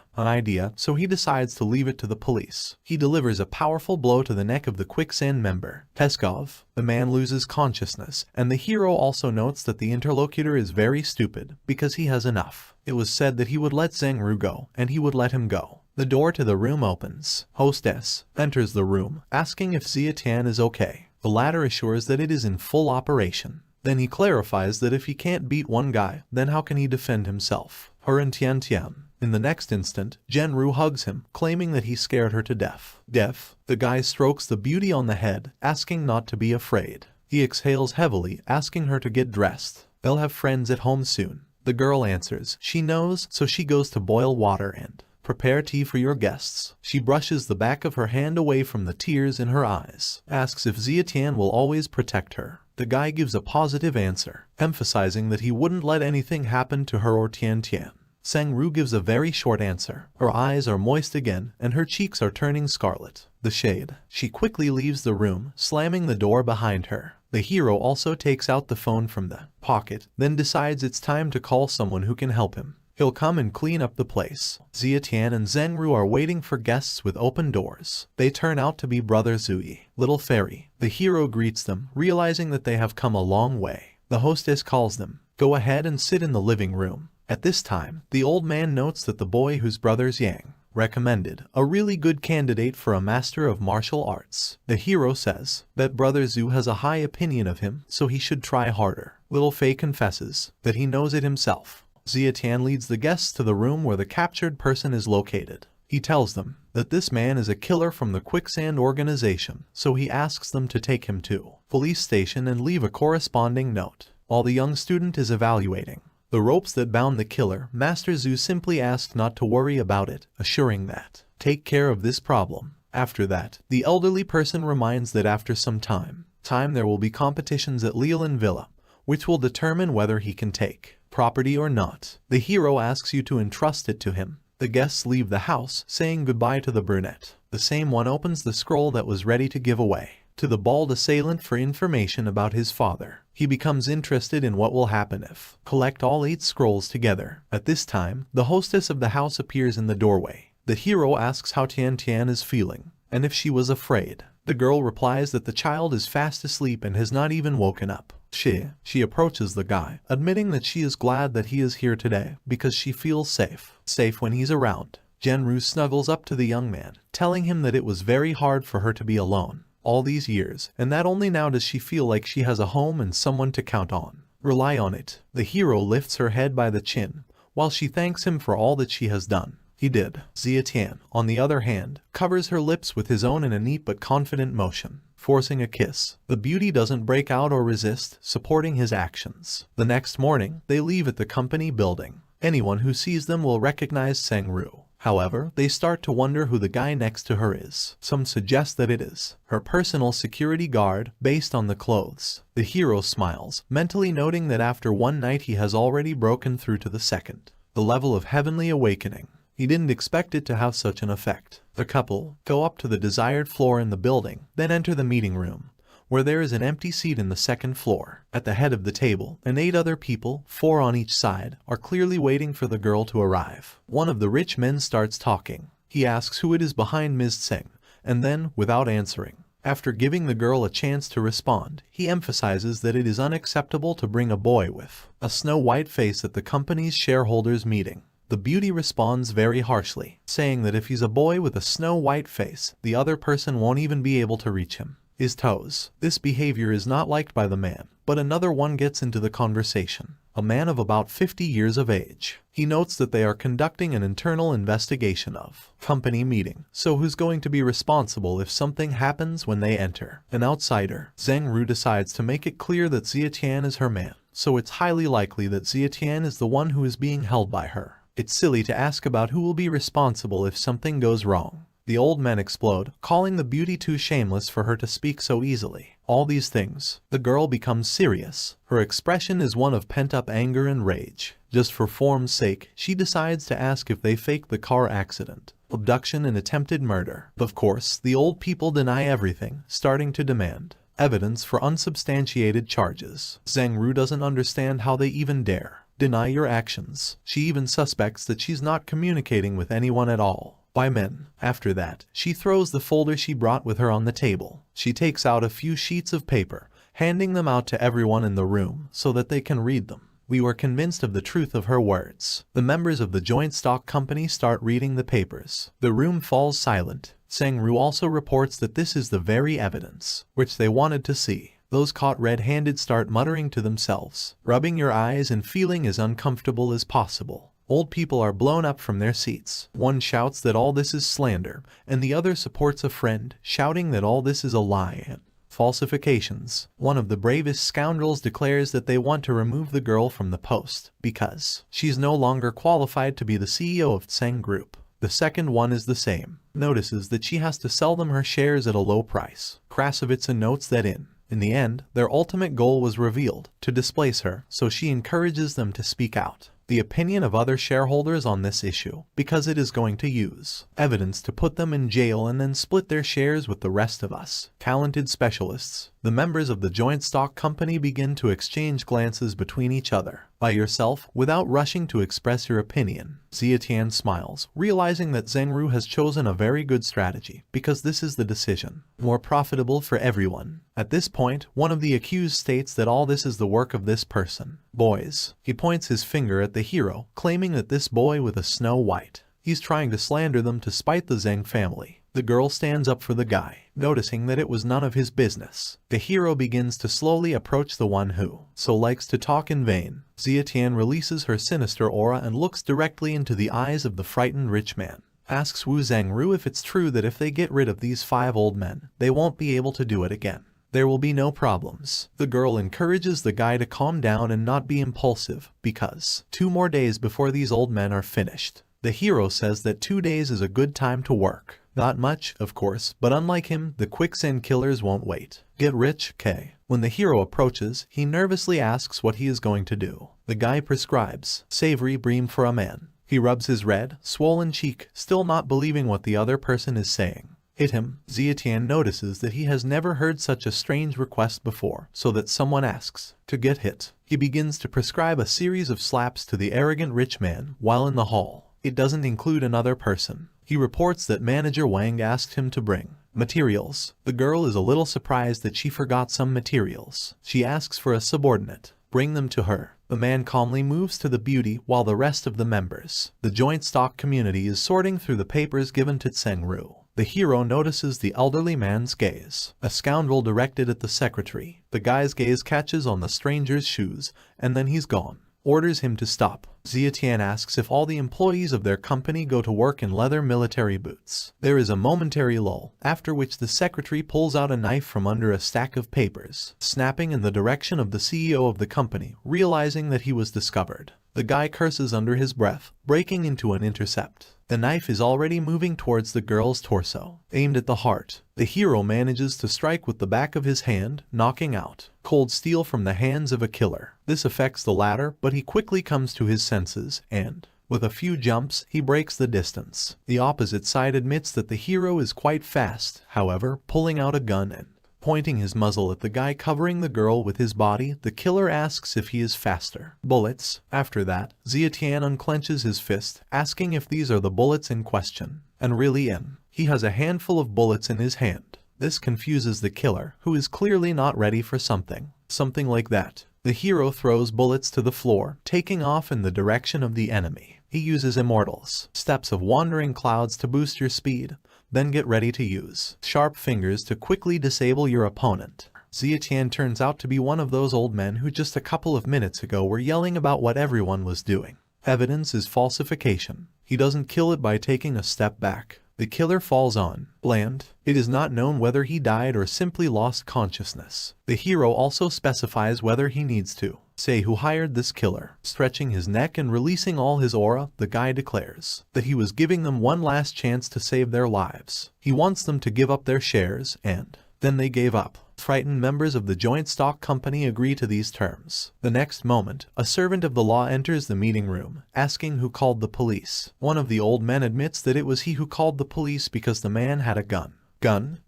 So he decides to leave it to the police. He delivers a powerful blow to the neck of the quicksand member, Peskov. The man loses consciousness, and the hero also notes that the interlocutor is very stupid, because he has enough. It was said that he would let Zhang Ru go, and he would let him go. The door to the room opens. Hostess enters the room, asking if Xia Tian is okay. The latter assures that it is in full operation. Then he clarifies that if he can't beat one guy, then how can he defend himself? Her and Tian Tian. In the next instant, Zhen Ru hugs him, claiming that he scared her to death. The guy strokes the beauty on the head, asking not to be afraid. He exhales heavily, asking her to get dressed. They'll have friends at home soon. The girl answers she knows, so she goes to boil water and prepare tea for your guests. She brushes the back of her hand away from the tears in her eyes, asks if Xia Tian will always protect her. The guy gives a positive answer, emphasizing that he wouldn't let anything happen to her or Tian Tian. Zhang Ru gives a very short answer. Her eyes are moist again, and her cheeks are turning scarlet. The shade. She quickly leaves the room, slamming the door behind her. The hero also takes out the phone from the pocket, then decides it's time to call someone who can help him. He'll come and clean up the place. Xia Tian and Zhang Ru are waiting for guests with open doors. They turn out to be brother Zui, Little Fairy. The hero greets them, realizing that they have come a long way. The hostess calls them. Go ahead and sit in the living room. At this time, the old man notes that the boy whose brothers Yang recommended a really good candidate for a master of martial arts. The hero says that brother Zhu has a high opinion of him, so he should try harder. Little Fei confesses that he knows it himself. Xia Tian leads the guests to the room where the captured person is located. He tells them that this man is a killer from the Quicksand organization, so he asks them to take him to police station and leave a corresponding note. While the young student is evaluating the ropes that bound the killer, Master Zhu simply asked not to worry about it, assuring that take care of this problem. After that, the elderly person reminds that after some time there will be competitions at Leolin Villa, which will determine whether he can take property or not. The hero asks you to entrust it to him. The guests leave the house, saying goodbye to the brunette. The same one opens the scroll that was ready to give away to the bald assailant for information about his father. He becomes interested in what will happen if collect all 8 scrolls together. At this time, the hostess of the house appears in the doorway. The hero asks how Tian Tian is feeling, and if she was afraid. The girl replies that the child is fast asleep and has not even woken up. She approaches the guy, admitting that she is glad that he is here today because she feels safe when he's around. Zhen Ru snuggles up to the young man, telling him that it was very hard for her to be alone all these years, and that only now does she feel like she has a home and someone to count on. Rely on it. The hero lifts her head by the chin, while she thanks him for all that she has done. He did. Zietian, on the other hand, covers her lips with his own in a neat but confident motion, forcing a kiss. The beauty doesn't break out or resist, supporting his actions. The next morning, they leave at the company building. Anyone who sees them will recognize Sang-Ru. However, they start to wonder who the guy next to her is. Some suggest that it is her personal security guard, based on the clothes. The hero smiles, mentally noting that after one night he has already broken through to the second. The level of heavenly awakening. He didn't expect it to have such an effect. The couple go up to the desired floor in the building, then enter the meeting room, where there is an empty seat in the second floor. At the head of the table, and 8 other people, 4 on each side, are clearly waiting for the girl to arrive. One of the rich men starts talking. He asks who it is behind Ms. Tseng, and then, without answering, after giving the girl a chance to respond, he emphasizes that it is unacceptable to bring a boy with a snow-white face at the company's shareholders' meeting. The beauty responds very harshly, saying that if he's a boy with a snow-white face, the other person won't even be able to reach him. His toes. This behavior is not liked by the man, but another one gets into the conversation. A man of about 50 years of age. He notes that they are conducting an internal investigation of company meeting. So who's going to be responsible if something happens when they enter? An outsider. Sang-Ru decides to make it clear that Zietian is her man, so it's highly likely that Zietian is the one who is being held by her. It's silly to ask about who will be responsible if something goes wrong. The old men explode, calling the beauty too shameless for her to speak so easily. All these things. The girl becomes serious. Her expression is one of pent-up anger and rage. Just for form's sake, she decides to ask if they faked the car accident, abduction and attempted murder. Of course, the old people deny everything, starting to demand evidence for unsubstantiated charges. Sang-Ru doesn't understand how they even dare deny your actions. She even suspects that she's not communicating with anyone at all. By men. After that, she throws the folder she brought with her on the table. She takes out a few sheets of paper, handing them out to everyone in the room so that they can read them. We were convinced of the truth of her words. The members of the joint stock company start reading the papers. The room falls silent. Sang-Ru also reports that this is the very evidence which they wanted to see. Those caught red-handed start muttering to themselves, rubbing your eyes and feeling as uncomfortable as possible. Old people are blown up from their seats. One shouts that all this is slander, and the other supports a friend, shouting that all this is a lie and falsifications. One of the bravest scoundrels declares that they want to remove the girl from the post, because she's no longer qualified to be the CEO of Tseng Group. The second one is the same, notices that she has to sell them her shares at a low price. Krasavitsa notes that in the end, their ultimate goal was revealed, to displace her, so she encourages them to speak out the opinion of other shareholders on this issue, because it is going to use evidence to put them in jail and then split their shares with the rest of us talented specialists. The members of the joint stock company begin to exchange glances between each other. By yourself, without rushing to express your opinion. Zietian smiles, realizing that Sang-Ru has chosen a very good strategy, because this is the decision more profitable for everyone. At this point, one of the accused states that all this is the work of this person. Boys. He points his finger at the hero, claiming that this boy with a snow white. He's trying to slander them to spite the Zheng family. The girl stands up for the guy, noticing that it was none of his business. The hero begins to slowly approach the one who so likes to talk in vain. Zietian releases her sinister aura and looks directly into the eyes of the frightened rich man. Asks Wu Zhangru if it's true that if they get rid of these 5 old men, they won't be able to do it again. There will be no problems. The girl encourages the guy to calm down and not be impulsive, because 2 more days before these old men are finished. The hero says that 2 days is a good time to work. Not much, of course, but unlike him, the quicksand killers won't wait. Get rich, K. When the hero approaches, he nervously asks what he is going to do. The guy prescribes savory bream for a man. He rubs his red, swollen cheek, still not believing what the other person is saying. Hit him. Zietian notices that he has never heard such a strange request before, so that someone asks to get hit. He begins to prescribe a series of slaps to the arrogant rich man while in the hall. It doesn't include another person. He reports that manager Wang asked him to bring materials. The girl is a little surprised that she forgot some materials. She asks for a subordinate. Bring them to her. The man calmly moves to the beauty while the rest of the members, the joint stock community, is sorting through the papers given to Tseng-Ru. The hero notices the elderly man's gaze, a scoundrel directed at the secretary. The guy's gaze catches on the stranger's shoes, and then he's gone. Orders him to stop. Zietian asks if all the employees of their company go to work in leather military boots. There is a momentary lull, after which the secretary pulls out a knife from under a stack of papers, snapping in the direction of the CEO of the company, realizing that he was discovered. The guy curses under his breath, breaking into an intercept. The knife is already moving towards the girl's torso, aimed at the heart. The hero manages to strike with the back of his hand, knocking out cold steel from the hands of a killer. This affects the latter, but he quickly comes to his senses, and with a few jumps, he breaks the distance. The opposite side admits that the hero is quite fast, however, pulling out a gun and pointing his muzzle at the guy covering the girl with his body, the killer asks if he is faster. Bullets. After that, Zietian unclenches his fist, asking if these are the bullets in question. And really he has a handful of bullets in his hand. This confuses the killer, who is clearly not ready for something like that. The hero throws bullets to the floor, taking off in the direction of the enemy. He uses Immortals, steps of wandering clouds to boost your speed, then get ready to use sharp fingers to quickly disable your opponent. Zietian turns out to be one of those old men who just a couple of minutes ago were yelling about what everyone was doing. Evidence is falsification. He doesn't kill it by taking a step back. The killer falls on land. It is not known whether he died or simply lost consciousness. The hero also specifies whether he needs to say who hired this killer. Stretching his neck and releasing all his aura, the guy declares that he was giving them one last chance to save their lives. He wants them to give up their shares, and then they gave up. Frightened members of the joint stock company agree to these terms. The next moment, a servant of the law enters the meeting room, asking who called the police. One of the old men admits that it was he who called the police because the man had a gun.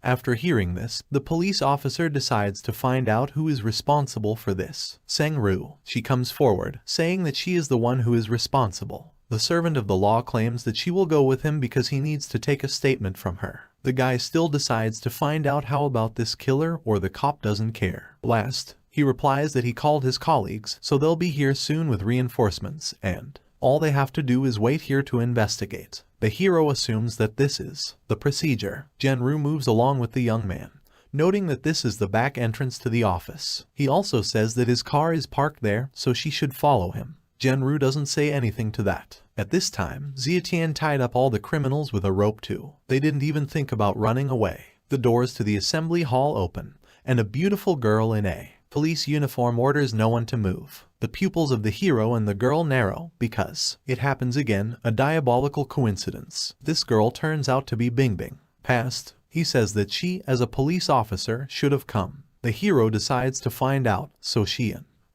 After hearing this, the police officer decides to find out who is responsible for this. Seng-Ru. She comes forward, saying that she is the one who is responsible. The servant of the law claims that she will go with him because he needs to take a statement from her. The guy still decides to find out how about this killer, or the cop doesn't care. Last, he replies that he called his colleagues, so they'll be here soon with reinforcements, and all they have to do is wait here to investigate. The hero assumes that this is the procedure. Genru moves along with the young man, noting that this is the back entrance to the office. He also says that his car is parked there, so she should follow him. Genru doesn't say anything to that. At this time, Zietian tied up all the criminals with a rope too. They didn't even think about running away. The doors to the assembly hall open, and a beautiful girl in a police uniform orders no one to move. The pupils of the hero and the girl narrow, because it happens again, a diabolical coincidence. This girl turns out to be Bingbing. Past, he says that she, as a police officer, should have come. The hero decides to find out, so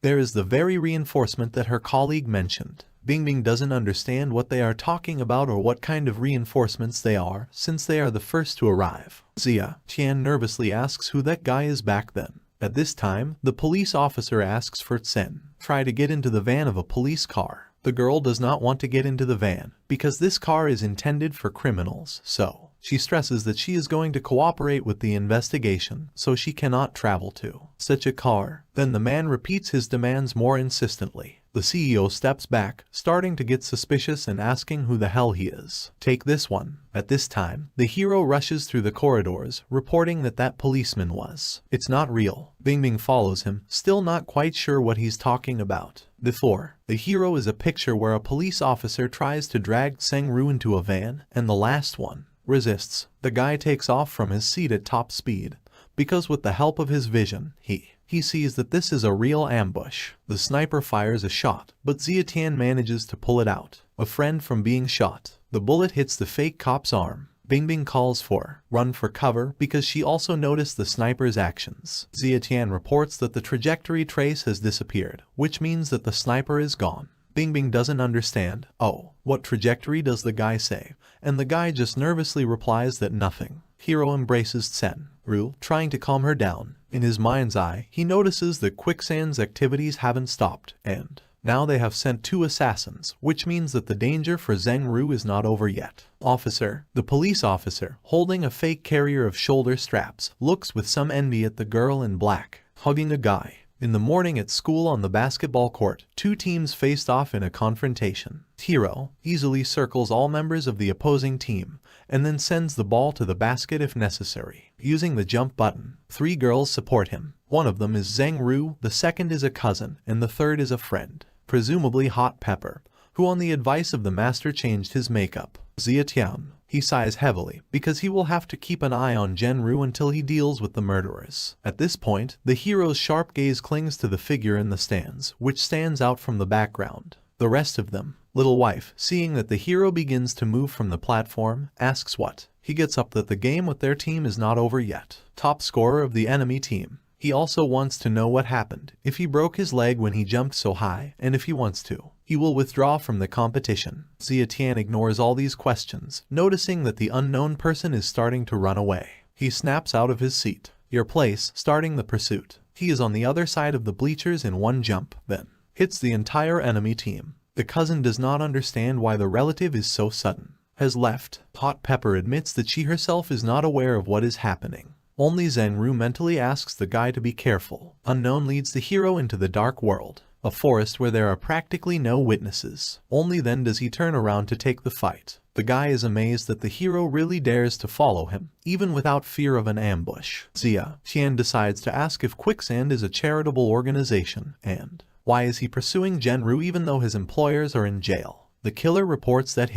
there is the very reinforcement that her colleague mentioned. Bingbing doesn't understand what they are talking about or what kind of reinforcements they are, since they are the first to arrive. Zietian nervously asks who that guy is back then. At this time, the police officer asks for Tsen. Try to get into the van of a police car. The girl does not want to get into the van, because this car is intended for criminals, so she stresses that she is going to cooperate with the investigation, so she cannot travel to such a car. Then the man repeats his demands more insistently. The CEO steps back, starting to get suspicious and asking who the hell he is. Take this one. At this time, the hero rushes through the corridors, reporting that policeman was. It's not real. Bingbing follows him, still not quite sure what he's talking about. Before, the hero is a picture where a police officer tries to drag Seng-Ru into a van, and the last one resists. The guy takes off from his seat at top speed, because with the help of his vision, he sees that this is a real ambush. The sniper fires a shot, but Zietian manages to pull it out. A friend from being shot. The bullet hits the fake cop's arm. Bingbing calls for run for cover because she also noticed the sniper's actions. Zietian reports that the trajectory trace has disappeared, which means that the sniper is gone. Bingbing doesn't understand. Oh, what trajectory does the guy say? And the guy just nervously replies that nothing. Hero embraces Tsen-Ru, trying to calm her down. In his mind's eye, he notices that Quicksand's activities haven't stopped, and now they have sent 2 assassins, which means that the danger for Seng-Ru is not over yet. Officer, the police officer, holding a fake carrier of shoulder straps, looks with some envy at the girl in black, hugging a guy. In the morning at school on the basketball court, two teams faced off in a confrontation. Hero easily circles all members of the opposing team and then sends the ball to the basket if necessary. Using the jump button, three girls support him. One of them is Zheng Ru, the second is a cousin, and the third is a friend, presumably Hot Pepper, who on the advice of the master changed his makeup. Xia Tian. He sighs heavily because he will have to keep an eye on Zhenru until he deals with the murderers. At this point, the hero's sharp gaze clings to the figure in the stands, which stands out from the background. The rest of them, Little Wife, seeing that the hero begins to move from the platform, asks what. He gets up that the game with their team is not over yet. Top scorer of the enemy team. He also wants to know what happened, if he broke his leg when he jumped so high, and if he wants to, he will withdraw from the competition. Xia Tian ignores all these questions, noticing that the unknown person is starting to run away. He snaps out of his seat. Your place, starting the pursuit. He is on the other side of the bleachers in one jump, then hits the entire enemy team. The cousin does not understand why the relative is so sudden. Has left. Hot Pepper admits that she herself is not aware of what is happening. Only Zhenru mentally asks the guy to be careful. Unknown leads the hero into the dark world, a forest where there are practically no witnesses. Only then does he turn around to take the fight. The guy is amazed that the hero really dares to follow him, even without fear of an ambush. Xia Tian decides to ask if Quicksand is a charitable organization, and why is he pursuing Zhenru even though his employers are in jail. The killer reports that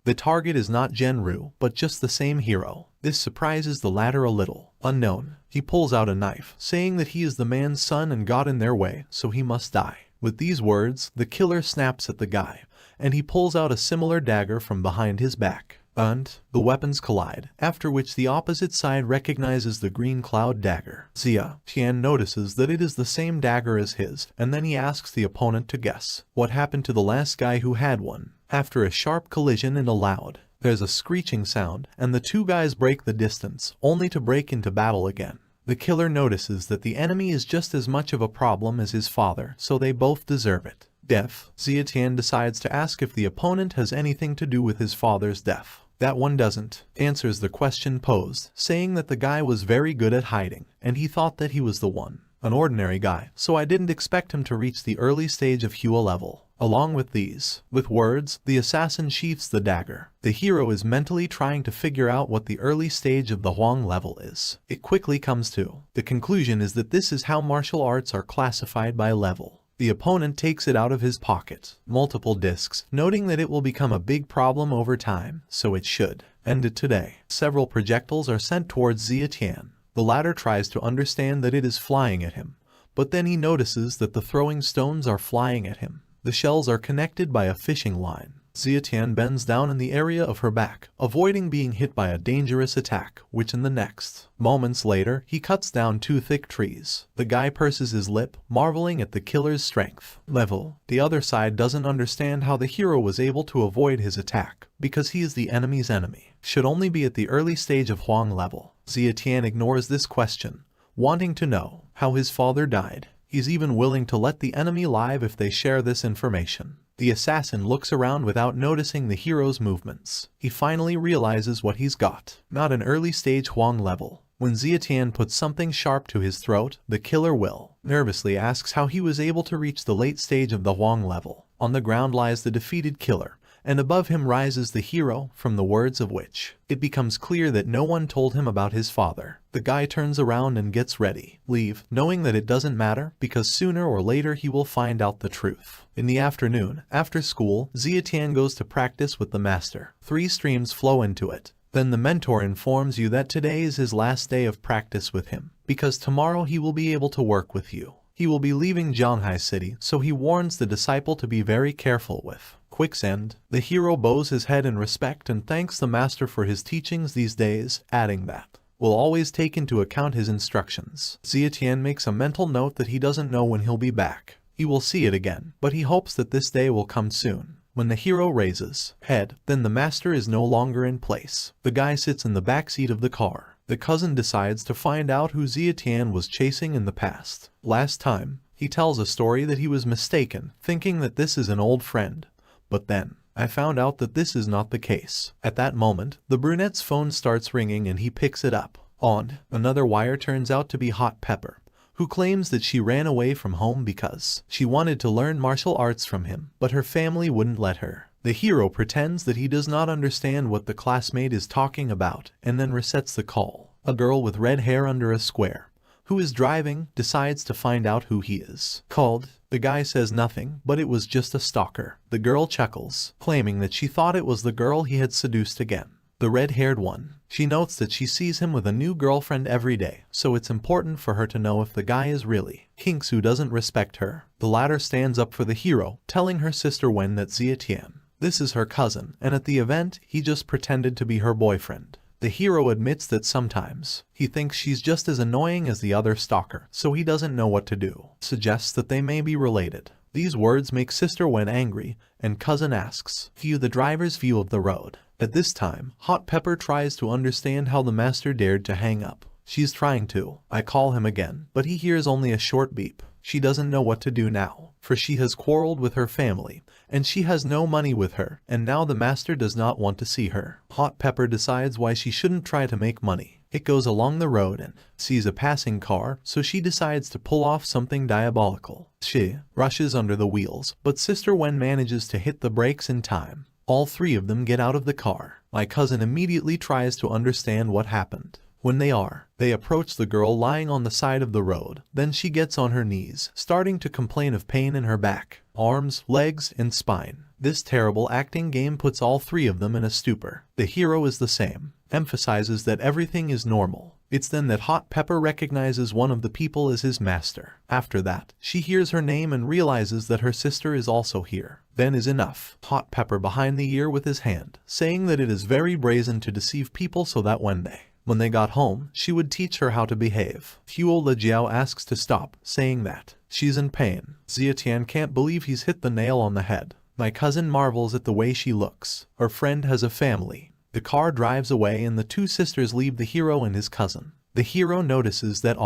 the target is not Zhenru, but just the same hero. This surprises the latter a little. Unknown. He pulls out a knife, saying that he is the man's son and got in their way, so he must die. With these words, the killer snaps at the guy, and he pulls out a similar dagger from behind his back. And the weapons collide, after which the opposite side recognizes the green cloud dagger. Xia Tian notices that it is the same dagger as his, and then he asks the opponent to guess what happened to the last guy who had one. After a sharp collision and a loud, there's a screeching sound, and the two guys break the distance, only to break into battle again. The killer notices that the enemy is just as much of a problem as his father, so they both deserve it. Death. Xia Tian decides to ask if the opponent has anything to do with his father's death. That one doesn't. Answers the question posed, saying that the guy was very good at hiding, and he thought that he was the one. An ordinary guy, so I didn't expect him to reach the early stage of Hua level. Along with these, with words, the assassin sheaths the dagger. The hero is mentally trying to figure out what the early stage of the Huang level is. It quickly comes to the conclusion is that this is how martial arts are classified by level. The opponent takes it out of his pocket, multiple discs, noting that it will become a big problem over time, so it should end it today. Several projectiles are sent towards Xia Tian. The latter tries to understand that it is flying at him, but then he notices that the throwing stones are flying at him. The shells are connected by a fishing line. Xia Tian bends down in the area of her back, avoiding being hit by a dangerous attack, which in the next moments later, he cuts down two thick trees. The guy purses his lip, marveling at the killer's strength level. The other side doesn't understand how the hero was able to avoid his attack, because he is the enemy's enemy. Should only be at the early stage of Huang level. Xia Tian ignores this question, wanting to know how his father died. He's even willing to let the enemy live if they share this information. The assassin looks around without noticing the hero's movements. He finally realizes what he's got. Not an early stage Huang level. When Xia Tian puts something sharp to his throat, the killer nervously asks how he was able to reach the late stage of the Huang level. On the ground lies the defeated killer, and above him rises the hero, from the words of which it becomes clear that no one told him about his father. The guy turns around and gets ready, leave, knowing that it doesn't matter, because sooner or later he will find out the truth. In the afternoon, after school, Xia Tian goes to practice with the master. 3 streams flow into it. Then the mentor informs you that today is his last day of practice with him, because tomorrow he will be able to work with you. He will be leaving Zhanghai City, so he warns the disciple to be very careful with Quicksand. The hero bows his head in respect and thanks the master for his teachings these days, adding that will always take into account his instructions. Xia Tian makes a mental note that he doesn't know when he'll be back. He will see it again, but he hopes that this day will come soon. When the hero raises head, then the master is no longer in place. The guy sits in the back seat of the car. The cousin decides to find out who Xia Tian was chasing in the past. Last time, he tells a story that he was mistaken, thinking that this is an old friend. But then, I found out that this is not the case. At that moment, the brunette's phone starts ringing and he picks it up. On another wire turns out to be Hot Pepper, who claims that she ran away from home because she wanted to learn martial arts from him, but her family wouldn't let her. The hero pretends that he does not understand what the classmate is talking about and then resets the call. A girl with red hair under a square, who is driving, decides to find out who he is. Called. The guy says nothing, but it was just a stalker. The girl chuckles, claiming that she thought it was the girl he had seduced again. The red-haired one. She notes that she sees him with a new girlfriend every day, so it's important for her to know if the guy is really Kingsu doesn't respect her. The latter stands up for the hero, telling her sister Wen that Zietian, this is her cousin, and at the event, he just pretended to be her boyfriend. The hero admits that sometimes he thinks she's just as annoying as the other stalker, so he doesn't know what to do. Suggests that they may be related. These words make Sister Wen angry, and cousin asks, view the driver's view of the road. At this time, Hot Pepper tries to understand how the master dared to hang up. She's trying to. I call him again, but he hears only a short beep. She doesn't know what to do now, for she has quarreled with her family, and she has no money with her, and now the master does not want to see her. Hot Pepper decides why she shouldn't try to make money. It goes along the road and sees a passing car, so she decides to pull off something diabolical. She rushes under the wheels, but Sister Wen manages to hit the brakes in time. All three of them get out of the car. My cousin immediately tries to understand what happened. When they approach the girl lying on the side of the road. Then she gets on her knees, starting to complain of pain in her back, arms, legs, and spine. This terrible acting game puts all three of them in a stupor. The hero is the same, emphasizes that everything is normal. It's then that Hot Pepper recognizes one of the people as his master. After that, she hears her name and realizes that her sister is also here. Then is enough. Hot Pepper behind the ear with his hand, saying that it is very brazen to deceive people so that when they got home, she would teach her how to behave. Huo Lejiao asks to stop, saying that she's in pain. Zietian can't believe he's hit the nail on the head. My cousin marvels at the way she looks. Her friend has a family. The car drives away and the two sisters leave the hero and his cousin. The hero notices that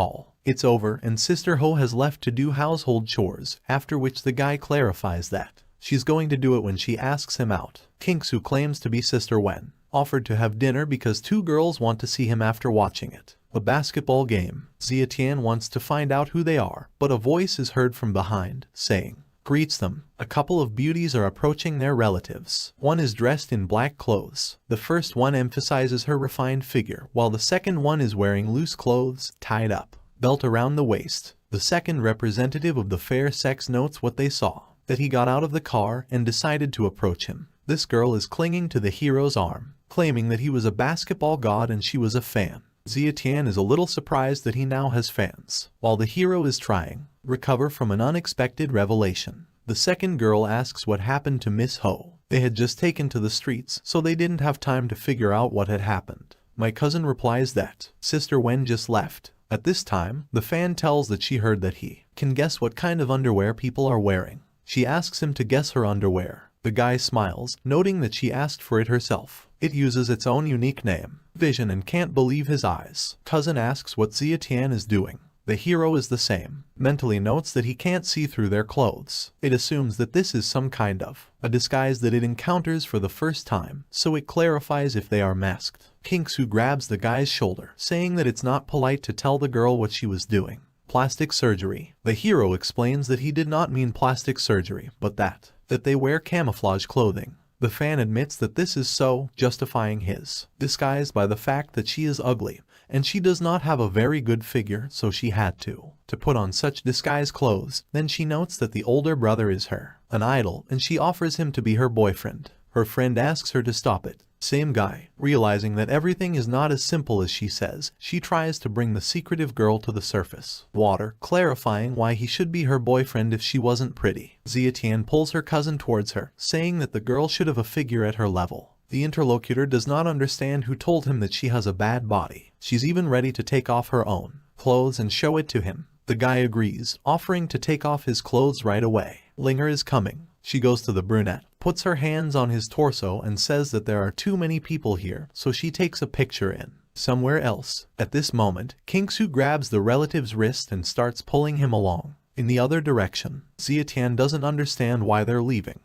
it's over and Sister Ho has left to do household chores, after which the guy clarifies that she's going to do it when she asks him out. Kingsu claims to be Sister Wen, offered to have dinner because two girls want to see him after watching it. A basketball game. Zietian wants to find out who they are, but a voice is heard from behind, saying, greets them. A couple of beauties are approaching their relatives. One is dressed in black clothes. The first one emphasizes her refined figure, while the second one is wearing loose clothes, tied up, belt around the waist. The second representative of the fair sex notes what they saw, that he got out of the car and decided to approach him. This girl is clinging to the hero's arm, claiming that he was a basketball god and she was a fan. Zietian is a little surprised that he now has fans, while the hero is trying recover from an unexpected revelation. The second girl asks what happened to Miss Ho. They had just taken to the streets, so they didn't have time to figure out what had happened. My cousin replies that Sister Wen just left. At this time, the fan tells that she heard that he can guess what kind of underwear people are wearing. She asks him to guess her underwear. The guy smiles, noting that she asked for it herself. It uses its own unique name, Vision, and can't believe his eyes. Cousin asks what Zietian is doing. The hero is the same, mentally notes that he can't see through their clothes. It assumes that this is some kind of a disguise that it encounters for the first time, so it clarifies if they are masked. Kingsu grabs the guy's shoulder, saying that it's not polite to tell the girl what she was doing. Plastic surgery. The hero explains that he did not mean plastic surgery, but that they wear camouflage clothing. The fan admits that this is so, justifying his disguise by the fact that she is ugly, and she does not have a very good figure, so she had to put on such disguise clothes. Then she notes that the older brother is an idol, and she offers him to be her boyfriend. Her friend asks her to stop it. Same guy. Realizing that everything is not as simple as she says, she tries to bring the secretive girl to the surface. Water, clarifying why he should be her boyfriend if she wasn't pretty. Zietian pulls her cousin towards her, saying that the girl should have a figure at her level. The interlocutor does not understand who told him that she has a bad body. She's even ready to take off her own clothes and show it to him. The guy agrees, offering to take off his clothes right away. Linger is coming. She goes to the brunette, puts her hands on his torso and says that there are too many people here, so she takes a picture in somewhere else. At this moment, Kingsu grabs the relative's wrist and starts pulling him along in the other direction. Zietian doesn't understand why they're leaving.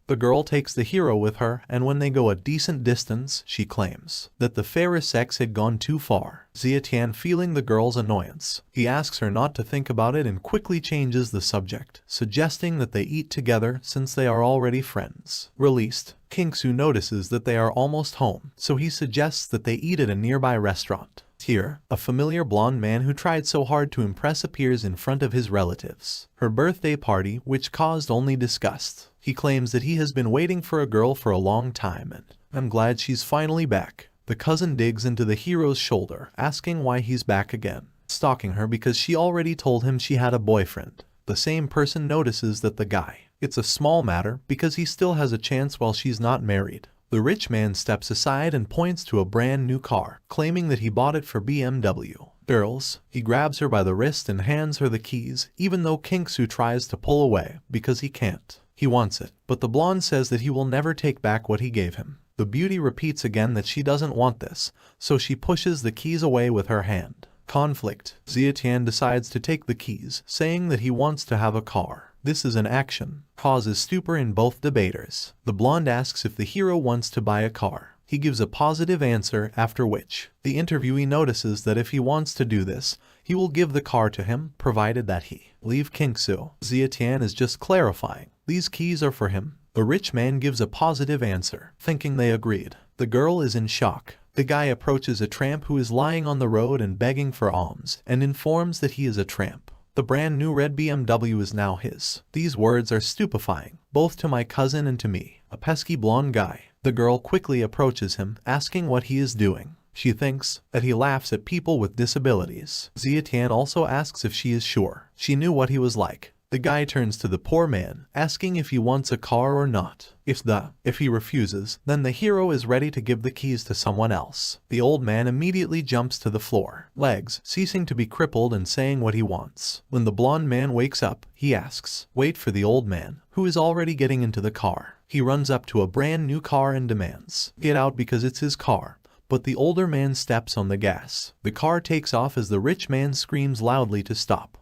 The girl takes the hero with her, and when they go a decent distance, she claims that the fairer sex had gone too far. Zietian, feeling the girl's annoyance, he asks her not to think about it and quickly changes the subject, suggesting that they eat together since they are already friends. Released, Kingsu notices that they are almost home, so he suggests that they eat at a nearby restaurant. Here, a familiar blonde man who tried so hard to impress appears in front of his relatives. Her birthday party, which caused only disgust. He claims that he has been waiting for a girl for a long time and I'm glad she's finally back. The cousin digs into the hero's shoulder, asking why he's back again, stalking her because she already told him she had a boyfriend. The same person notices that the guy, it's a small matter because he still has a chance while she's not married. The rich man steps aside and points to a brand new car, claiming that he bought it for BMW. Girls, he grabs her by the wrist and hands her the keys, even though Kingsu tries to pull away because he can't. He wants it, but the blonde says that he will never take back what he gave him. The beauty repeats again that she doesn't want this, so she pushes the keys away with her hand. Conflict. Zietian decides to take the keys, saying that he wants to have a car. This is an action. Causes stupor in both debaters. The blonde asks if the hero wants to buy a car. He gives a positive answer, after which the interviewee notices that if he wants to do this, he will give the car to him, provided that he leave Kingsu. Zietian is just clarifying. These keys are for him. The rich man gives a positive answer, thinking they agreed. The girl is in shock. The guy approaches a tramp who is lying on the road and begging for alms, and informs that he is a tramp. The brand new red BMW is now his. These words are stupefying, both to my cousin and to me, a pesky blonde guy. The girl quickly approaches him, asking what he is doing. She thinks that he laughs at people with disabilities. Zietian also asks if she is sure she knew what he was like. The guy turns to the poor man, asking if he wants a car or not. If he refuses, then the hero is ready to give the keys to someone else. The old man immediately jumps to the floor, legs ceasing to be crippled and saying what he wants. When the blonde man wakes up, he asks, wait for the old man, who is already getting into the car. He runs up to a brand new car and demands, get out because it's his car. But the older man steps on the gas. The car takes off as the rich man screams loudly to stop.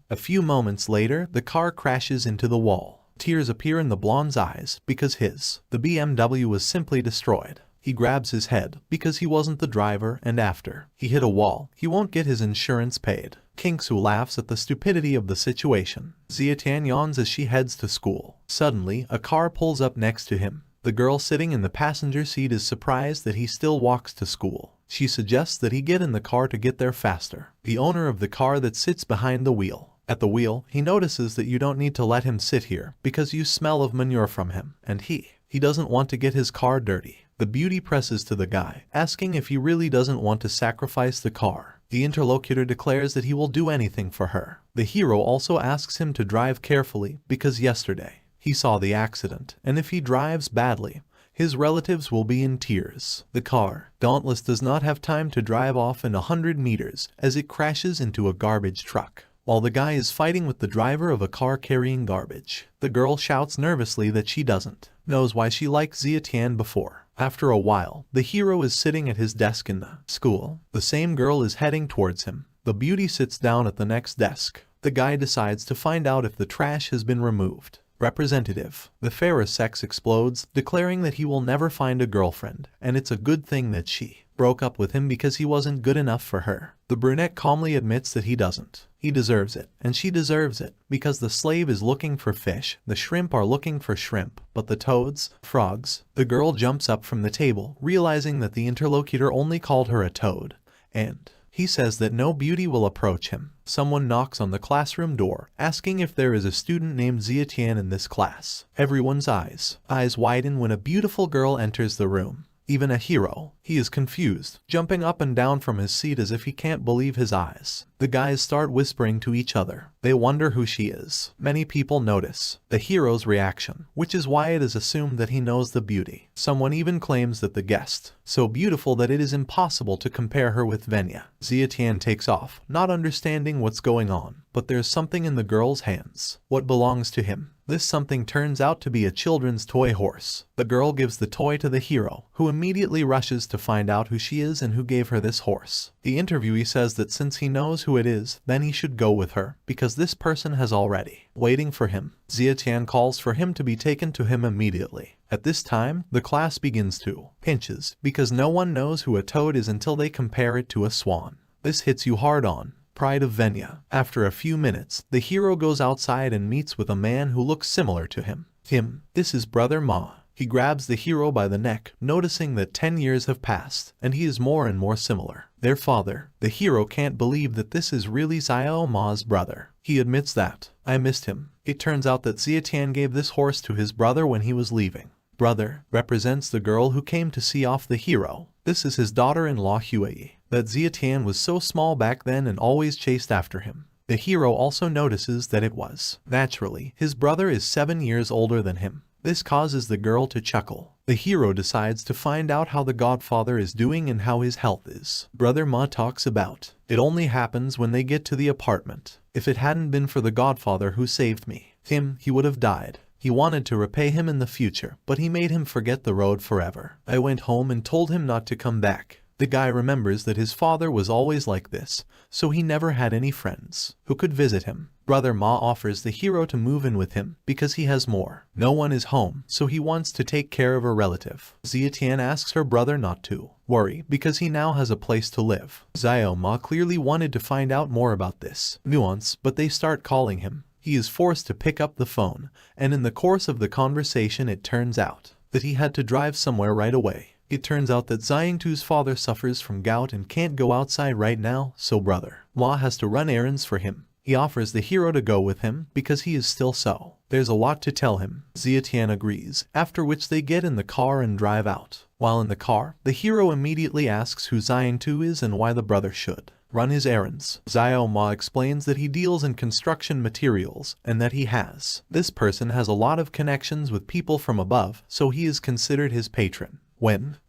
A few moments later, the car crashes into the wall. Tears appear in the blonde's eyes because the BMW was simply destroyed. He grabs his head because he wasn't the driver, and after he hit a wall, he won't get his insurance paid. Kingsu laughs at the stupidity of the situation. Zietian yawns as she heads to school. Suddenly, a car pulls up next to him. The girl sitting in the passenger seat is surprised that he still walks to school. She suggests that he get in the car to get there faster. The owner of the car that sits behind the wheel. At the wheel, he notices that you don't need to let him sit here because you smell of manure from him, and he doesn't want to get his car dirty. The beauty presses to the guy, asking if he really doesn't want to sacrifice the car. The interlocutor declares that he will do anything for her. The hero also asks him to drive carefully because yesterday he saw the accident, and if he drives badly, his relatives will be in tears. The car, Dauntless, does not have time to drive off in 100 meters as it crashes into a garbage truck. While the guy is fighting with the driver of a car carrying garbage, the girl shouts nervously that she knows why she liked Zietian before. After a while, the hero is sitting at his desk in the school. The same girl is heading towards him. The beauty sits down at the next desk. The guy decides to find out if the trash has been removed. Representative. The fairer sex explodes, declaring that he will never find a girlfriend, and it's a good thing that she broke up with him because he wasn't good enough for her. The brunette calmly admits that he doesn't. He deserves it, and she deserves it, because the slave is looking for fish, the shrimp are looking for shrimp, but the toads, frogs. The girl jumps up from the table, realizing that the interlocutor only called her a toad, and he says that no beauty will approach him. Someone knocks on the classroom door, asking if there is a student named Zietian in this class. Everyone's eyes widen when a beautiful girl enters the room. Even a hero. He is confused, jumping up and down from his seat as if he can't believe his eyes. The guys start whispering to each other. They wonder who she is. Many people notice the hero's reaction, which is why it is assumed that he knows the beauty. Someone even claims that the guest, so beautiful that it is impossible to compare her with Venya. Zietian takes off, not understanding what's going on, but there's something in the girl's hands. What belongs to him? This something turns out to be a children's toy horse. The girl gives the toy to the hero, who immediately rushes to find out who she is and who gave her this horse. The interviewee says that since he knows who it is, then he should go with her, because this person has already waiting for him. Zietian calls for him to be taken to him immediately. At this time, the class begins to pinches, because no one knows who a toad is until they compare it to a swan. This hits you hard on Pride of Venya. After a few minutes, the hero goes outside and meets with a man who looks similar to him. This is Brother Ma. He grabs the hero by the neck, noticing that 10 years have passed, and he is more and more similar. Their father. The hero can't believe that this is really Xiao Ma's brother. He admits that, I missed him. It turns out that Zietian gave this horse to his brother when he was leaving. Brother represents the girl who came to see off the hero. This is his daughter-in-law Huey. That Zietian was so small back then and always chased after him. The hero also notices that it was, naturally, his brother is 7 years older than him. This causes the girl to chuckle. The hero decides to find out how the godfather is doing and how his health is. Brother Ma talks about, it only happens when they get to the apartment. If it hadn't been for the godfather who saved me, he would have died. He wanted to repay him in the future, but he made him forget the road forever. I went home and told him not to come back. The guy remembers that his father was always like this, so he never had any friends who could visit him. Brother Ma offers the hero to move in with him because he has more. No one is home, so he wants to take care of a relative. Zietian asks her brother not to worry because he now has a place to live. Xiao Ma clearly wanted to find out more about this nuance, but they start calling him. He is forced to pick up the phone, and in the course of the conversation it turns out that he had to drive somewhere right away. It turns out that Xiangtu's father suffers from gout and can't go outside right now, so Brother Ma has to run errands for him. He offers the hero to go with him because he is still so. There's a lot to tell him. Zietian agrees, after which they get in the car and drive out. While in the car, the hero immediately asks who Xiangtu is and why the brother should run his errands. Xiao Ma explains that he deals in construction materials and that this person has a lot of connections with people from above, so he is considered his patron.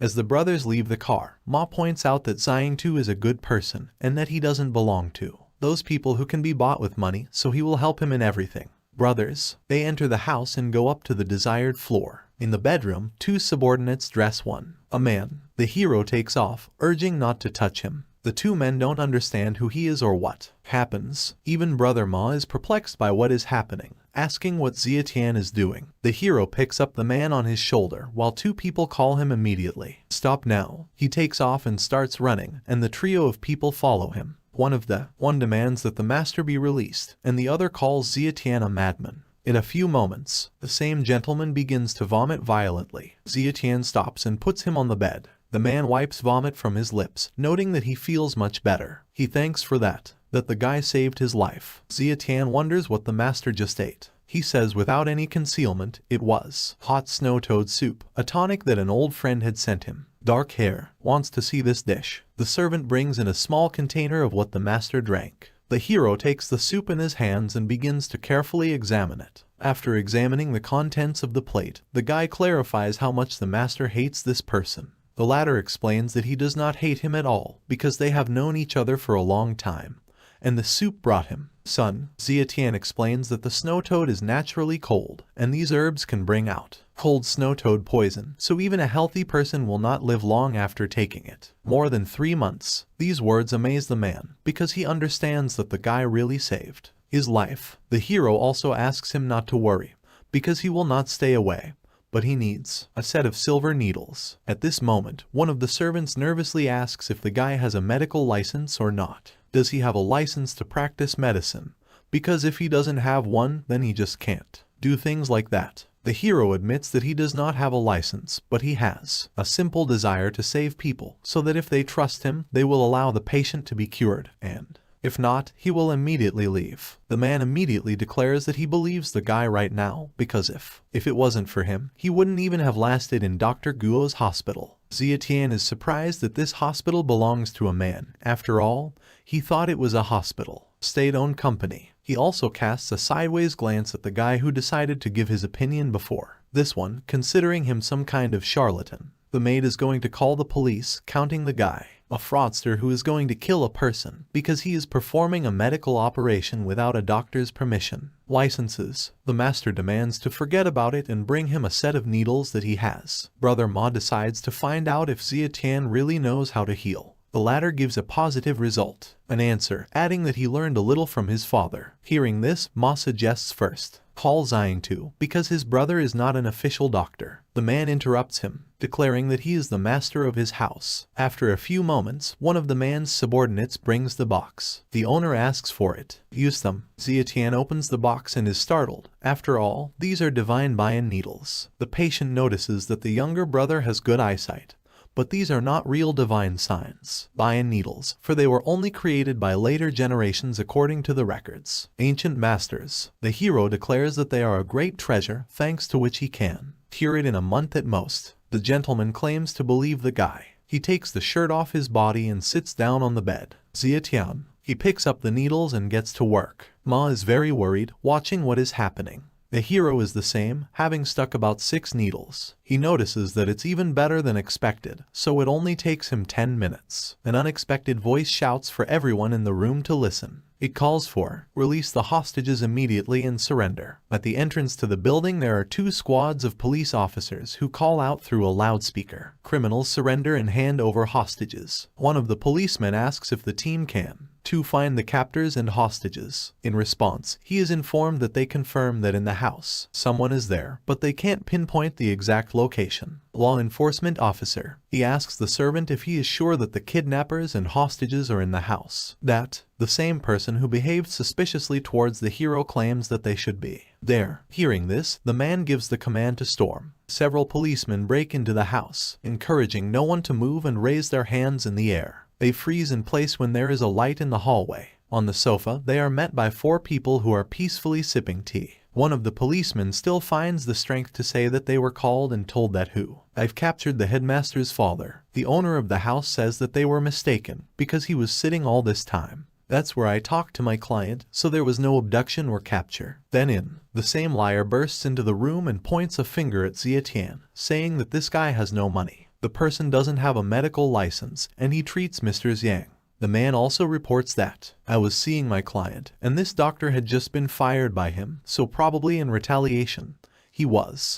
As the brothers leave the car, Ma points out that Xiangtu is a good person and that he doesn't belong to those people who can be bought with money, so he will help him in everything. Brothers. They enter the house and go up to the desired floor. In the bedroom, two subordinates dress a man. The hero takes off, urging not to touch him. The two men don't understand who he is or what happens. Even Brother Ma is perplexed by what is happening, asking what Zietian is doing. The hero picks up the man on his shoulder while two people call him immediately. Stop now. He takes off and starts running, and the trio of people follow him. One demands that the master be released, and the other calls Zietian a madman. In a few moments, the same gentleman begins to vomit violently. Zietian stops and puts him on the bed. The man wipes vomit from his lips, noting that he feels much better. He thanks for that the guy saved his life. Zietian wonders what the master just ate. He says without any concealment, it was hot snow toad soup, a tonic that an old friend had sent him. Dark hair wants to see this dish. The servant brings in a small container of what the master drank. The hero takes the soup in his hands and begins to carefully examine it. After examining the contents of the plate, the guy clarifies how much the master hates this person. The latter explains that he does not hate him at all because they have known each other for a long time, and the soup brought him. Son. Zietian explains that the snow toad is naturally cold, and these herbs can bring out cold snow toad poison, so even a healthy person will not live long after taking it. More than 3 months. These words amaze the man, because he understands that the guy really saved his life. The hero also asks him not to worry, because he will not stay away, but he needs a set of silver needles. At this moment, one of the servants nervously asks if the guy has a medical license or not. Does he have a license to practice medicine? Because if he doesn't have one, then he just can't do things like that. The hero admits that he does not have a license, but he has a simple desire to save people, so that if they trust him, they will allow the patient to be cured, and if not, he will immediately leave. The man immediately declares that he believes the guy right now, because if it wasn't for him, he wouldn't even have lasted in Dr. Guo's hospital. Zietian is surprised that this hospital belongs to a man. After all, he thought it was a hospital, state-owned company. He also casts a sideways glance at the guy who decided to give his opinion before. This one, considering him some kind of charlatan. The maid is going to call the police, counting the guy a fraudster who is going to kill a person because he is performing a medical operation without a doctor's permission. Licenses. The master demands to forget about it and bring him a set of needles that he has. Brother Ma decides to find out if Xia Tian really knows how to heal. The latter gives a positive result, an answer, adding that he learned a little from his father. Hearing this, Ma suggests first call Xiang to, because his brother is not an official doctor. The man interrupts him, declaring that he is the master of his house. After a few moments, one of the man's subordinates brings the box. The owner asks for it. Use them. Xia Tian opens the box and is startled. After all, these are divine Bian needles. The patient notices that the younger brother has good eyesight. But these are not real divine signs, Bian needles, for they were only created by later generations according to the records. Ancient masters. The hero declares that they are a great treasure, thanks to which he can cure it in a month at most. The gentleman claims to believe the guy. He takes the shirt off his body and sits down on the bed. Xia Tian. He picks up the needles and gets to work. Ma is very worried, watching what is happening. The hero is the same, having stuck about 6 needles. He notices that it's even better than expected, so it only takes him 10 minutes. An unexpected voice shouts for everyone in the room to listen. It calls for, release the hostages immediately and surrender. At the entrance to the building there are 2 squads of police officers who call out through a loudspeaker. Criminals surrender and hand over hostages. One of the policemen asks if the team can to find the captors and hostages. In response, he is informed that they confirm that in the house, someone is there, but they can't pinpoint the exact location. Law enforcement officer. He asks the servant if he is sure that the kidnappers and hostages are in the house. That, the same person who behaved suspiciously towards the hero claims that they should be there. Hearing this, the man gives the command to storm. Several policemen break into the house, encouraging no one to move and raise their hands in the air. They freeze in place when there is a light in the hallway. On the sofa, they are met by 4 people who are peacefully sipping tea. One of the policemen still finds the strength to say that they were called and told that I've captured the headmaster's father. The owner of the house says that they were mistaken, because he was sitting all this time. That's where I talked to my client, so there was no abduction or capture. Then the same liar bursts into the room and points a finger at Xia Tian, saying that this guy has no money. The person doesn't have a medical license, and he treats Mr. Xiang. The man also reports that, I was seeing my client, and this doctor had just been fired by him, so probably in retaliation, he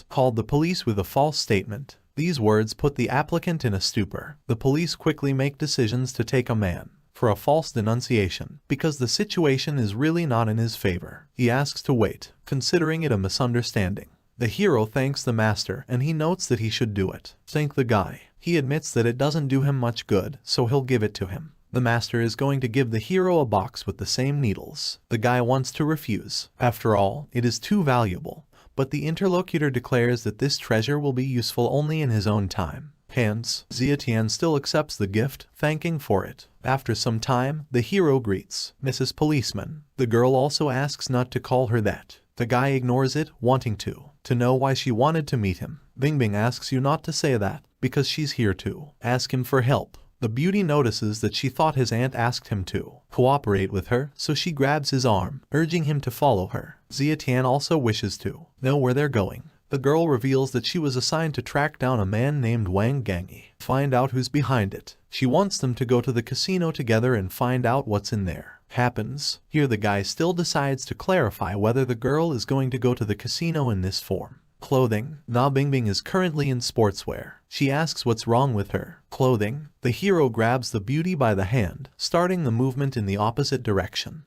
called the police with a false statement. These words put the applicant in a stupor. The police quickly make decisions to take a man for a false denunciation, because the situation is really not in his favor. He asks to wait, considering it a misunderstanding. The hero thanks the master and he notes that he should do it. Thank the guy. He admits that it doesn't do him much good, so he'll give it to him. The master is going to give the hero a box with the same needles. The guy wants to refuse. After all, it is too valuable. But the interlocutor declares that this treasure will be useful only in his own time. Hence, Xia Tian still accepts the gift, thanking for it. After some time, the hero greets Mrs. Policeman. The girl also asks not to call her that. The guy ignores it, wanting to know why she wanted to meet him. Bingbing asks you not to say that, because she's here to ask him for help. The beauty notices that she thought his aunt asked him to cooperate with her, so she grabs his arm, urging him to follow her. Xia Tian also wishes to know where they're going. The girl reveals that she was assigned to track down a man named Wang Gangi, find out who's behind it. She wants them to go to the casino together and find out what's in there. Happens. Here the guy still decides to clarify whether the girl is going to go to the casino in this form. Clothing. Na Bingbing is currently in sportswear. She asks what's wrong with her clothing. The hero grabs the beauty by the hand, starting the movement in the opposite direction.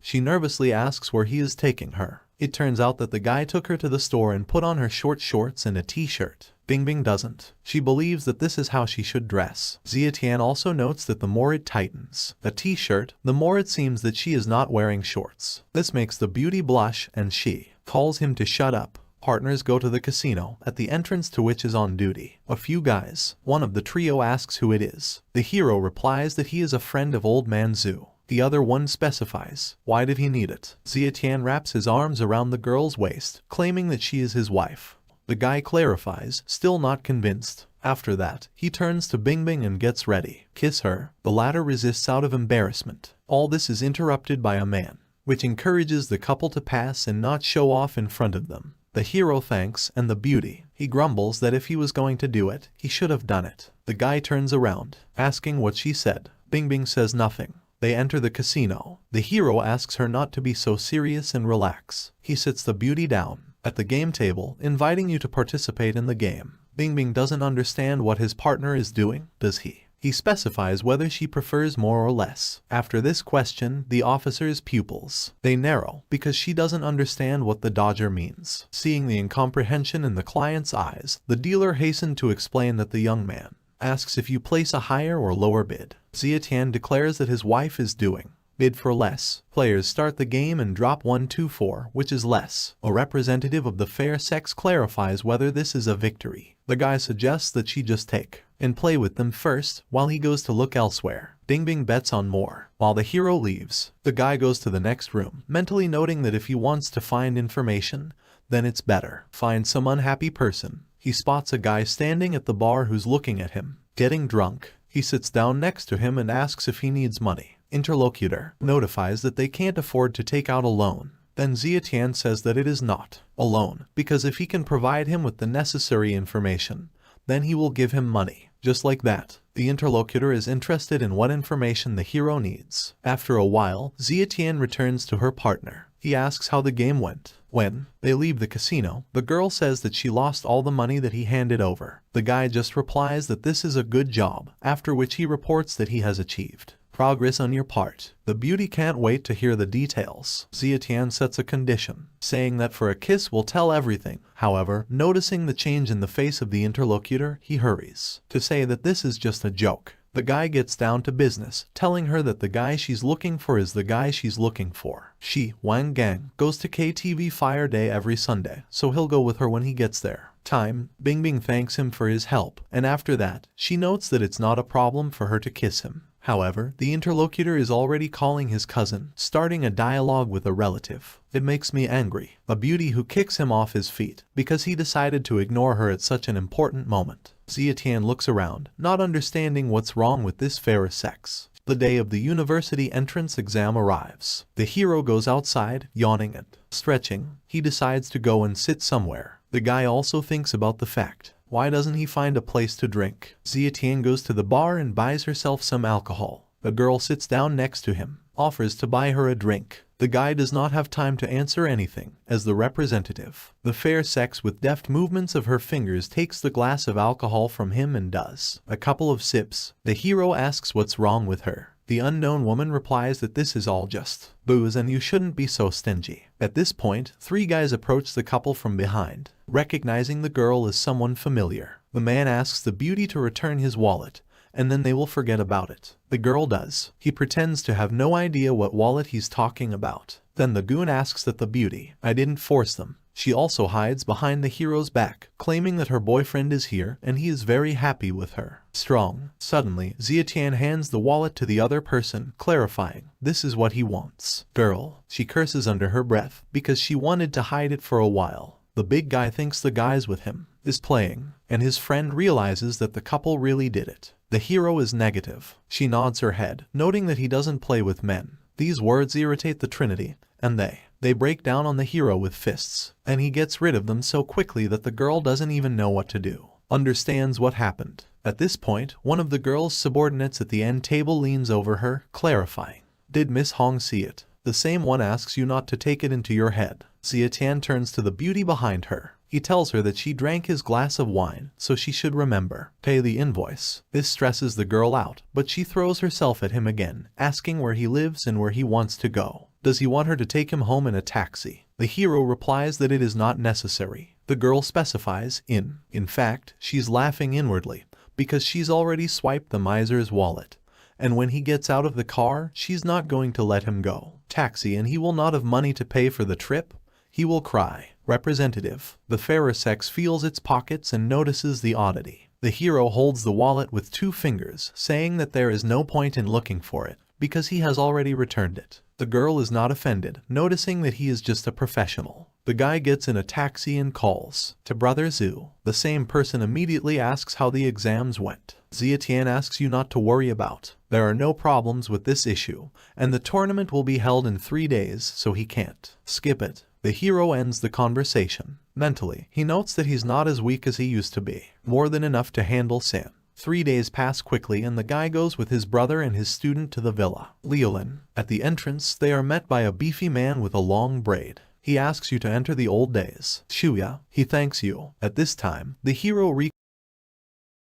She nervously asks where he is taking her. It turns out that the guy took her to the store and put on her short shorts and a t-shirt. Bingbing doesn't. She believes that this is how she should dress. Xia Tian also notes that the more it tightens a t-shirt, the more it seems that she is not wearing shorts. This makes the beauty blush and she calls him to shut up. Partners go to the casino, at the entrance to which is on duty a few guys. One of the trio asks who it is. The hero replies that he is a friend of Old Man Zhu. The other one specifies, why did he need it? Xia Tian wraps his arms around the girl's waist, claiming that she is his wife. The guy clarifies, still not convinced. After that, he turns to Bingbing and gets ready. Kiss her. The latter resists out of embarrassment. All this is interrupted by a man, which encourages the couple to pass and not show off in front of them. The hero thanks and the beauty. He grumbles that if he was going to do it, he should have done it. The guy turns around, asking what she said. Bingbing says nothing. They enter the casino. The hero asks her not to be so serious and relax. He sits the beauty down at the game table, inviting you to participate in the game. Bingbing doesn't understand what his partner is doing, does he? He specifies whether she prefers more or less. After this question, the officer's pupils, they narrow because she doesn't understand what the dodger means. Seeing the incomprehension in the client's eyes, the dealer hastened to explain that the young man asks if you place a higher or lower bid. Zietian declares that his wife is doing bid for less. Players start the game and drop 1-2-4, which is less. A representative of the fair sex clarifies whether this is a victory. The guy suggests that she just take and play with them first while he goes to look elsewhere. Bingbing bets on more. While the hero leaves, the guy goes to the next room, mentally noting that if he wants to find information, then it's better find some unhappy person. He spots a guy standing at the bar who's looking at him, getting drunk. He sits down next to him and asks if he needs money. Interlocutor notifies that they can't afford to take out a loan. Then Zietian says that it is not a loan, because if he can provide him with the necessary information, then he will give him money. Just like that, the interlocutor is interested in what information the hero needs. After a while, Zietian returns to her partner. He asks how the game went. When they leave the casino, the girl says that she lost all the money that he handed over. The guy just replies that this is a good job, after which he reports that he has achieved progress on your part. The beauty can't wait to hear the details. Zietian sets a condition, saying that for a kiss will tell everything. However, noticing the change in the face of the interlocutor, he hurries to say that this is just a joke. The guy gets down to business, telling her that the guy she's looking for is the guy she's looking for. She, Wang Gang, goes to KTV Fire Day every Sunday, so he'll go with her when he gets there. Bingbing thanks him for his help, and after that, she notes that it's not a problem for her to kiss him. However, the interlocutor is already calling his cousin, starting a dialogue with a relative. It makes me angry. A beauty who kicks him off his feet because he decided to ignore her at such an important moment. Zietian looks around, not understanding what's wrong with this fairer sex. The day of the university entrance exam arrives. The hero goes outside, yawning and stretching. He decides to go and sit somewhere. The guy also thinks about the fact, why doesn't he find a place to drink? Zietian goes to the bar and buys herself some alcohol. The girl sits down next to him, offers to buy her a drink. The guy does not have time to answer anything, as the representative, the fair sex with deft movements of her fingers takes the glass of alcohol from him and does a couple of sips. The hero asks what's wrong with her. The unknown woman replies that this is all just booze and you shouldn't be so stingy. At this point, three guys approach the couple from behind. Recognizing the girl as someone familiar, the man asks the beauty to return his wallet, and then they will forget about it. The girl does. He pretends to have no idea what wallet he's talking about. Then the goon asks that the beauty, I didn't force them. She also hides behind the hero's back, claiming that her boyfriend is here and he is very happy with her. Strong. Suddenly, Zietian hands the wallet to the other person, clarifying, this is what he wants. Girl. She curses under her breath, because she wanted to hide it for a while. The big guy thinks the guys with him is playing, and his friend realizes that the couple really did it. The hero is negative. She nods her head, noting that he doesn't play with men. These words irritate the Trinity, and they break down on the hero with fists, and he gets rid of them so quickly that the girl doesn't even know what to do. Understands what happened. At this point, one of the girl's subordinates at the end table leans over her, clarifying, did Miss Hong see it? The same one asks you not to take it into your head. Zietian turns to the beauty behind her. He tells her that she drank his glass of wine, so she should remember. Pay the invoice. This stresses the girl out, but she throws herself at him again, asking where he lives and where he wants to go. Does he want her to take him home in a taxi? The hero replies that it is not necessary. The girl specifies, in fact, she's laughing inwardly, because she's already swiped the miser's wallet. And when he gets out of the car, she's not going to let him go. Taxi, and he will not have money to pay for the trip? He will cry. Representative. The fairer sex feels its pockets and notices the oddity. The hero holds the wallet with 2 fingers, saying that there is no point in looking for it, because he has already returned it. The girl is not offended, noticing that he is just a professional. The guy gets in a taxi and calls to Brother Zhu. The same person immediately asks how the exams went. Zietian asks you not to worry about. There are no problems with this issue, and the tournament will be held in 3 days, so he can't skip it. The hero ends the conversation. Mentally, he notes that he's not as weak as he used to be, more than enough to handle sin. 3 days pass quickly and the guy goes with his brother and his student to the villa. Leolin. At the entrance, they are met by a beefy man with a long braid. He asks you to enter the old days. Shuya. He thanks you. At this time, the hero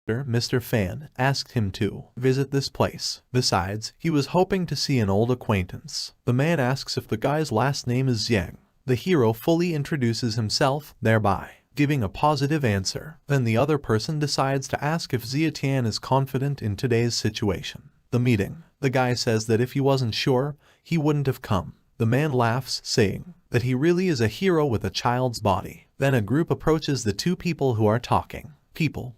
Mr. Fan asked him to visit this place. Besides, he was hoping to see an old acquaintance. The man asks if the guy's last name is Yang. The hero fully introduces himself, thereby giving a positive answer. Then the other person decides to ask if Zietian is confident in today's situation. The meeting. The guy says that if he wasn't sure, he wouldn't have come. The man laughs, saying that he really is a hero with a child's body. Then a group approaches the two people who are talking.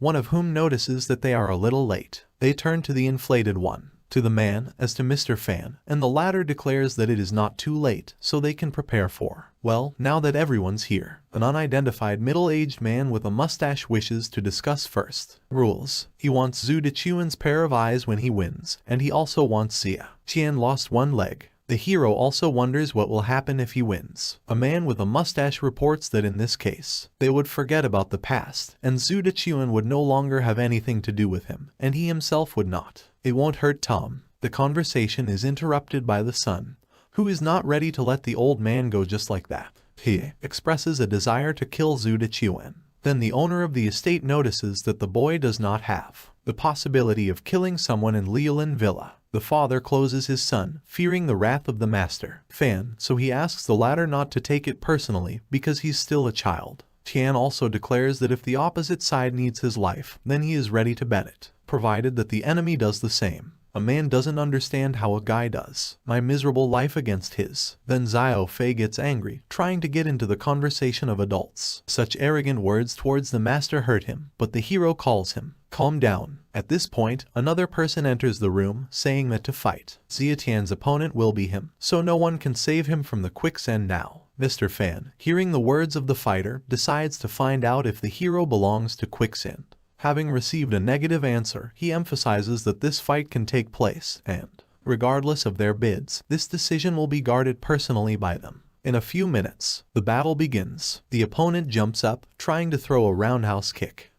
One of whom notices that they are a little late. They turn to the inflated one, to the man, as to Mr. Fan, and the latter declares that it is not too late, so they can prepare for, well, now that everyone's here. An unidentified middle-aged man with a mustache wishes to discuss first. Rules. He wants Zhu Dechuan's pair of eyes when he wins, and he also wants Xia Qian lost one leg. The hero also wonders what will happen if he wins. A man with a mustache reports that in this case, they would forget about the past, and Zhu Dechuan would no longer have anything to do with him, and he himself would not. It won't hurt Tom. The conversation is interrupted by the son, who is not ready to let the old man go just like that. He expresses a desire to kill Zhu Dechuan. Then the owner of the estate notices that the boy does not have the possibility of killing someone in Leolin Villa. The father closes his son, fearing the wrath of the master, Fan, so he asks the latter not to take it personally because he's still a child. Tian also declares that if the opposite side needs his life, then he is ready to bet it, provided that the enemy does the same. A man doesn't understand how a guy does. My miserable life against his. Then Xiao Fei gets angry, trying to get into the conversation of adults. Such arrogant words towards the master hurt him, but the hero calls him. Calm down. At this point, another person enters the room, saying that to fight Zietian's opponent will be him, so no one can save him from the quicksand now. Mr. Fan, hearing the words of the fighter, decides to find out if the hero belongs to quicksand. Having received a negative answer, he emphasizes that this fight can take place, and, regardless of their bids, this decision will be guarded personally by them. In a few minutes, the battle begins. The opponent jumps up, trying to throw a roundhouse kick.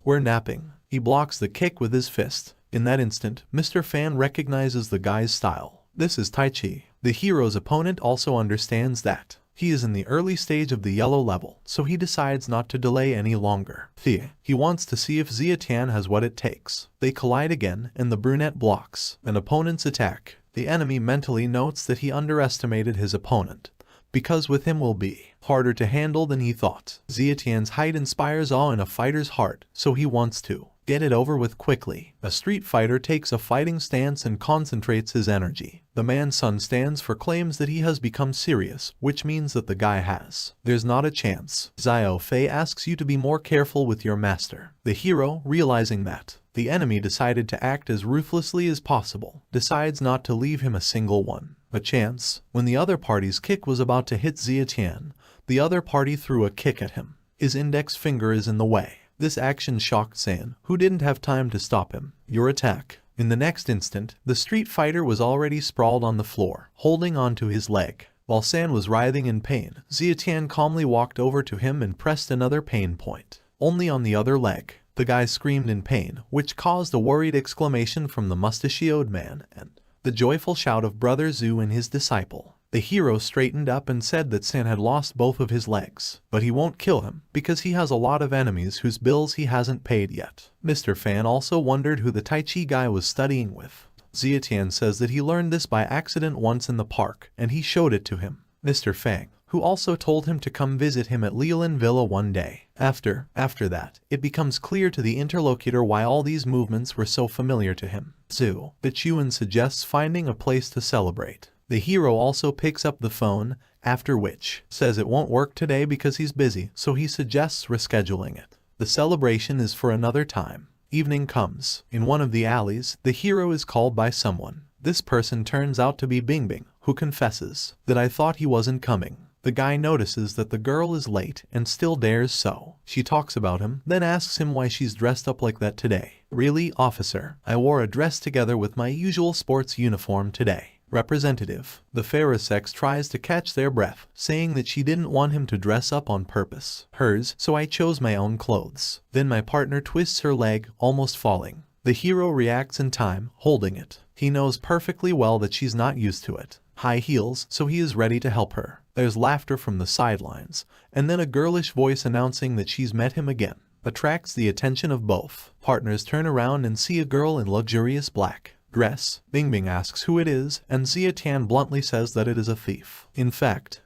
We're napping. He blocks the kick with his fist. In that instant, Mr. Fan recognizes the guy's style. This is Tai Chi. The hero's opponent also understands that he is in the early stage of the yellow level, so he decides not to delay any longer. He wants to see if Zietian has what it takes. They collide again, and the brunette blocks an opponent's attack. The enemy mentally notes that he underestimated his opponent, because with him will be harder to handle than he thought. Zietian's height inspires awe in a fighter's heart, so he wants to get it over with quickly. A street fighter takes a fighting stance and concentrates his energy. The man's son stands for claims that he has become serious, which means that the guy has. There's not a chance. Xiao Fei asks you to be more careful with your master. The hero, realizing that the enemy decided to act as ruthlessly as possible, decides not to leave him a single one. A chance. When the other party's kick was about to hit Zietian, the other party threw a kick at him. His index finger is in the way. This action shocked San, who didn't have time to stop him. Your attack. In the next instant, the street fighter was already sprawled on the floor, holding onto his leg. While San was writhing in pain, Zietian calmly walked over to him and pressed another pain point, only on the other leg. The guy screamed in pain, which caused a worried exclamation from the mustachioed man, and the joyful shout of Brother Zhu and his disciple. The hero straightened up and said that San had lost both of his legs, but he won't kill him, because he has a lot of enemies whose bills he hasn't paid yet. Mr. Fan also wondered who the Tai Chi guy was studying with. Zietian says that he learned this by accident once in the park, and he showed it to him. Mr. Fang, who also told him to come visit him at Leolin Villa one day. After that, it becomes clear to the interlocutor why all these movements were so familiar to him. Zhu Dechuan suggests finding a place to celebrate. The hero also picks up the phone, after which says it won't work today because he's busy, so he suggests rescheduling it. The celebration is for another time. Evening comes. In one of the alleys, the hero is called by someone. This person turns out to be Bingbing, who confesses that I thought he wasn't coming. The guy notices that the girl is late and still dares so. She talks about him, then asks him why she's dressed up like that today. Really, officer? I wore a dress together with my usual sports uniform today. Representative. The fairer sex tries to catch their breath, saying that she didn't want him to dress up on purpose. Hers, so I chose my own clothes. Then my partner twists her leg, almost falling. The hero reacts in time, holding it. He knows perfectly well that she's not used to it. High heels, so he is ready to help her. There's laughter from the sidelines, and then a girlish voice announcing that she's met him again. Attracts the attention of both. Partners turn around and see a girl in luxurious black dress. Bingbing asks who it is, and Xia Tian bluntly says that it is a thief. In fact,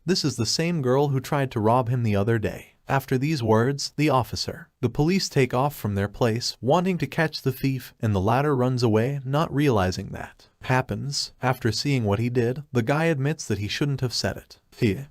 this is the same girl who tried to rob him the other day. After these words, the police take off from their place, wanting to catch the thief, and the latter runs away, not realizing that happens. After seeing what he did, the guy admits that he shouldn't have said it.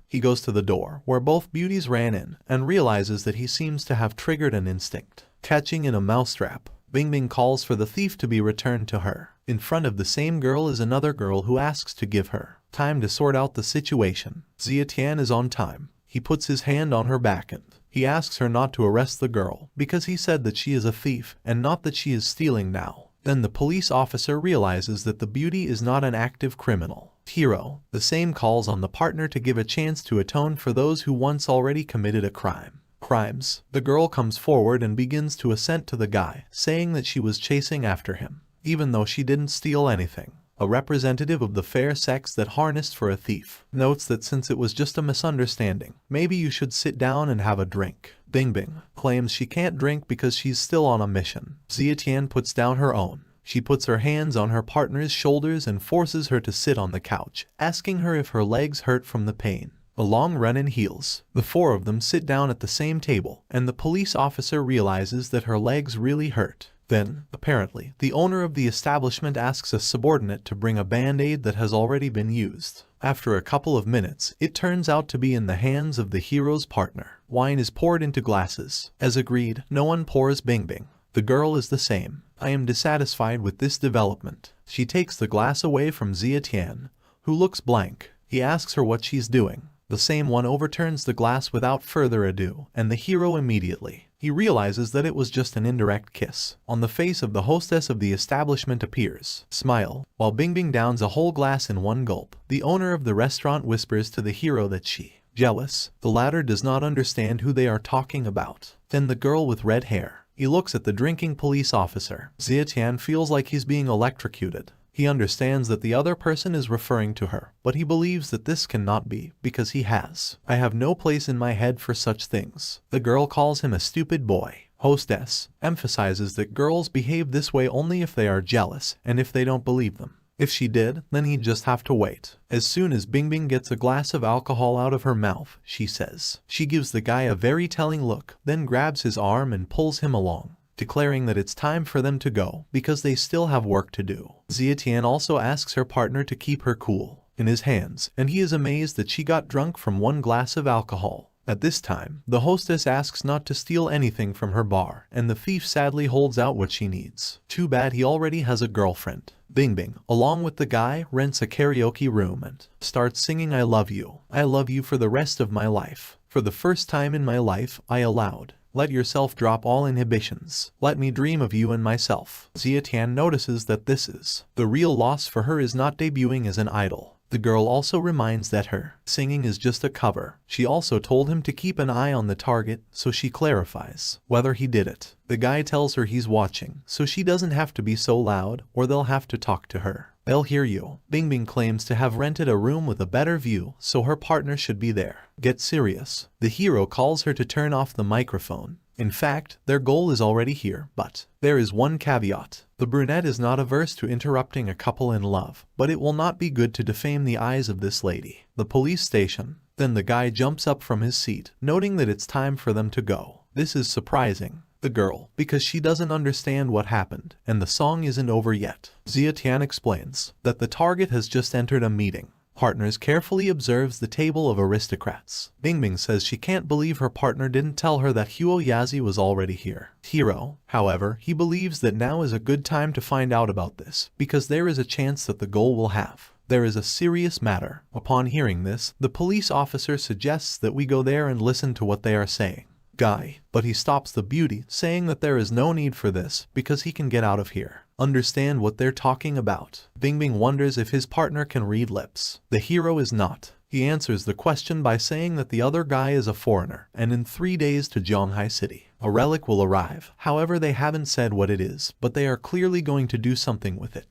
He goes to the door, where both beauties ran in, and realizes that he seems to have triggered an instinct. Catching in a mousetrap, Bingbing calls for the thief to be returned to her. In front of the same girl is another girl who asks to give her time to sort out the situation. Xia Tian is on time. He puts his hand on her back and he asks her not to arrest the girl because he said that she is a thief and not that she is stealing now. Then the police officer realizes that the beauty is not an active criminal. Hero. The same calls on the partner to give a chance to atone for those who once already committed a crime. Crimes. The girl comes forward and begins to assent to the guy, saying that she was chasing after him, even though she didn't steal anything. A representative of the fair sex that harnessed for a thief notes that since it was just a misunderstanding, maybe you should sit down and have a drink. Bingbing claims she can't drink because she's still on a mission. Xia Tian puts down her own. She puts her hands on her partner's shoulders and forces her to sit on the couch, asking her if her legs hurt from the pain. A long run in heels. The four of them sit down at the same table, and the police officer realizes that her legs really hurt. Then, apparently, the owner of the establishment asks a subordinate to bring a band-aid that has already been used. After a couple of minutes, it turns out to be in the hands of the hero's partner. Wine is poured into glasses. As agreed, no one pours Bingbing. The girl is the same. I am dissatisfied with this development. She takes the glass away from Xia Tian, who looks blank. He asks her what she's doing. The same one overturns the glass without further ado, and the hero immediately. He realizes that it was just an indirect kiss. On the face of the hostess of the establishment appears smile, while Bingbing downs a whole glass in one gulp. The owner of the restaurant whispers to the hero that she jealous. The latter does not understand who they are talking about. Then the girl with red hair. He looks at the drinking police officer. Xia Tian feels like he's being electrocuted. He understands that the other person is referring to her, but he believes that this cannot be, because he has. I have no place in my head for such things. The girl calls him a stupid boy. Hostess emphasizes that girls behave this way only if they are jealous and if they don't believe them. If she did, then he'd just have to wait. As soon as Bingbing gets a glass of alcohol out of her mouth, she says. She gives the guy a very telling look, then grabs his arm and pulls him along, declaring that it's time for them to go because they still have work to do. Xia Tian also asks her partner to keep her cool in his hands, and he is amazed that she got drunk from one glass of alcohol. At this time, the hostess asks not to steal anything from her bar, and the thief sadly holds out what she needs. Too bad he already has a girlfriend. Bingbing, along with the guy, rents a karaoke room and starts singing I love you for the rest of my life. For the first time in my life, I allowed. Let yourself drop all inhibitions. Let me dream of you and myself. Xia Tian notices that this is the real loss for her is not debuting as an idol. The girl also reminds that her singing is just a cover. She also told him to keep an eye on the target, so she clarifies whether he did it. The guy tells her he's watching, so she doesn't have to be so loud or they'll have to talk to her. They'll hear you. Bingbing claims to have rented a room with a better view, so her partner should be there. Get serious. The hero calls her to turn off the microphone. In fact, their goal is already here, but there is one caveat. The brunette is not averse to interrupting a couple in love, but it will not be good to defame the eyes of this lady. The police station. Then the guy jumps up from his seat, noting that it's time for them to go. This is surprising the girl, because she doesn't understand what happened, and the song isn't over yet. Xia Tian explains that the target has just entered a meeting. Partners carefully observes the table of aristocrats. Bingbing says she can't believe her partner didn't tell her that Huo Yazi was already here. Hero, however, he believes that now is a good time to find out about this, because there is a chance that the goal will have. There is a serious matter. Upon hearing this, the police officer suggests that we go there and listen to what they are saying. Guy, but he stops the beauty, saying that there is no need for this because he can get out of here. understand what they're talking about. Bingbing wonders if his partner can read lips. The hero is not. He answers the question by saying that the other guy is a foreigner, and in 3 days to Zhonghai City, a relic will arrive. However, they haven't said what it is, but they are clearly going to do something with it.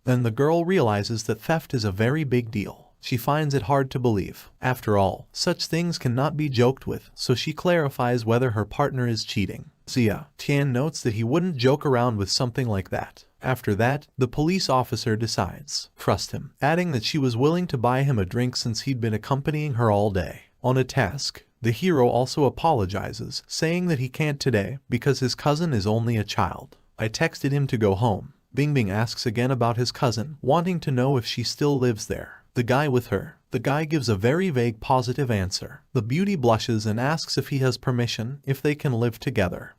Then the girl realizes that theft is a very big deal. She finds it hard to believe. After all, such things cannot be joked with, so she clarifies whether her partner is cheating. Zia Tian notes that he wouldn't joke around with something like that. After that, the police officer decides to trust him, adding that she was willing to buy him a drink since he'd been accompanying her all day. On a task, the hero also apologizes, saying that he can't today because his cousin is only a child. I texted him to go home. Bingbing asks again about his cousin, wanting to know if she still lives there. The guy with her. The guy gives a very vague positive answer. The beauty blushes and asks if he has permission, if they can live together,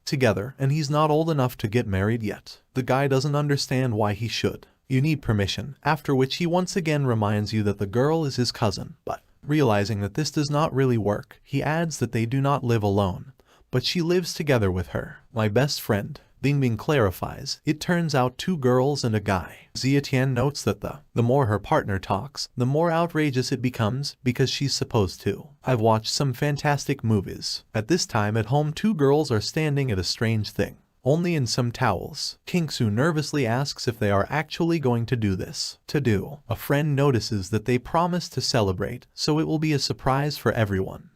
and he's not old enough to get married yet. The guy doesn't understand why he should. You need permission, after which he once again reminds you that the girl is his cousin, but realizing that this does not really work, he adds that they do not live alone, but she lives together with her. My best friend. Bingbing clarifies, it turns out 2 girls and a guy. Zia Tian notes that the more her partner talks, the more outrageous it becomes because she's supposed to. I've watched some fantastic movies. At this time at home 2 girls are standing at a strange thing. Only in some towels. Kingsu nervously asks if they are actually going to do this. A friend notices that they promise to celebrate, so it will be a surprise for everyone.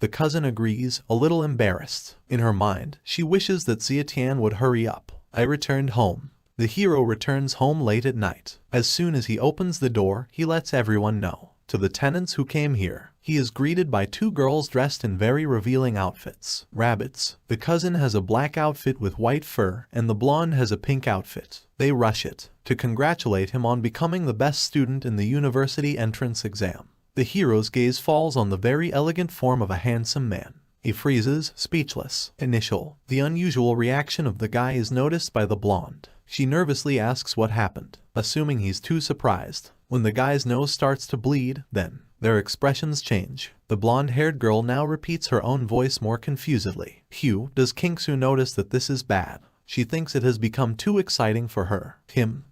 The cousin agrees, a little embarrassed. In her mind, she wishes that Zia Tian would hurry up. I returned home. The hero returns home late at night. As soon as he opens the door, he lets everyone know. To the tenants who came here, he is greeted by 2 girls dressed in very revealing outfits. Rabbits. The cousin has a black outfit with white fur, and the blonde has a pink outfit. They rush it to congratulate him on becoming the best student in the university entrance exam. The hero's gaze falls on the very elegant form of a handsome man. He freezes, speechless. The unusual reaction of the guy is noticed by the blonde. She nervously asks what happened, assuming he's too surprised. When the guy's nose starts to bleed, then their expressions change. The blonde-haired girl now repeats her own voice more confusedly. Does Kingsu notice that this is bad? She thinks it has become too exciting for her.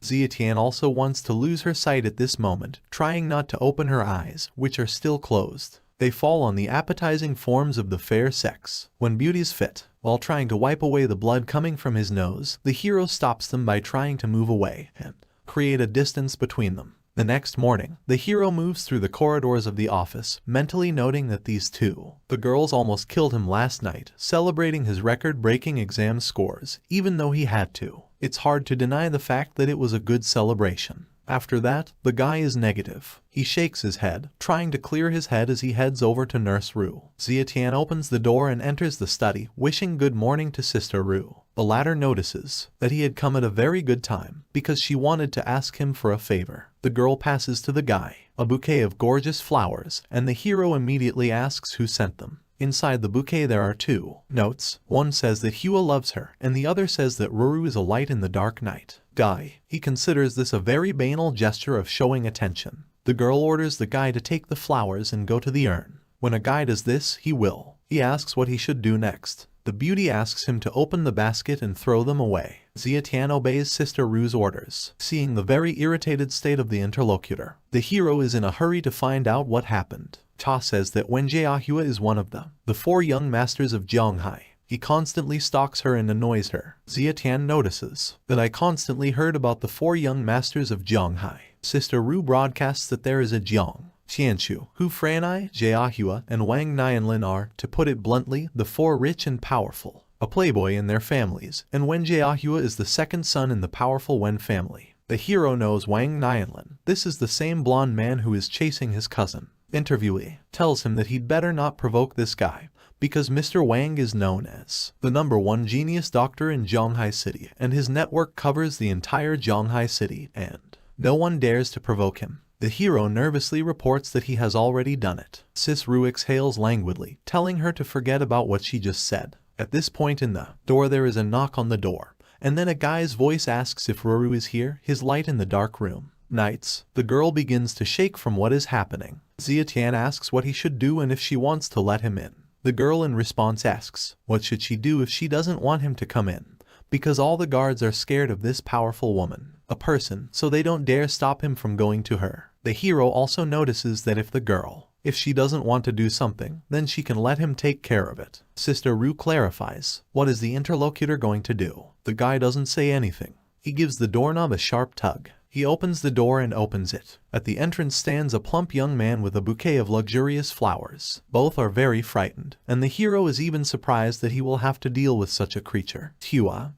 Zia Tian also wants to lose her sight at this moment, trying not to open her eyes, which are still closed. They fall on the appetizing forms of the fair sex. When beauty's fit, while trying to wipe away the blood coming from his nose, the hero stops them by trying to move away and create a distance between them. The next morning, the hero moves through the corridors of the office, mentally noting that these 2 girls almost killed him last night, celebrating his record-breaking exam scores, even though he had to. It's hard to deny the fact that it was a good celebration. After that, the guy is negative. He shakes his head, trying to clear his head as he heads over to Nurse Ru. Zia Tian opens the door and enters the study, wishing good morning to Sister Ru. The latter notices that he had come at a very good time, because she wanted to ask him for a favor. The girl passes to the guy a bouquet of gorgeous flowers, and the hero immediately asks who sent them. Inside the bouquet there are 2 notes. One says that Hua loves her, and the other says that Ruru is a light in the dark night. He considers this a very banal gesture of showing attention. The girl orders the guy to take the flowers and go to the urn. When a guy does this, he asks what he should do next. The beauty asks him to open the basket and throw them away. Zia Tian obeys Sister Ru's orders. Seeing the very irritated state of the interlocutor, the hero is in a hurry to find out what happened. Ta says that Wen Jiahua is one of the 4 young masters of Zhonghai. He constantly stalks her and annoys her. Zia Tian notices that I constantly heard about the 4 young masters of Zhonghai. Sister Ru broadcasts that there is a Jiang, Qianshu, Hu Franai, Jiahua, and Wang Nianlin are, to put it bluntly, the 4 rich and powerful, a playboy in their families, and Wen Jiahua is the 2nd son in the powerful Wen family. The hero knows Wang Nianlin. This is the same blonde man who is chasing his cousin. Interviewee tells him that he'd better not provoke this guy, because Mr. Wang is known as the #1 genius doctor in Zhonghai City, and his network covers the entire Zhonghai City, and no one dares to provoke him. The hero nervously reports that he has already done it. Sis Ru exhales languidly, telling her to forget about what she just said. At this point in the door there is a knock on the door, and then a guy's voice asks if Ruru is here, his light in the dark room. Nights. The girl begins to shake from what is happening. Zia Tian asks what he should do and if she wants to let him in. The girl in response asks, what should she do if she doesn't want him to come in? because all the guards are scared of this powerful woman, a person, so they don't dare stop him from going to her. The hero also notices that if she doesn't want to do something, then she can let him take care of it. Sister Ru clarifies, what is the interlocutor going to do? The guy doesn't say anything. He gives the doorknob a sharp tug. He opens the door and opens it. At the entrance stands a plump young man with a bouquet of luxurious flowers. Both are very frightened, and the hero is even surprised that he will have to deal with such a creature.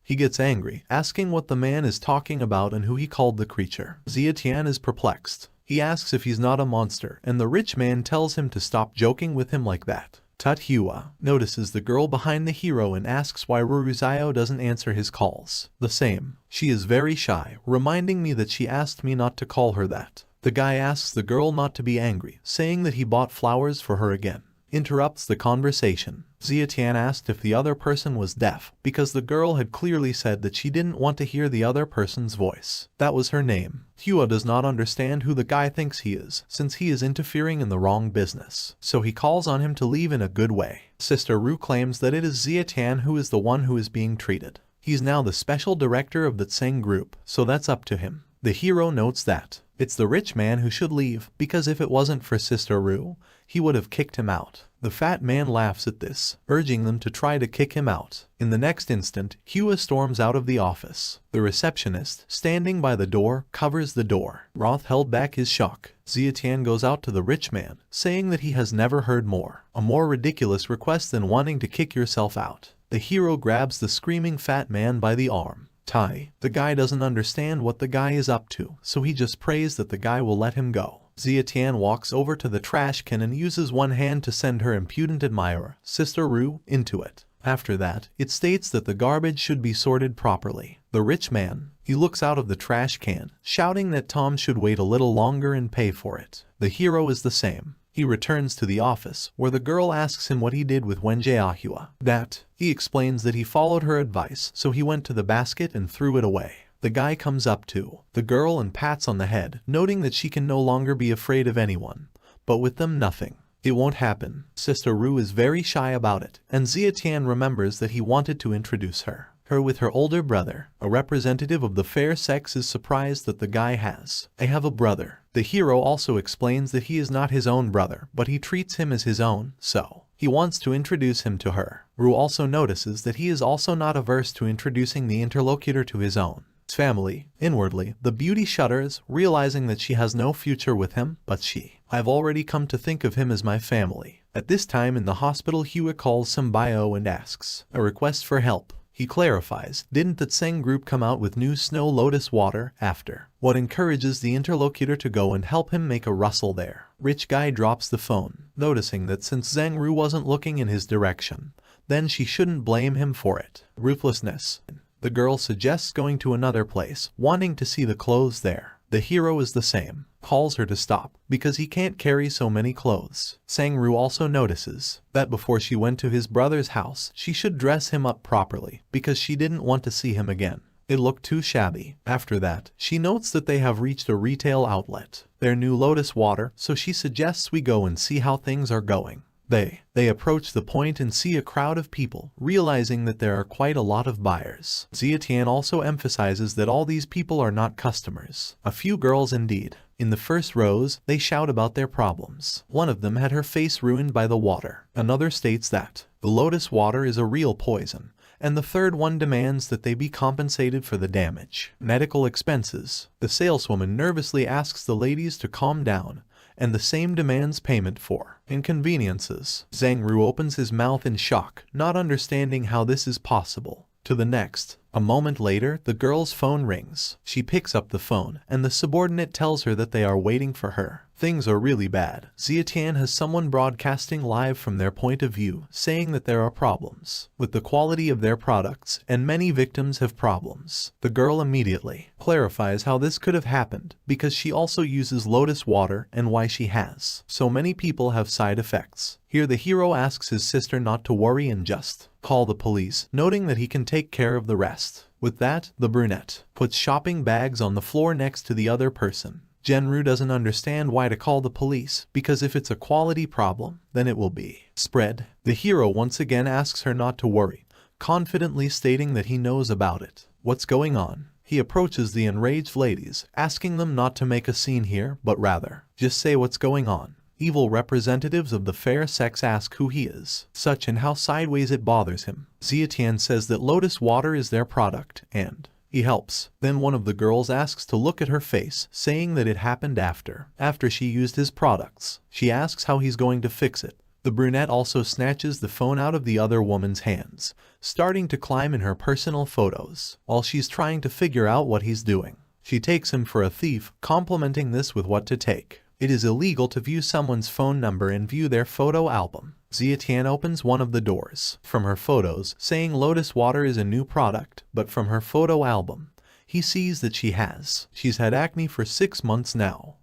He gets angry, asking what the man is talking about and who he called the creature. Zietian is perplexed. He asks if he's not a monster, and the rich man tells him to stop joking with him like that. Hua notices the girl behind the hero and asks why Ruruzio doesn't answer his calls. The same. She is very shy, reminding me that she asked me not to call her that. The guy asks the girl not to be angry, saying that he bought flowers for her again. Interrupts the conversation. Zietian asked if the other person was deaf, because the girl had clearly said that she didn't want to hear the other person's voice. That was her name. Hua does not understand who the guy thinks he is, since he is interfering in the wrong business. So he calls on him to leave in a good way. Sister Ru claims that it is Zietian who is the one who is being treated. He's now the special director of the Tseng group, so that's up to him. The hero notes that it's the rich man who should leave, because if it wasn't for Sister Ru, he would have kicked him out. The fat man laughs at this, urging them to try to kick him out. In the next instant, Hua storms out of the office. The receptionist, standing by the door, covers the door. Roth held back his shock. Zietian goes out to the rich man, saying that he has never heard a more ridiculous request than wanting to kick yourself out. The hero grabs the screaming fat man by the arm. The guy doesn't understand what the guy is up to, so he just prays that the guy will let him go. Zietian walks over to the trash can and uses one hand to send her impudent admirer, Sister Ru, into it. After that, it states that the garbage should be sorted properly. The rich man, he looks out of the trash can, shouting that Tom should wait a little longer and pay for it. The hero is the same. He returns to the office, where the girl asks him what he did with Wenjie. He explains that he followed her advice, so he went to the basket and threw it away. The guy comes up to the girl and pats on the head, noting that she can no longer be afraid of anyone. But with them, nothing. It won't happen. Sister Ru is very shy about it, and Zietian remembers that he wanted to introduce her with her older brother. A representative of the fair sex is surprised that the guy has. I have a brother. The hero also explains that he is not his own brother, but he treats him as his own, so he wants to introduce him to her. Ru also notices that he is also not averse to introducing the interlocutor to his own family. Inwardly, the beauty shudders, realizing that she has no future with him, but I've already come to think of him as my family. At this time in the hospital, Hua calls Symbio and asks a request for help. He clarifies, didn't the Tseng group come out with new snow lotus water after? What encourages the interlocutor to go and help him make a rustle there. Rich guy drops the phone, noticing that since Zhang Ru wasn't looking in his direction, then she shouldn't blame him for it. Ruthlessness. The girl suggests going to another place, wanting to see the clothes there. The hero is the same, calls her to stop, because he can't carry so many clothes. Sang-Ru also notices that before she went to his brother's house, she should dress him up properly, because she didn't want to see him again. It looked too shabby. After that, she notes that they have reached a retail outlet. Their new lotus water, so she suggests we go and see how things are going. They approach the point and see a crowd of people, realizing that there are quite a lot of buyers. Zietian also emphasizes that all these people are not customers. A few girls indeed. In the first rows, they shout about their problems. One of them had her face ruined by the water. Another states that the lotus water is a real poison. And the third one demands that they be compensated for the damage. Medical expenses. The saleswoman nervously asks the ladies to calm down, and the same demands payment for inconveniences. Zhang-Ru opens his mouth in shock, not understanding how this is possible. To the next. A moment later, the girl's phone rings. She picks up the phone, and the subordinate tells her that they are waiting for her. Things are really bad. Zietian has someone broadcasting live from their point of view, saying that there are problems with the quality of their products, and many victims have problems. The girl immediately clarifies how this could have happened, because she also uses lotus water and why she has so many people have side effects. Here the hero asks his sister not to worry and just call the police, noting that he can take care of the rest. With that, the brunette puts shopping bags on the floor next to the other person. Zhang-Ru doesn't understand why to call the police, because if it's a quality problem, then it will be spread. The hero once again asks her not to worry, confidently stating that he knows about it. What's going on? He approaches the enraged ladies, asking them not to make a scene here, but rather, just say what's going on. Evil representatives of the fair sex ask who he is, such and how sideways it bothers him. Xiatian says that lotus water is their product, and he helps. Then one of the girls asks to look at her face, saying that it happened after she used his products. She asks how he's going to fix it. The brunette also snatches the phone out of the other woman's hands, starting to climb in her personal photos, while she's trying to figure out what he's doing. She takes him for a thief, complimenting this with what to take. It is illegal to view someone's phone number and view their photo album. Xiatian opens one of the doors from her photos, saying lotus water is a new product, but from her photo album, he sees that she's had acne for 6 months now.